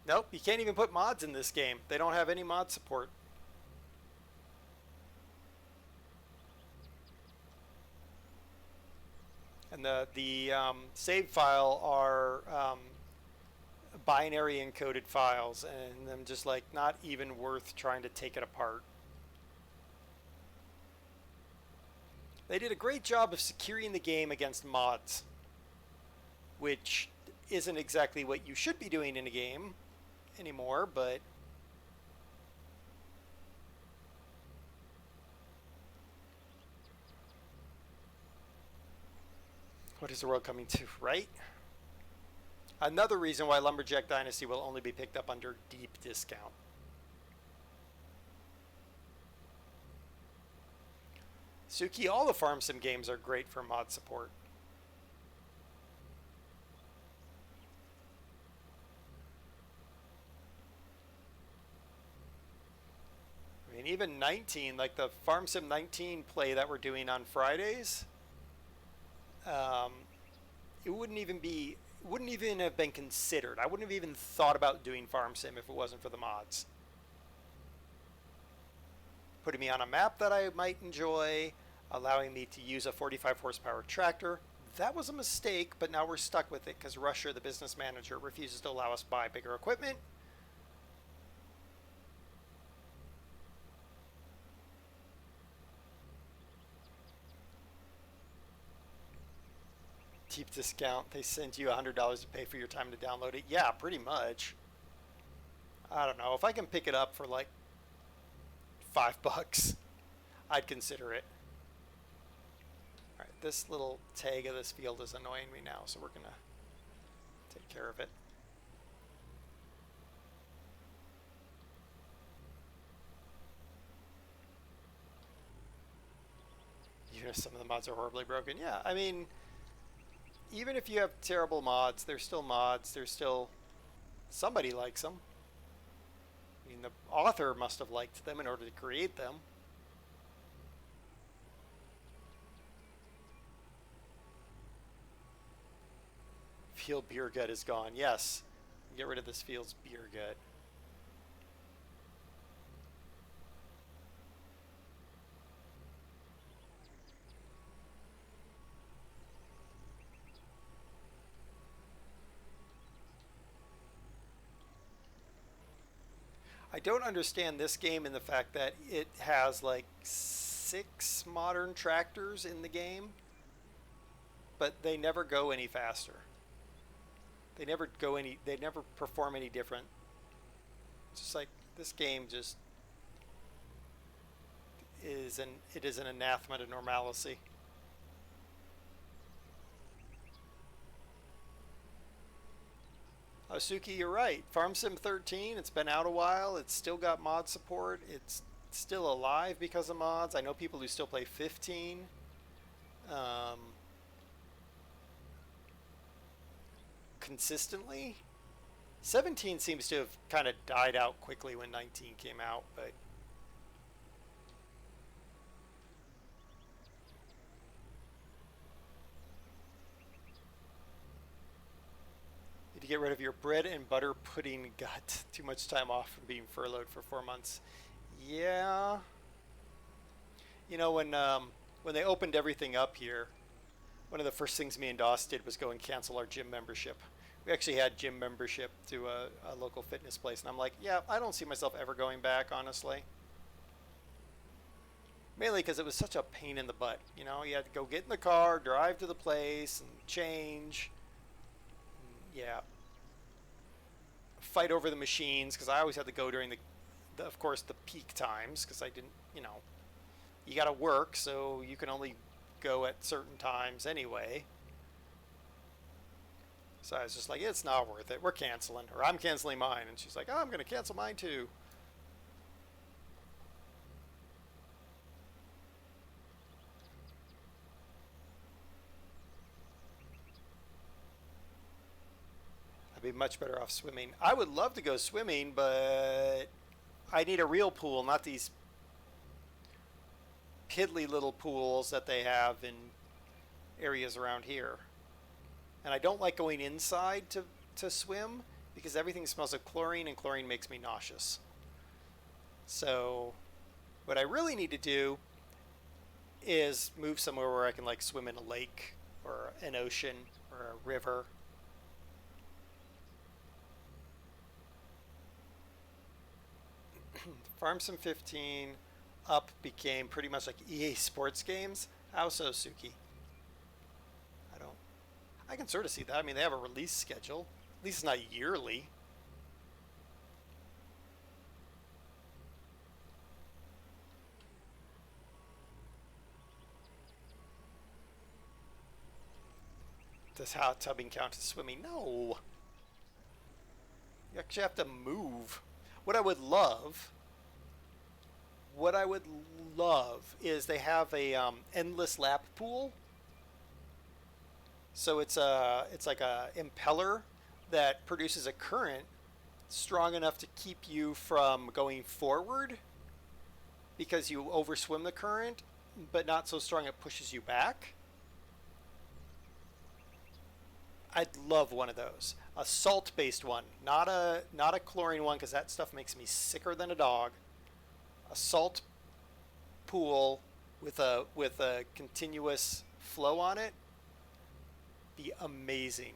Nope, you can't even put mods in this game. They don't have any mod support. And the save file are binary encoded files, and I'm just like not even worth trying to take it apart. They did a great job of securing the game against mods, which isn't exactly what you should be doing in a game anymore, but what is the world coming to, right? Another reason why Lumberjack Dynasty will only be picked up under deep discount. Suki, all the farm sim games are great for mod support. I mean, even 19, like the Farm Sim 19 play that we're doing on Fridays, it wouldn't even have been considered. I wouldn't have even thought about doing Farm Sim if it wasn't for the mods. Putting me on a map that I might enjoy, allowing me to use a 45 horsepower tractor. That was a mistake, but now we're stuck with it because Russia, the business manager, refuses to allow us to buy bigger equipment. Deep discount. They send you $100 to pay for your time to download it. Yeah, pretty much. I don't know. If I can pick it up for like $5, I'd consider it. Alright, this little tag of this field is annoying me now, so we're gonna take care of it. Even if some of the mods are horribly broken. Yeah, I mean, even if you have terrible mods, they're still mods. They're still... somebody likes them. I mean, the author must have liked them in order to create them. Field beer gut is gone. Yes. Get rid of this field's beer gut. I don't understand this game in the fact that it has like 6 modern tractors in the game, but they never go any faster. They never perform any different. It's just like this game just is an anathema to normalcy. Oh, Suki, you're right. Farm Sim 13, it's been out a while. It's still got mod support. It's still alive because of mods. I know people who still play 15. Consistently. 17 seems to have kind of died out quickly when 19 came out, but to get rid of your bread and butter pudding gut. Too much time off from being furloughed for 4 months. Yeah. You know, when they opened everything up here, one of the first things me and Doss did was go and cancel our gym membership. We actually had gym membership to a local fitness place, and I'm like, yeah, I don't see myself ever going back, honestly. Mainly because it was such a pain in the butt. You know, you had to go get in the car, drive to the place, and change. Yeah. Fight over the machines, because I always had to go during of course, the peak times, because I didn't, you know, you got to work, so you can only go at certain times anyway. So I was just like, it's not worth it. We're canceling, or I'm canceling mine. And she's like, oh, I'm going to cancel mine too. I'd be much better off swimming. I would love to go swimming, but I need a real pool, not these piddly little pools that they have in areas around here. And I don't like going inside to swim because everything smells of chlorine, and chlorine makes me nauseous. So what I really need to do is move somewhere where I can like swim in a lake or an ocean or a river. Farm Sim 15 up became pretty much like EA Sports games. How so, Suki? I don't. I can sort of see that. I mean, they have a release schedule. At least it's not yearly. Does hot tubbing count as swimming? No. You actually have to move. What I would love, what I would love is they have a endless lap pool. So it's like a impeller that produces a current strong enough to keep you from going forward because you overswim the current, but not so strong it pushes you back. I'd love one of those. A salt-based one, not a chlorine one, because that stuff makes me sicker than a dog. A salt pool with a continuous flow on it, be amazing.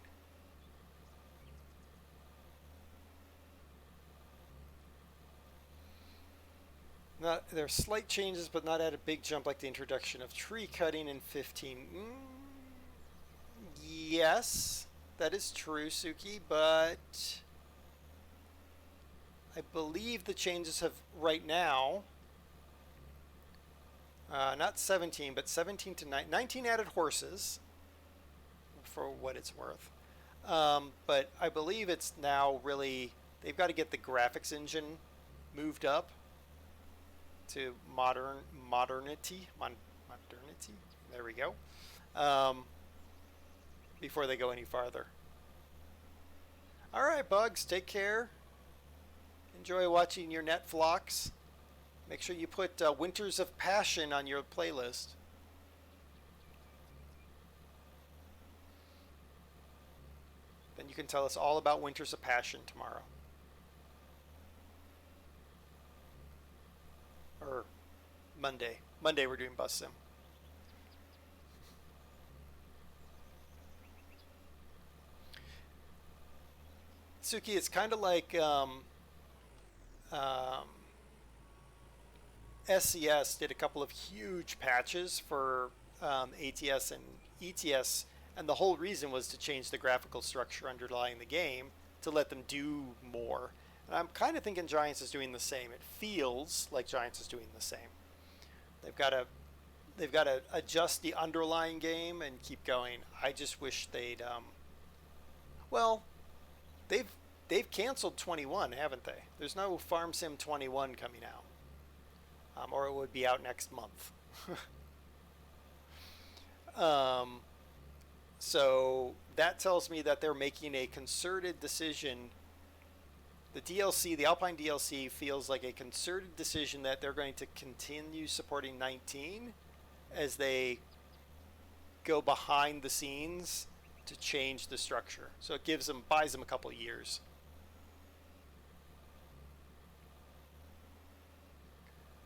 There are slight changes, but not at a big jump like the introduction of tree cutting in 15. Yes, that is true, Suki, but I believe the changes have right now, not 17, but 17 to 19 added horses, for what it's worth. But I believe it's now really, they've got to get the graphics engine moved up to modernity. There we go. Before they go any farther. All right, Bugs, take care. Enjoy watching your Netflix. Make sure you put Winters of Passion on your playlist. Then you can tell us all about Winters of Passion tomorrow. Or Monday. Monday we're doing Bus Sim. Suki, it's kind of like SES did a couple of huge patches for ATS and ETS, and the whole reason was to change the graphical structure underlying the game to let them do more. And I'm kind of thinking Giants is doing the same. It feels like Giants is doing the same. They've got to adjust the underlying game and keep going. I just wish they'd well, they've canceled 21, haven't they? There's no Farm Sim 21 coming out, or it would be out next month. So that tells me that they're making a concerted decision. The DLC, the Alpine DLC, feels like a concerted decision that they're going to continue supporting 19 as they go behind the scenes to change the structure. So it buys them a couple of years.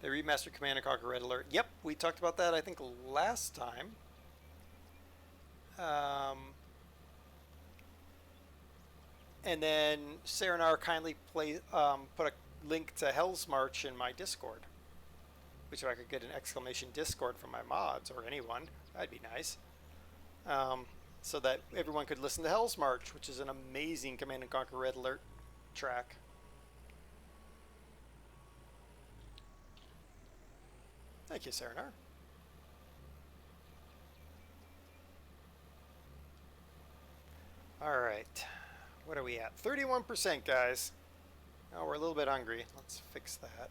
They remastered Command & Conquer Red Alert. Yep, we talked about that I think last time. And then Serenar kindly put a link to Hell's March in my Discord. Which if I could get an exclamation Discord from my mods or anyone, that'd be nice. So that everyone could listen to Hell's March, which is an amazing Command & Conquer Red Alert track. Thank you, Serenar. All right. What are we at? 31%, guys. Oh, we're a little bit hungry. Let's fix that.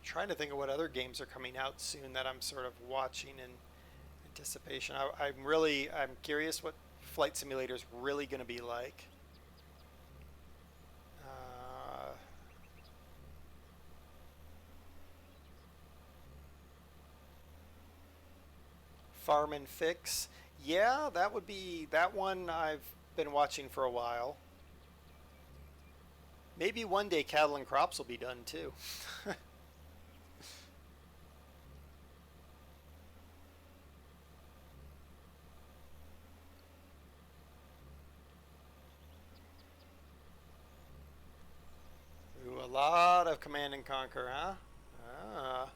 Trying to think of what other games are coming out soon that I'm sort of watching in anticipation. I'm curious what Flight Simulator is really going to be like. Farm and Fix. Yeah, that one I've been watching for a while. Maybe one day cattle and crops will be done too. Ooh, a lot of Command and Conquer, huh? Ah.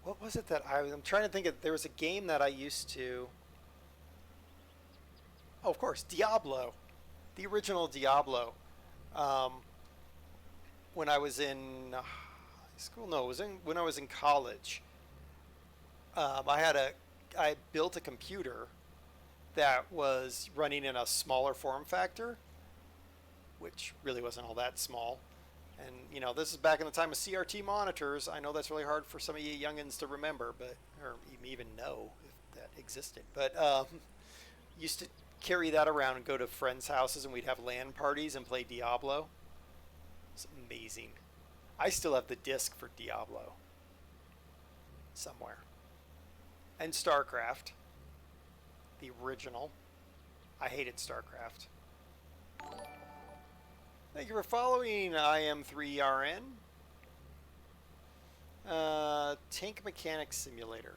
What was it that I'm trying to think of? There was a game that I used to. Oh, of course, Diablo, the original Diablo. Um, when I was in high school, no, it was when I was in college. I built a computer that was running in a smaller form factor, which really wasn't all that small. And this is back in the time of CRT monitors. I know that's really hard for some of you youngins to remember, but or even know if that existed. But used to carry that around and go to friends' houses, and we'd have LAN parties and play Diablo. It's amazing. I still have the disc for Diablo somewhere. And StarCraft, the original. I hated StarCraft. Thank you for following IM3RN. Tank Mechanics Simulator.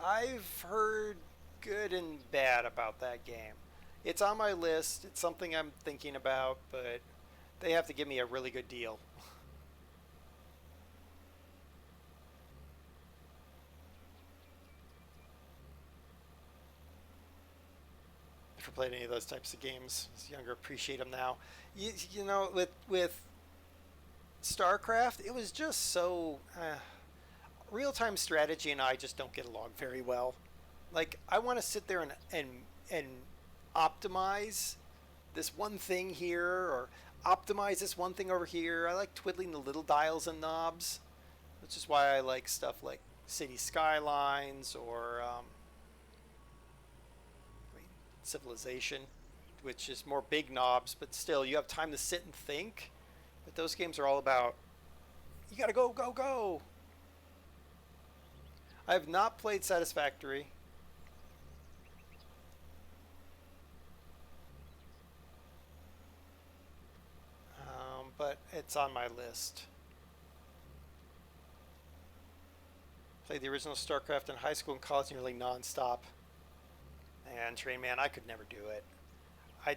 I've heard good and bad about that game. It's on my list. It's something I'm thinking about, but they have to give me a really good deal. Never played any of those types of games. I was younger, appreciate them now. You know, with StarCraft, it was just so real-time strategy, and I just don't get along very well. Like, I want to sit there and optimize this one thing here, or optimize this one thing over here. I like twiddling the little dials and knobs, which is why I like stuff like City Skylines or Civilization, which is more big knobs, but still you have time to sit and think. But those games are all about, you gotta go, go, go. I have not played Satisfactory. But it's on my list. Played the original StarCraft in high school and college nearly non-stop. And Train Man, I could never do it. I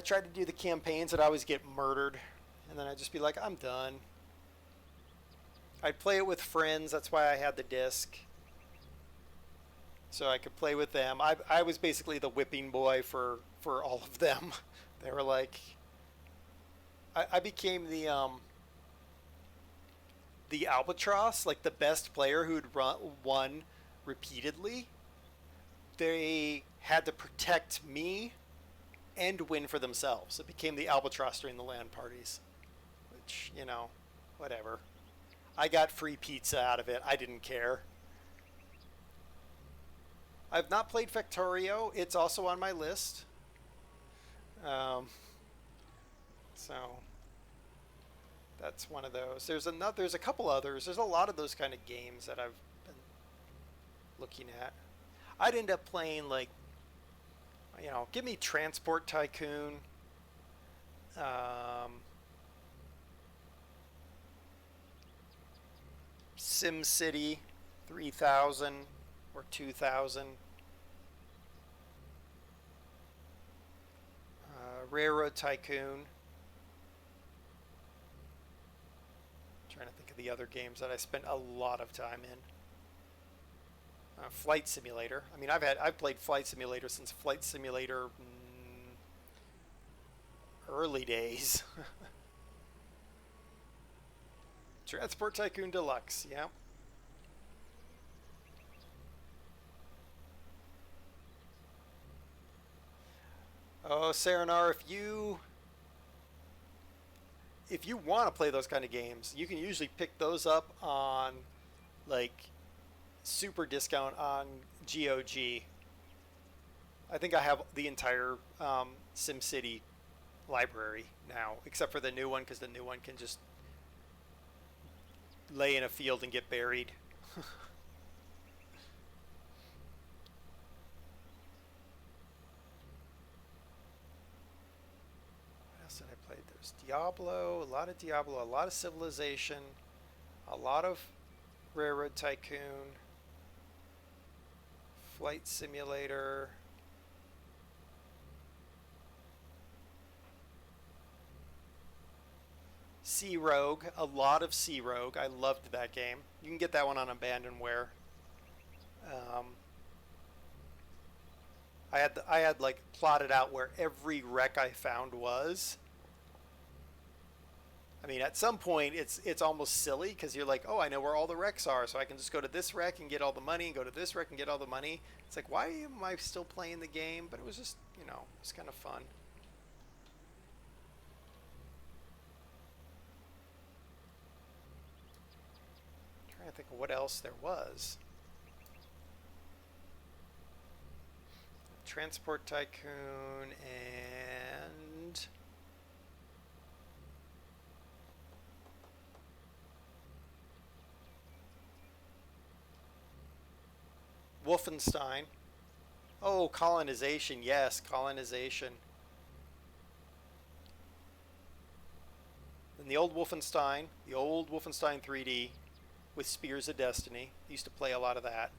tried to do the campaigns and I always get murdered. And then I'd just be like, I'm done. I'd play it with friends. That's why I had the disc. So I could play with them. I was basically the whipping boy for all of them. They were like, I became the albatross, like the best player who'd won repeatedly. They had to protect me and win for themselves. It became the albatross during the LAN parties, which, whatever. I got free pizza out of it. I didn't care. I've not played Factorio. It's also on my list. So that's one of those. There's a couple others. There's a lot of those kind of games that I've been looking at. I'd end up playing, like, give me Transport Tycoon. SimCity 3000 or 2000. Railroad Tycoon. Trying to think of the other games that I spent a lot of time in. Flight Simulator. I mean, I've played Flight Simulator since Flight Simulator early days. Transport Tycoon Deluxe, yeah. Oh, Saranar, if you want to play those kind of games, you can usually pick those up on like super discount on GOG. I think I have the entire SimCity library now, except for the new one, because the new one can just lay in a field and get buried. What else did I play? There's Diablo, a lot of Diablo, a lot of Civilization, a lot of Railroad Tycoon, Flight Simulator. Sea Rogue, a lot of Sea Rogue. I loved that game. You can get that one on Abandonware. I had like plotted out where every wreck I found was. I mean, at some point it's almost silly because you're like, oh, I know where all the wrecks are, so I can just go to this wreck and get all the money, and go to this wreck and get all the money. It's like, why am I still playing the game? But it was just, you know, it's kind of fun. Trying to think of what else there was. Transport Tycoon and Wolfenstein. Oh, colonization. Yes, colonization. And the old Wolfenstein 3D with Spears of Destiny. Used to play a lot of that.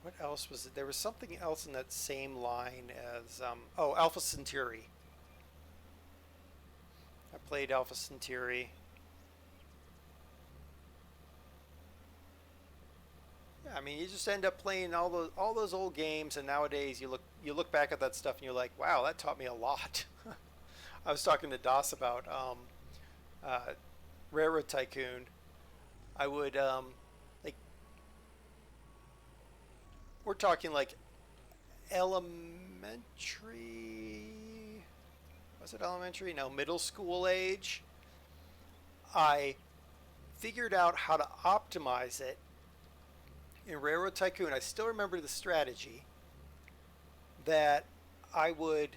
What else was it? There was something else in that same line as, oh, Alpha Centauri. I played Alpha Centauri. Yeah, I mean, you just end up playing all those old games, and nowadays you look back at that stuff and you're like, wow, that taught me a lot. I was talking to Das about Railroad Tycoon. I would like, we're talking like elementary. Was it elementary? No, middle school age. I figured out how to optimize it in Railroad Tycoon. I still remember the strategy that I would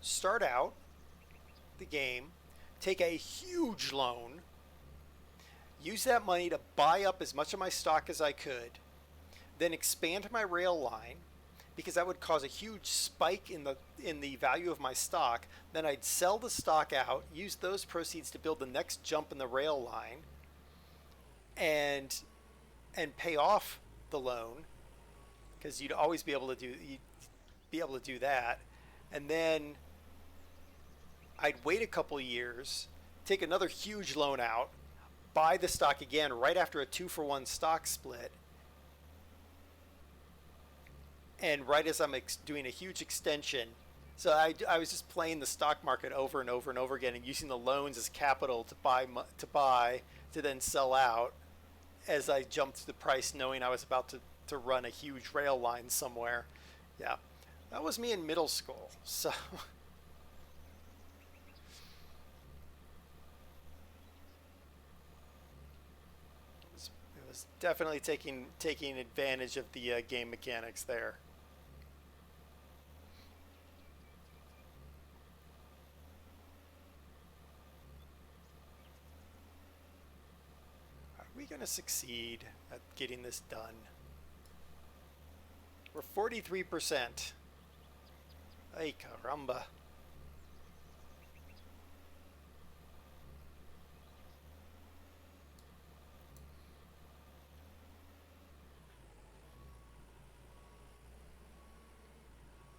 start out the game, take a huge loan, use that money to buy up as much of my stock as I could, then expand my rail line, because that would cause a huge spike in the value of my stock. Then I'd sell the stock out, use those proceeds to build the next jump in the rail line, and pay off the loan, because you'd always be able to do that. And then I'd wait a couple years, take another huge loan out, buy the stock again right after a 2-for-1 stock split, and right as I'm doing a huge extension. So I was just playing the stock market over and over and over again, and using the loans as capital to buy to then sell out as I jumped the price, knowing I was about to run a huge rail line somewhere. Yeah, that was me in middle school. So it was definitely taking advantage of the game mechanics there. Are we going to succeed at getting this done? We're 43%. Ay caramba.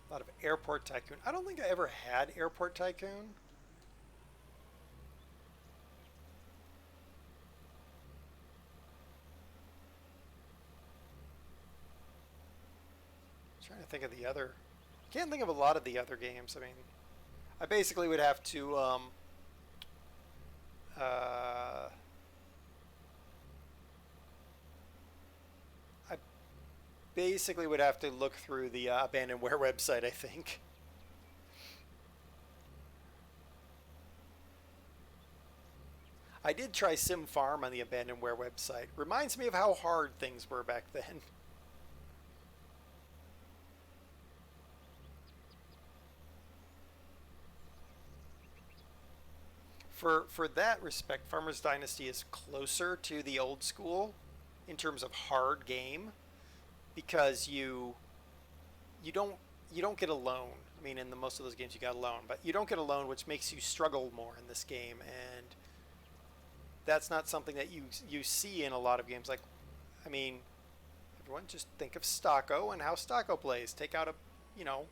A lot of Airport Tycoon. I don't think I ever had Airport Tycoon. Trying to think of the other. Can't think of a lot of the other games. I mean, I basically would have to I basically would have to look through the Abandonware website, I think. I did try Sim Farm on the Abandonware website. Reminds me of how hard things were back then. For that respect, Farmer's Dynasty is closer to the old school in terms of hard game because you don't get a loan. I mean, in the most of those games you got a loan, but you don't get a loan, which makes you struggle more in this game, and that's not something that you see in a lot of games. Like, I mean, everyone just think of Stocko and how Stocko plays. Take out a, you know,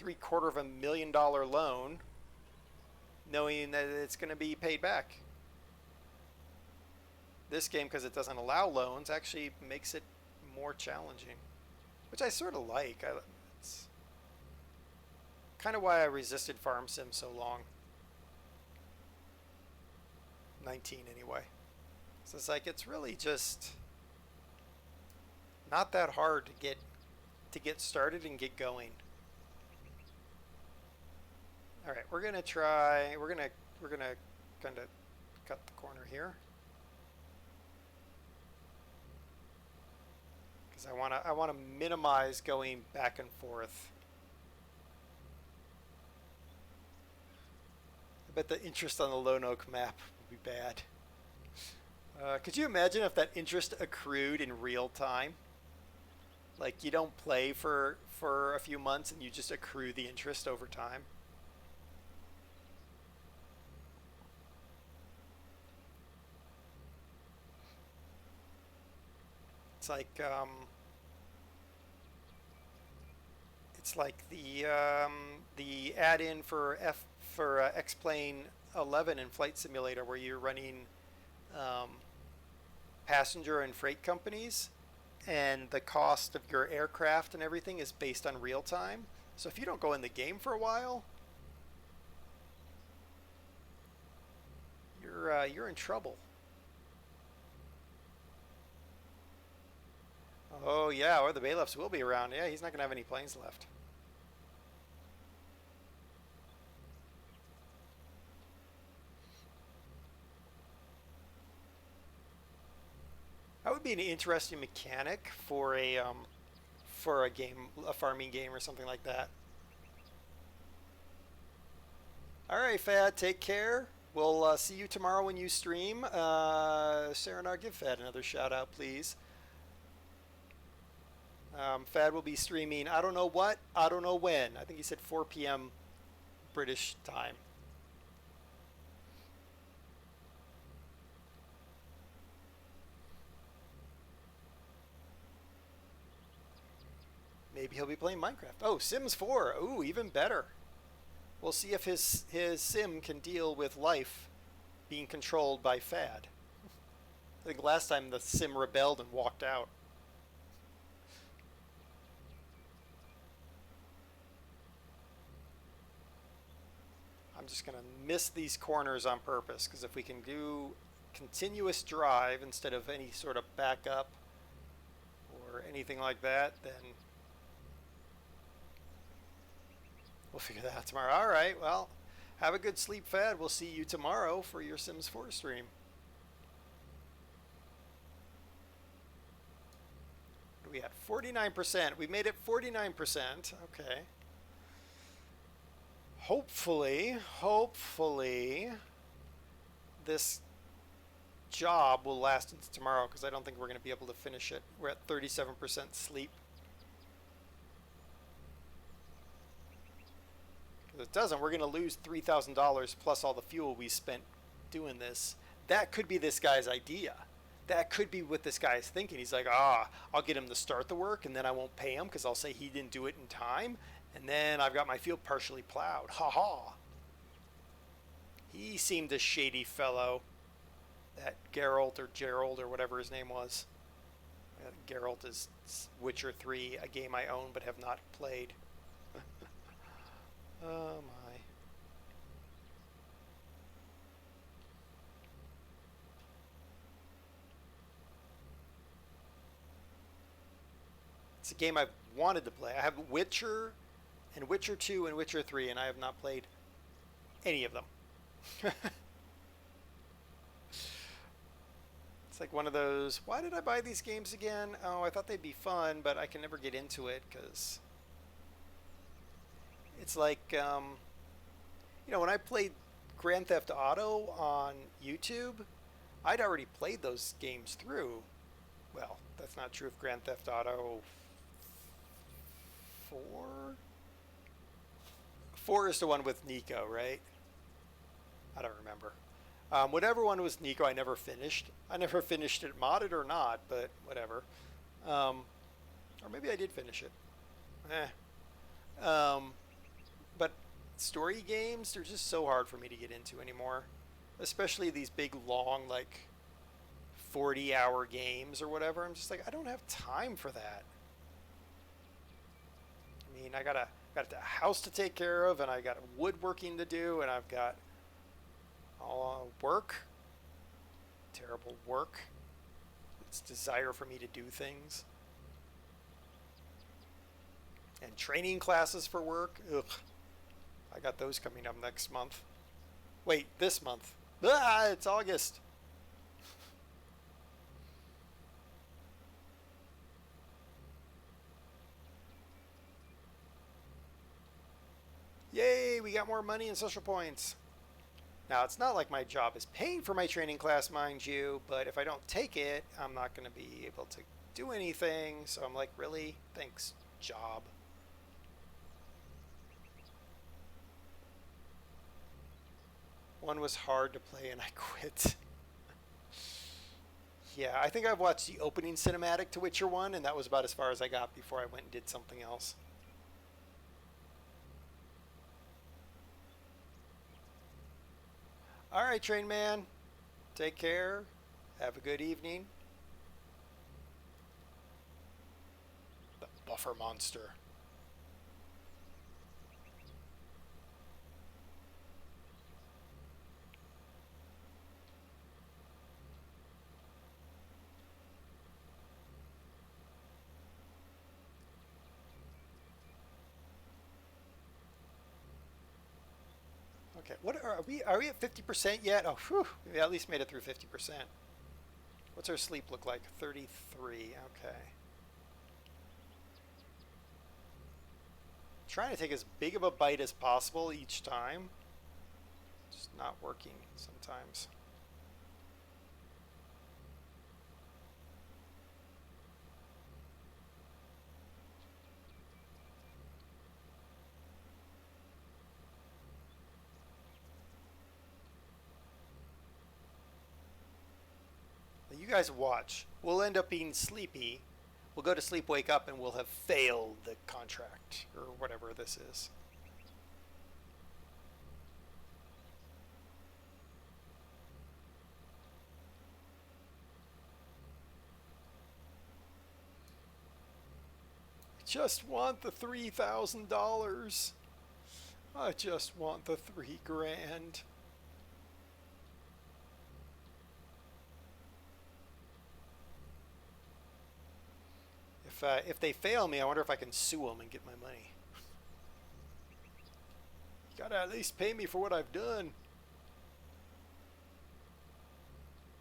$750,000 loan, knowing that it's going to be paid back. This game, because it doesn't allow loans, actually makes it more challenging, which I sort of like. It's kind of why I resisted Farm Sim so long. 19 anyway. So it's like it's really just not that hard to get started and get going. All right, we're gonna kind of cut the corner here because I wanna minimize going back and forth. I bet the interest on the Lone Oak map would be bad. Could you imagine if that interest accrued in real time? Like you don't play for a few months and you just accrue the interest over time. It's like the add-in for X-Plane 11 in Flight Simulator, where you're running passenger and freight companies, and the cost of your aircraft and everything is based on real time. So if you don't go in the game for a while, you're in trouble. Oh yeah, or the bailiffs will be around. Yeah, he's not gonna have any planes left. That would be an interesting mechanic for a game, a farming game or something like that. All right, Fad, take care. We'll see you tomorrow when you stream. Serenar, give Fad another shout out, please. Fad will be streaming, I don't know what, I don't know when. I think he said 4 p.m. British time. Maybe he'll be playing Minecraft. Oh, Sims 4. Ooh, even better. We'll see if his sim can deal with life being controlled by Fad. I think last time the sim rebelled and walked out. I'm just going to miss these corners on purpose, because if we can do continuous drive instead of any sort of backup or anything like that, then we'll figure that out tomorrow. All right, well, have a good sleep, Fad. We'll see you tomorrow for your Sims 4 stream. What are we at? 49%. We made it 49%. Okay. Hopefully, this job will last into tomorrow, because I don't think we're going to be able to finish it. We're at 37% sleep. If it doesn't, we're going to lose $3,000 plus all the fuel we spent doing this. That could be this guy's idea. That could be what this guy is thinking. He's like, I'll get him to start the work, and then I won't pay him because I'll say he didn't do it in time, and then I've got my field partially plowed. Ha ha. He seemed a shady fellow, that Geralt or whatever his name was. Geralt is Witcher 3, a game I own but have not played. Oh my. It's a game I've wanted to play. I have Witcher and Witcher 2 and Witcher 3, and I have not played any of them. It's like one of those, why did I buy these games again? Oh, I thought they'd be fun, but I can never get into it because it's like, when I played Grand Theft Auto on YouTube, I'd already played those games through. Well, that's not true of Grand Theft Auto 4? 4 is the one with Nico, right? I don't remember. Whatever one was Nico, I never finished. I never finished it, modded or not, but whatever. Or maybe I did finish it. But story games, they're just so hard for me to get into anymore. Especially these big, long, like 40-hour games or whatever. I'm just like, I don't have time for that. I mean, I got a house to take care of, and I got woodworking to do, and I've got work, terrible work. It's desire for me to do things, and training classes for work. Ugh, I got those coming up next month. Wait, this month. Ah, it's August. Yay, we got more money and social points. Now, it's not like my job is paying for my training class, mind you, but if I don't take it, I'm not going to be able to do anything. So I'm like, really? Thanks, job. One was hard to play and I quit. Yeah, I think I've watched the opening cinematic to Witcher 1, and that was about as far as I got before I went and did something else. All right, train man. Take care. Have a good evening. The buffer monster. Okay, what are we? Are we at 50% yet? Oh, whew, we at least made it through 50%. What's our sleep look like? 33. Okay. Trying to take as big of a bite as possible each time. Just not working sometimes. You guys watch. We'll end up being sleepy. We'll go to sleep, wake up, and we'll have failed the contract, or whatever this is. I just want the $3,000. I just want the $3,000. If they fail me, I wonder if I can sue them and get my money. You gotta at least pay me for what I've done.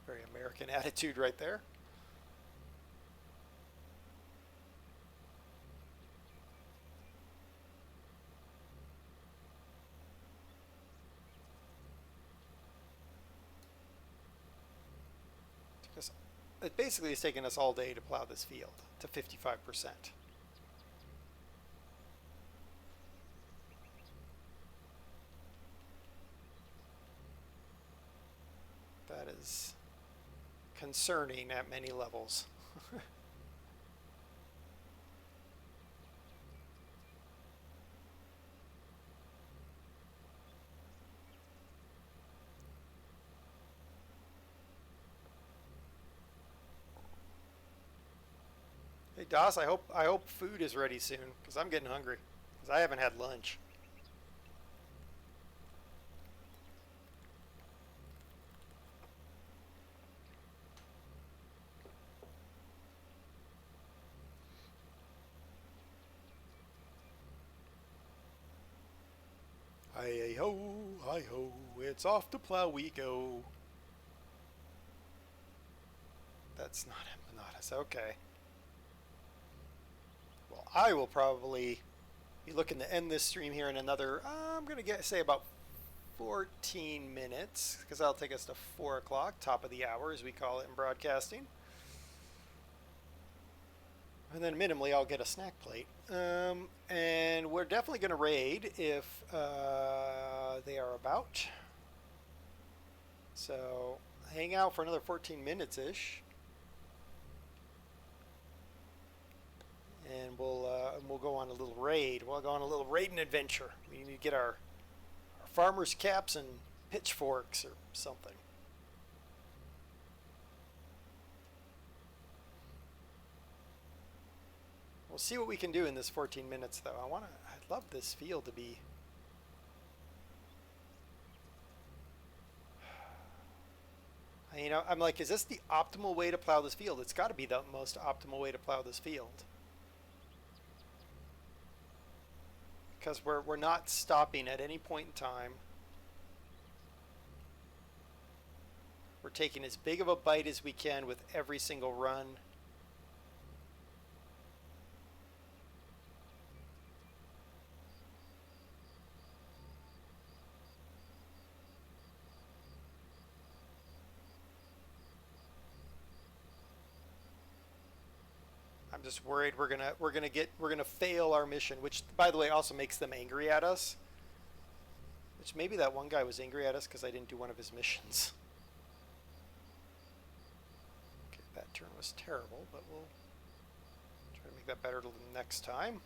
Very American attitude right there. Because it basically has taken us all day to plow this field to 55%. That is concerning at many levels. Hey Doss, I hope food is ready soon, because I'm getting hungry, because I haven't had lunch. Hi ho, hi Hi-ho, it's off to plow we go. That's not empanadas, okay. Well, I will probably be looking to end this stream here in another, I'm going to say about 14 minutes, because that'll take us to 4 o'clock, top of the hour as we call it in broadcasting. And then minimally I'll get a snack plate. And we're definitely going to raid if they are about. So hang out for another 14 minutes-ish. And we'll go on a little raid. We'll go on a little raiding adventure. We need to get our farmer's caps and pitchforks or something. We'll see what we can do in this 14 minutes, though. I'd love this field to be. You know, I'm like, is this the optimal way to plow this field? It's got to be the most optimal way to plow this field. Because we're not stopping at any point in time. We're taking as big of a bite as we can with every single run. I'm just worried we're gonna fail our mission, which by the way also makes them angry at us. Which maybe that one guy was angry at us because I didn't do one of his missions. Okay, that turn was terrible, but we'll try to make that better next time.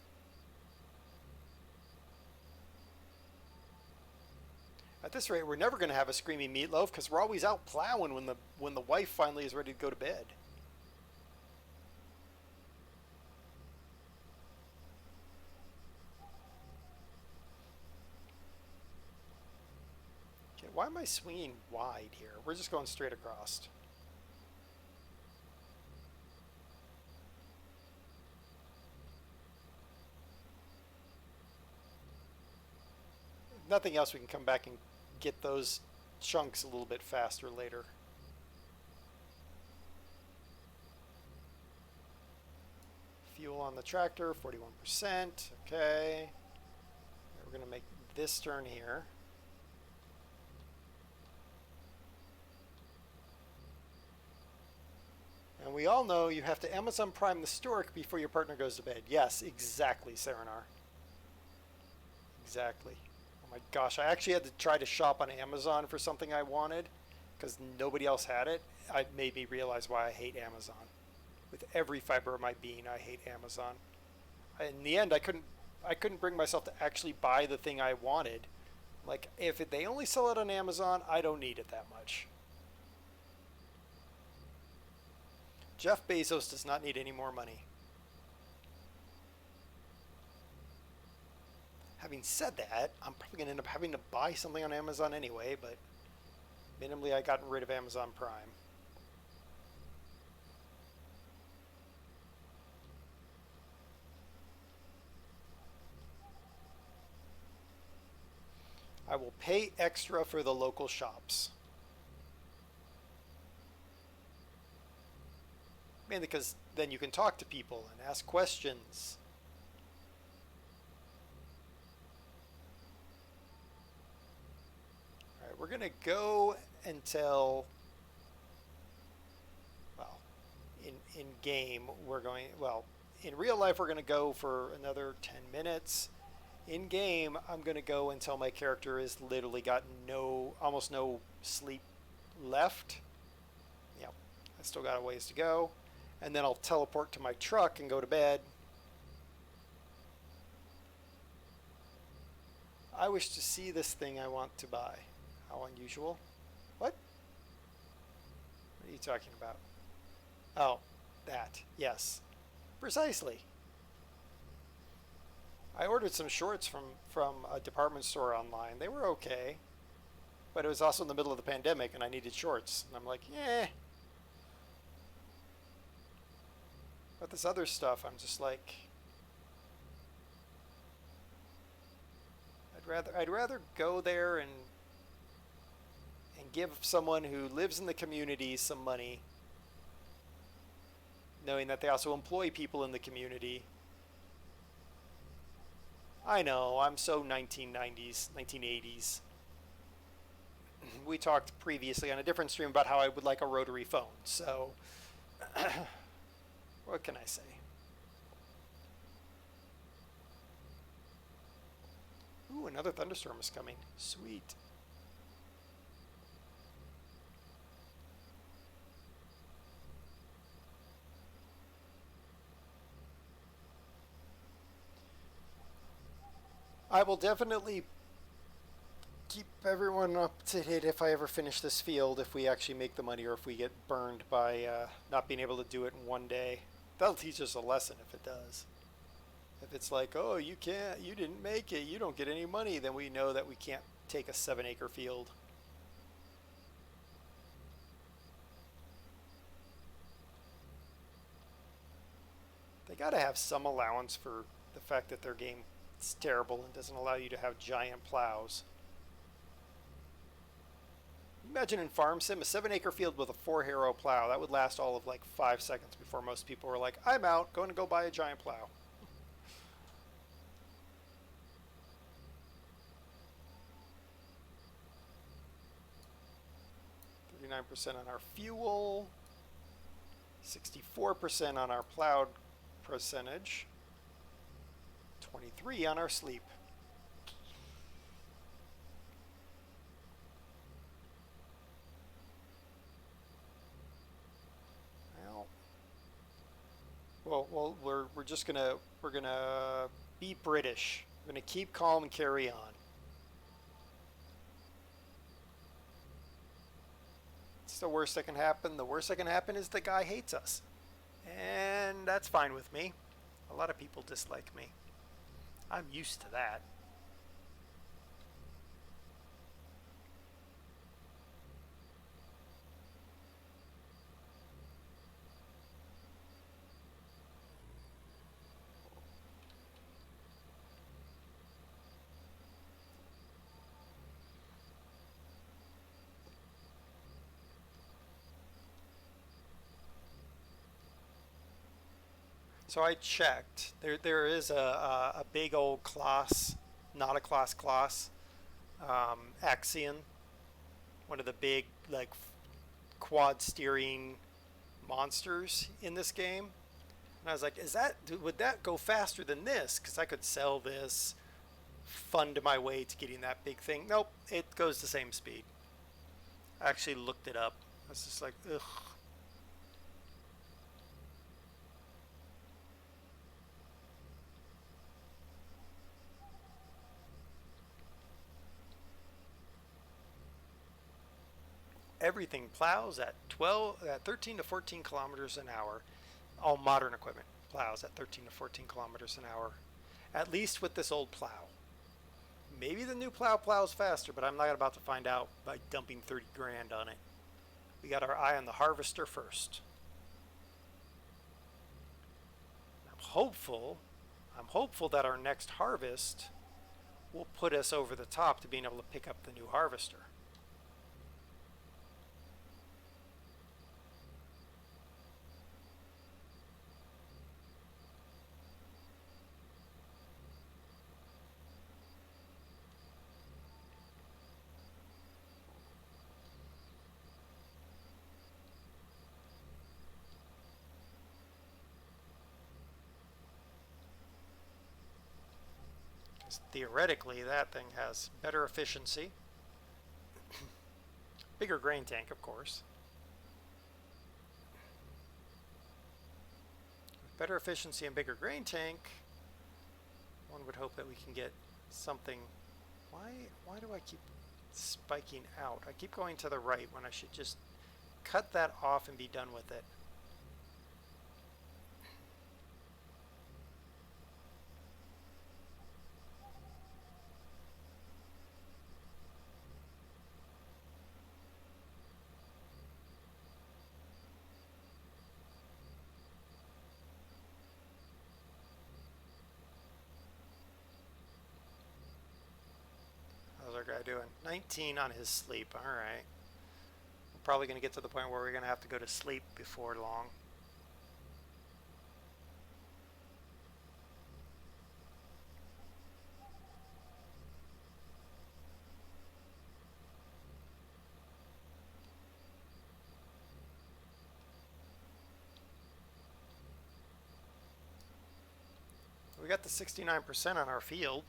At this rate, we're never going to have a screaming meatloaf because we're always out plowing when the wife finally is ready to go to bed. Why am I swinging wide here? We're just going straight across. If nothing else, we can come back and get those chunks a little bit faster later. Fuel on the tractor, 41%. Okay. We're going to make this turn here. And we all know you have to Amazon Prime the stork before your partner goes to bed. Yes, exactly, Serenar. Exactly. Oh my gosh, I actually had to try to shop on Amazon for something I wanted because nobody else had it. It made me realize why I hate Amazon. With every fiber of my being, I hate Amazon. In the end, I couldn't bring myself to actually buy the thing I wanted. Like, if they only sell it on Amazon, I don't need it that much. Jeff Bezos does not need any more money. Having said that, I'm probably going to end up having to buy something on Amazon anyway, but minimally I got rid of Amazon Prime. I will pay extra for the local shops. Mainly because then you can talk to people and ask questions. Alright, we're going to go until, well, in game we're going, well, in real life we're going to go for another 10 minutes. In game, I'm going to go until my character has literally got almost no sleep left. Yeah, I still got a ways to go. And then I'll teleport to my truck and go to bed. I wish to see this thing I want to buy. How unusual. What? What are you talking about? Oh, that. Yes. Precisely. I ordered some shorts from a department store online. They were okay. But it was also in the middle of the pandemic and I needed shorts. And I'm like, eh. But this other stuff, I'm just like, I'd rather go there and and give someone who lives in the community some money, knowing that they also employ people in the community. I know, I'm so 1990s, 1980s. We talked previously on a different stream about how I would like a rotary phone, so what can I say? Ooh, another thunderstorm is coming. Sweet. I will definitely keep everyone up to date if I ever finish this field, if we actually make the money or if we get burned by not being able to do it in one day. That'll teach us a lesson if it does. If it's like, oh, you didn't make it, you don't get any money, then we know that we can't take a 7-acre field. They gotta have some allowance for the fact that their game is terrible and doesn't allow you to have giant plows. Imagine in Farm Sim, a 7-acre field with a 4-harrow plow. That would last all of like 5 seconds before most people were like, I'm out, going to go buy a giant plow. 39% on our fuel, 64% on our plowed percentage, 23 on our sleep. Well, we're gonna be British. We're gonna keep calm and carry on. It's the worst that can happen. The worst that can happen is the guy hates us, and that's fine with me. A lot of people dislike me. I'm used to that. So I checked. There is a big old class, not a class, Axion, one of the big like quad steering monsters in this game. And I was like, would that go faster than this? Because I could sell this, fund my way to getting that big thing. Nope, it goes the same speed. I actually looked it up. I was just like, ugh. Everything plows at 13 to 14 kilometers an hour. All modern equipment plows at 13 to 14 kilometers an hour, at least with this old plow. Maybe the new plow plows faster, but I'm not about to find out by dumping 30 grand on it. We got our eye on the harvester first. I'm hopeful that our next harvest will put us over the top to being able to pick up the new harvester. Theoretically, that thing has better efficiency, bigger grain tank, of course. With better efficiency and bigger grain tank, one would hope that we can get something. Why do I keep spiking out? I keep going to the right when I should just cut that off and be done with it. How's our guy doing? 19 on his sleep. All right. probably going to get to the point where we're going to have to go to sleep before long. We got the 69% on our field.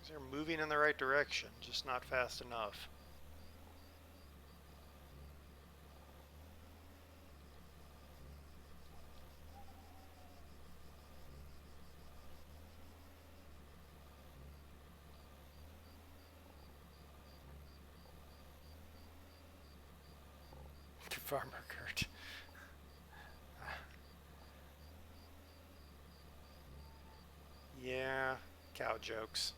They're moving in the right direction, just not fast enough. Farmer Kurt. Yeah, cow jokes.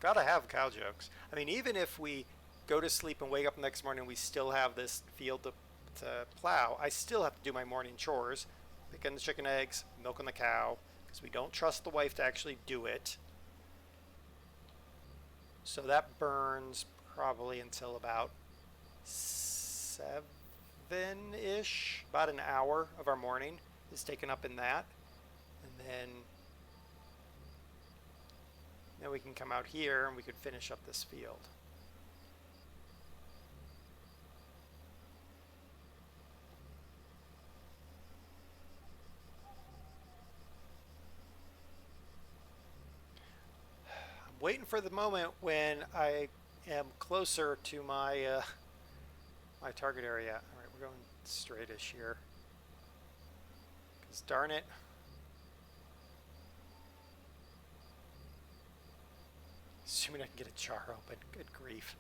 Gotta have cow jokes. I mean, even if we go to sleep and wake up the next morning and we still have this field to plow, I still have to do my morning chores. Picking the chicken eggs, milking the cow, because we don't trust the wife to actually do it. So that burns probably until about 7-ish. About an hour of our morning is taken up in that. And then we can come out here and we could finish up this field. I'm waiting for the moment when I am closer to my my target area. All right, we're going straightish here. Because darn it. Assuming I can get a jar open. Good grief.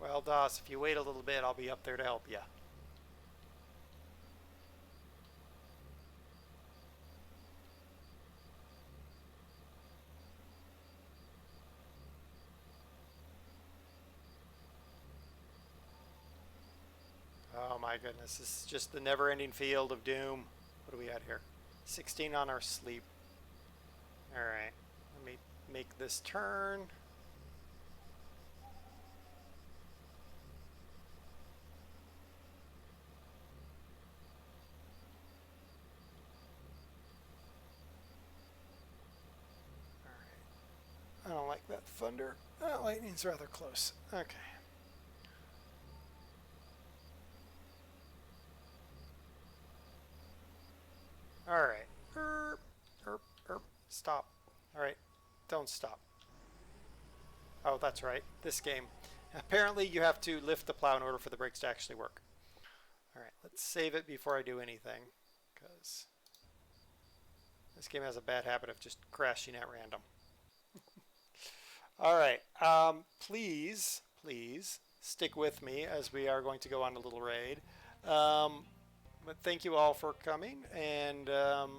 Well, Doss, if you wait a little bit, I'll be up there to help you. Oh my goodness, this is just the never-ending field of doom. What do we got here? 16 on our sleep. Alright, let me make this turn. Alright. I don't like that thunder. Oh, lightning's rather close. Okay. Alright. Stop. Alright. Don't stop. Oh, that's right. This game. Apparently you have to lift the plow in order for the brakes to actually work. Alright, let's save it before I do anything. Because this game has a bad habit of just crashing at random. Alright. Please stick with me as we are going to go on a little raid. But thank you all for coming and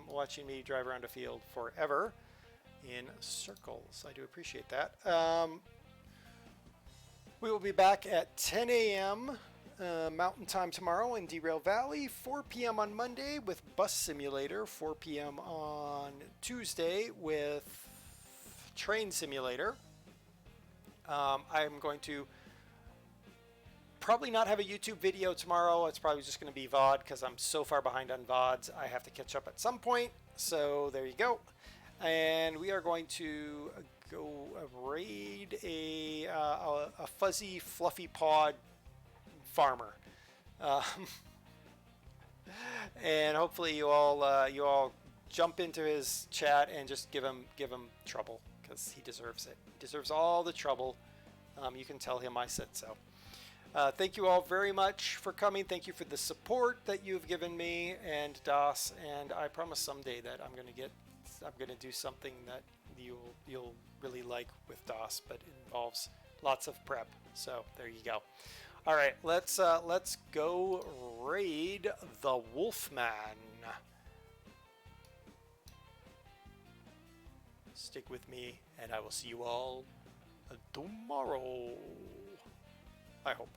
watching me drive around a field forever in circles. I do appreciate that. We will be back at 10 a.m. Mountain Time tomorrow in Derail Valley, 4 p.m. on Monday with Bus Simulator, 4 p.m. on Tuesday with Train Simulator. I'm going to probably not have a YouTube video tomorrow. It's probably just going to be VOD because I'm so far behind on VODs. I have to catch up at some point. So there you go. And we are going to go raid a fuzzy, fluffy pawed farmer. And hopefully you all jump into his chat and just give him trouble because he deserves it. He deserves all the trouble. You can tell him I said so. Thank you all very much for coming. Thank you for the support that you've given me and DOS. And I promise someday that I'm gonna do something that you'll really like with DOS, but it involves lots of prep. So there you go. All right, let's go raid the Wolfman. Stick with me, and I will see you all tomorrow. I hope.